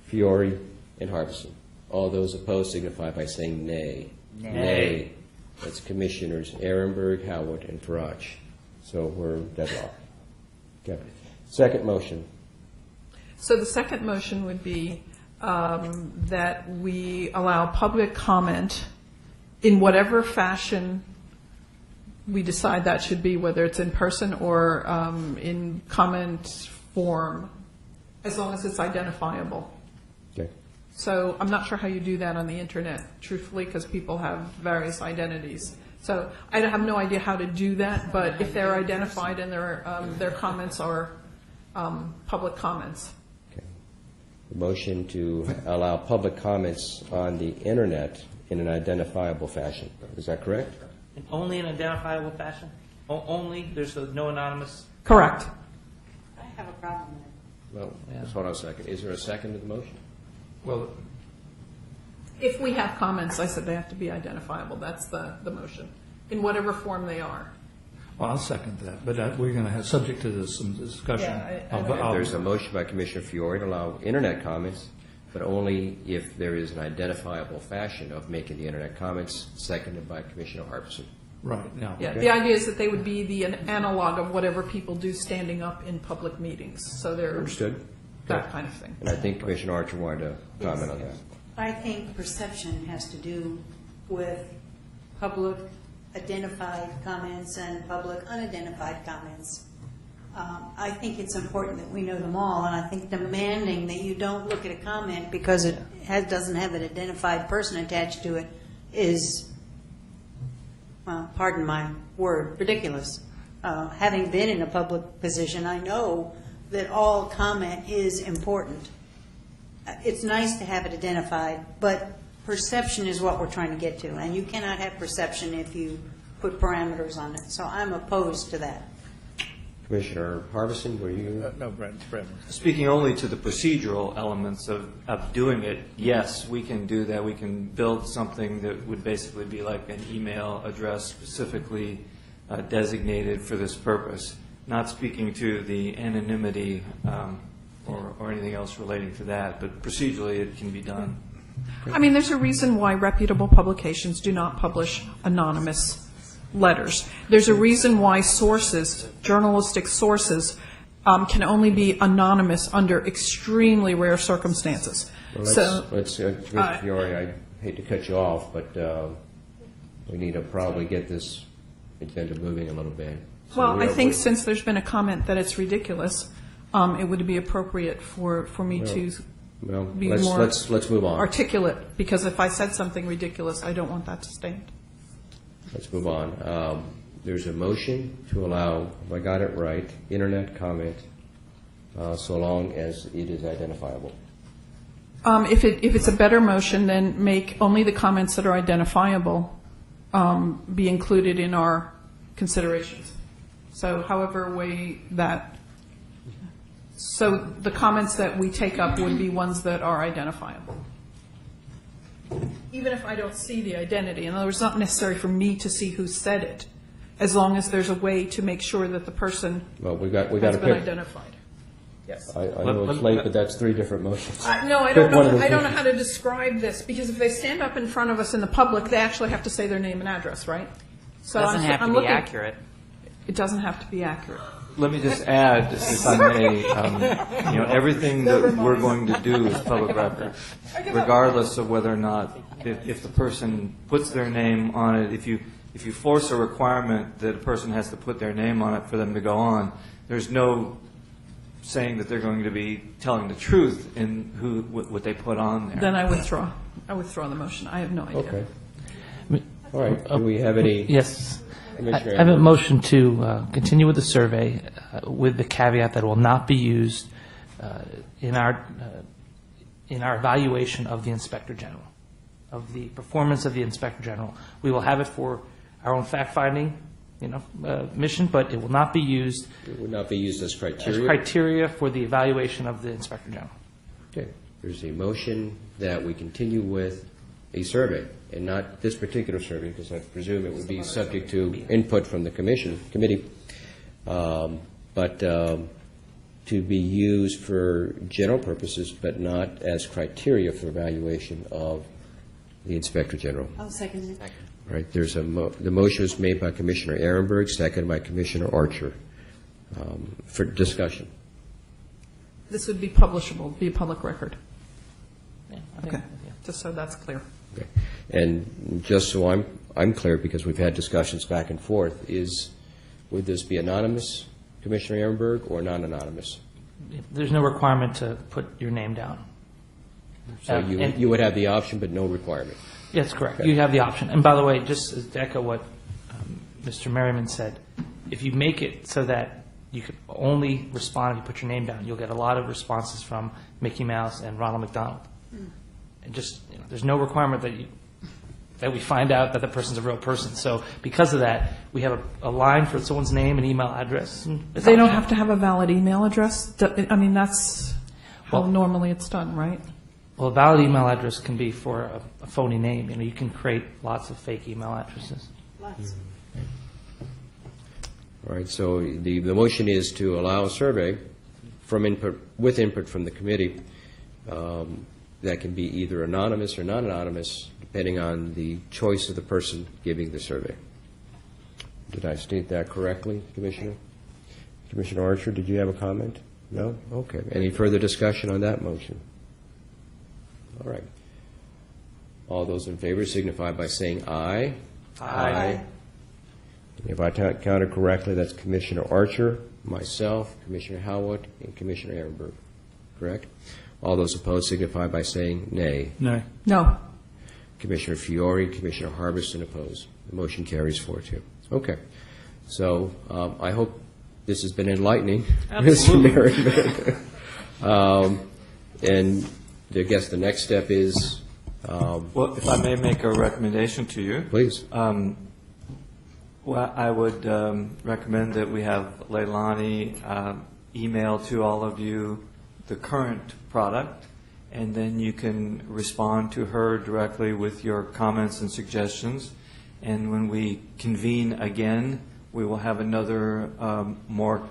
Fiore, and Harbison. All those opposed signify by saying nay. Nay. That's Commissioners Ehrenberg, Howard, and Farage. So we're deadlocked. Okay. Second motion. So the second motion would be that we allow public comment in whatever fashion we decide that should be, whether it's in person or in comment form, as long as it's identifiable. Okay. So I'm not sure how you do that on the internet, truthfully, because people have various identities. So I have no idea how to do that, but if they're identified and their comments are public comments. Okay. The motion to allow public comments on the internet in an identifiable fashion. Is that correct? And only in identifiable fashion? Only? There's no anonymous? Correct. I have a problem with it. Well, just hold on a second. Is there a second to the motion? Well, If we have comments, I said they have to be identifiable. That's the motion, in whatever form they are. well, I'll second that, but we're going to have, subject to this, some discussion. Yeah, Okay, there's a motion by Commissioner Fiore to allow internet comments, but only if there is an identifiable fashion of making the internet comments, seconded by Commissioner Harbison. Right, now. Yeah, the idea is that they would be the analog of whatever people do standing up in public meetings. So they're Understood? that kind of thing. And I think Commissioner Archer wanted to comment on that. I think perception has to do with public identified comments and public unidentified comments. I think it's important that we know them all, and I think demanding that you don't look at a comment because it doesn't have an identified person attached to it is, well, pardon my word, ridiculous. Having been in a public position, I know that all comment is important. It's nice to have it identified, but perception is what we're trying to get to, and you cannot have perception if you put parameters on it. So I'm opposed to that. Commissioner Harbison, were you? No, Brad. Speaking only to the procedural elements of doing it, yes, we can do that. We can build something that would basically be like an email address specifically designated for this purpose. Not speaking to the anonymity or anything else relating to that, but procedurally it can be done. I mean, there's a reason why reputable publications do not publish anonymous letters. There's a reason why sources, journalistic sources, can only be anonymous under extremely rare circumstances. Well, Commissioner Fiore, I hate to cut you off, but we need to probably get this agenda moving a little bit. So Well, we I are- think since there's been a comment that it's ridiculous, it would be appropriate for me to Well, be let's more move on. articulate, because if I said something ridiculous, I don't want that to stand. Let's move on. There's a motion to allow, if I got it right, internet comment, so long as it is identifiable. If it's a better motion, then make only the comments that are identifiable be included in our considerations. So however way that, so the comments that we take up would be ones that are identifiable. Even if I don't see the identity, in other words, it's not necessary for me to see who said it, as long as there's a way to make sure that the person Well, we got has to been pick. identified. Yes. I know it's late, but that's 3 different motions. No, I don't know. I don't know how to describe this, because if they stand up in front of us in the public, they actually have to say their name and address, right? So Doesn't have to I'm be looking- accurate. It doesn't have to be accurate. Let me just add, if I may, everything that we're going to do is public record, regardless of whether or not, if the person puts their name on it, if you force a requirement that a person has to put their name on it for them to go on, there's no saying that they're going to be telling the truth in what they put on there. Then I withdraw. I withdraw the motion. I have no idea. Okay. All right. Do we have any? Yes. I Commissioner have a Amber? motion to continue with the survey with the caveat that it will not be used in our evaluation of the Inspector General, of the performance of the Inspector General. We will have it for our own fact-finding, mission, but it will not be used It would not be used as as criteria. criteria for the evaluation of the Inspector General. Okay. There's a motion that we continue with a survey, and not this particular survey, because I presume it would be subject to input from the committee, but to be used for general purposes, but not as criteria for evaluation of the Inspector General. I'll second it. All right, there's the motion was made by Commissioner Ehrenberg, seconded by Commissioner Archer, for discussion. This would be publishable, be a public record. Yeah, I think- Okay. Just so that's clear. Okay. And just so I'm clear, because we've had discussions back and forth, would this be anonymous, Commissioner Ehrenberg, or non-anonymous? There's no requirement to put your name down. So you would have the option, but no requirement. Yes, correct. Okay. You have the option. And by the way, just to echo what Mr. Merriman said, if you make it so that you can only respond if you put your name down, you'll get a lot of responses from Mickey Mouse and Ronald McDonald. And just, there's no requirement that we find out that the person's a real person. So because of that, we have a line for someone's name and email address. They don't have to have a valid email address? I mean, that's how normally it's done, right? Well, a valid email address can be for a phony name. You can create lots of fake email addresses. Lots. All right, so the motion is to allow a survey with input from the committee that can be either anonymous or non-anonymous, depending on the choice of the person giving the survey. Did I state that correctly, Commissioner? Commissioner Archer, did you have a comment? No? Okay. Any further discussion on that motion? All right. All those in favor signify by saying aye. Aye. If I counted correctly, that's Commissioner Archer, myself, Commissioner Howard, and Commissioner Ehrenberg. Correct? All those opposed signify by saying nay. No. No. Commissioner Fiore, Commissioner Harbison opposed. The motion carries 4-2. Okay. So I hope this has been enlightening, Mr. Merriman. And I guess the next step is... Well, if I may make a recommendation to you. Please. Well, I would recommend that we have Leilani email to all of you the current product, and then you can respond to her directly with your comments and suggestions. And when we convene again, we will have another more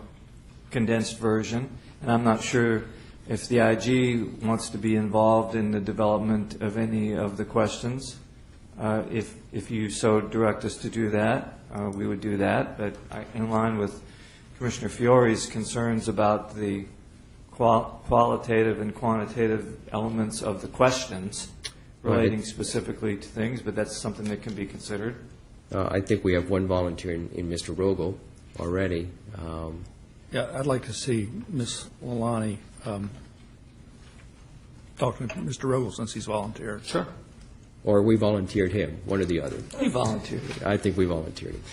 condensed version. And I'm not sure if the IG wants to be involved in the development of any of the questions. If you so direct us to do that, we would do that. But in line with Commissioner Fiore's concerns about the qualitative and quantitative elements of the questions relating specifically to things, but that's something that can be considered. I think we have one volunteer in Mr. Rogel already. Yeah, I'd like to see Ms. Leilani talk to Mr. Rogel since he's volunteered. Sure. Or we volunteered him, one or the other. We volunteered. I think we volunteered him.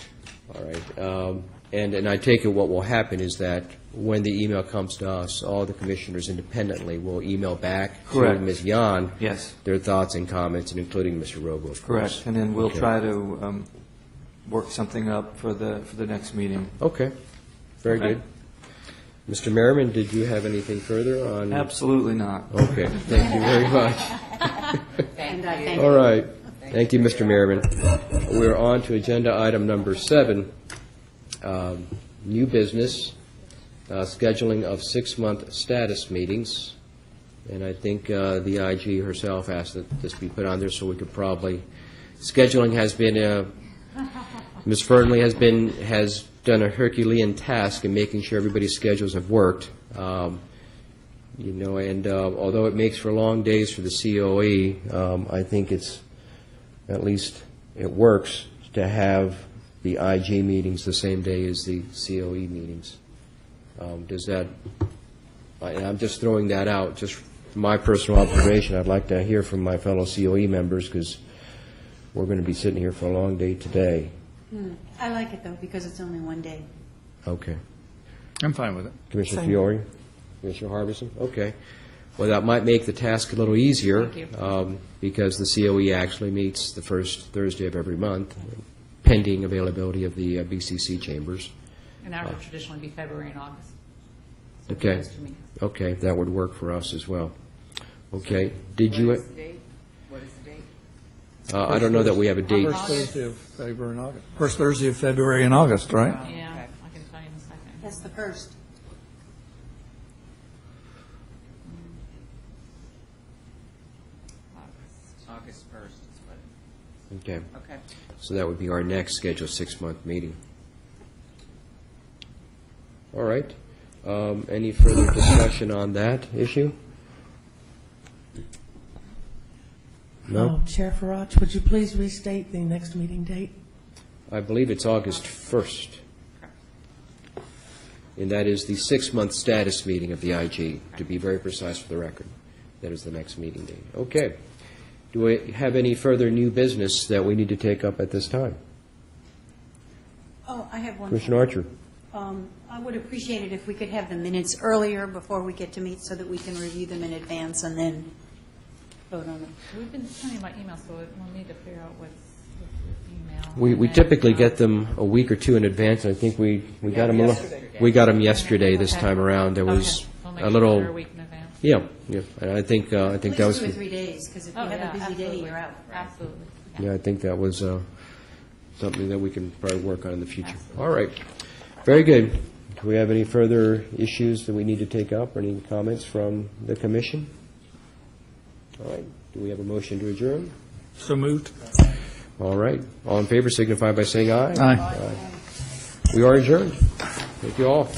All right. And I take it what will happen is that when the email comes to us, all the commissioners independently will email back Correct. to Ms. Yan Yes. their thoughts and comments, and including Mr. Rogo, of course. Correct, and then we'll Okay. try to work something up for the next meeting. Okay, very Okay. good. Mr. Merriman, did you have anything further on? Absolutely not. Okay, thank you very much. And I thank All you. right, thank you, Mr. Merriman. We're on to agenda item number 7, new business, scheduling of 6-month status meetings. And I think the IG herself asked that this be put on there so we could probably, scheduling has been, Ms. Fernley has done a Herculean task in making sure everybody's schedules have worked. You know, and although it makes for long days for the COE, I think it's, at least it works to have the IG meetings the same day as the COE meetings. Does that, and I'm just throwing that out, just from my personal observation. I'd like to hear from my fellow COE members, because we're going to be sitting here for a long day today. I like it, though, because it's only one day. Okay. I'm fine with it. Commissioner Same. Fiore? Commissioner Harbison? Okay. Well, that might make the task a little easier. Thank you. Because the COE actually meets the first Thursday of every month, pending availability of the BCC chambers. And that would traditionally be February and August. So Okay. those 2 meetings. Okay, that would work for us as well. Okay. Did you? What is the date? What is the date? I don't know that we have a date. First Thursday of February and August. First Thursday of February and August, right? Yeah, I can tell you in a second. That's the first. August 1st is what, Okay. okay. So that would be our next scheduled 6-month meeting. All right. Any further discussion on that issue? No? Chair Farage, would you please restate the next meeting date? I believe it's August 1st. And that is the 6-month status meeting of the IG, to be very precise for the record. That is the next meeting date. Okay. Do we have any further new business that we need to take up at this time? Oh, I have one. Commissioner Archer? I would appreciate it if we could have the minutes earlier before we get to meet so that we can review them in advance and then vote on them. We've been sending by email, so we'll need to figure out what's your email. We typically get them a week or two in advance, and I think we got them we got them yesterday this Okay. time around. There was Okay. We'll make a sure little they're a week in advance. Yeah, and I think At that was least 2 or 3 days, because if you Oh, have yeah, a busy day, absolutely. you're out. Absolutely. I think that was something that we can probably work on in the future. All right. Very good. Do we have any further issues that we need to take up, or any comments from the commission? All right. Do we have a motion to adjourn? So moved. All right. All in favor signify by saying aye. Aye. We are adjourned. Thank you all.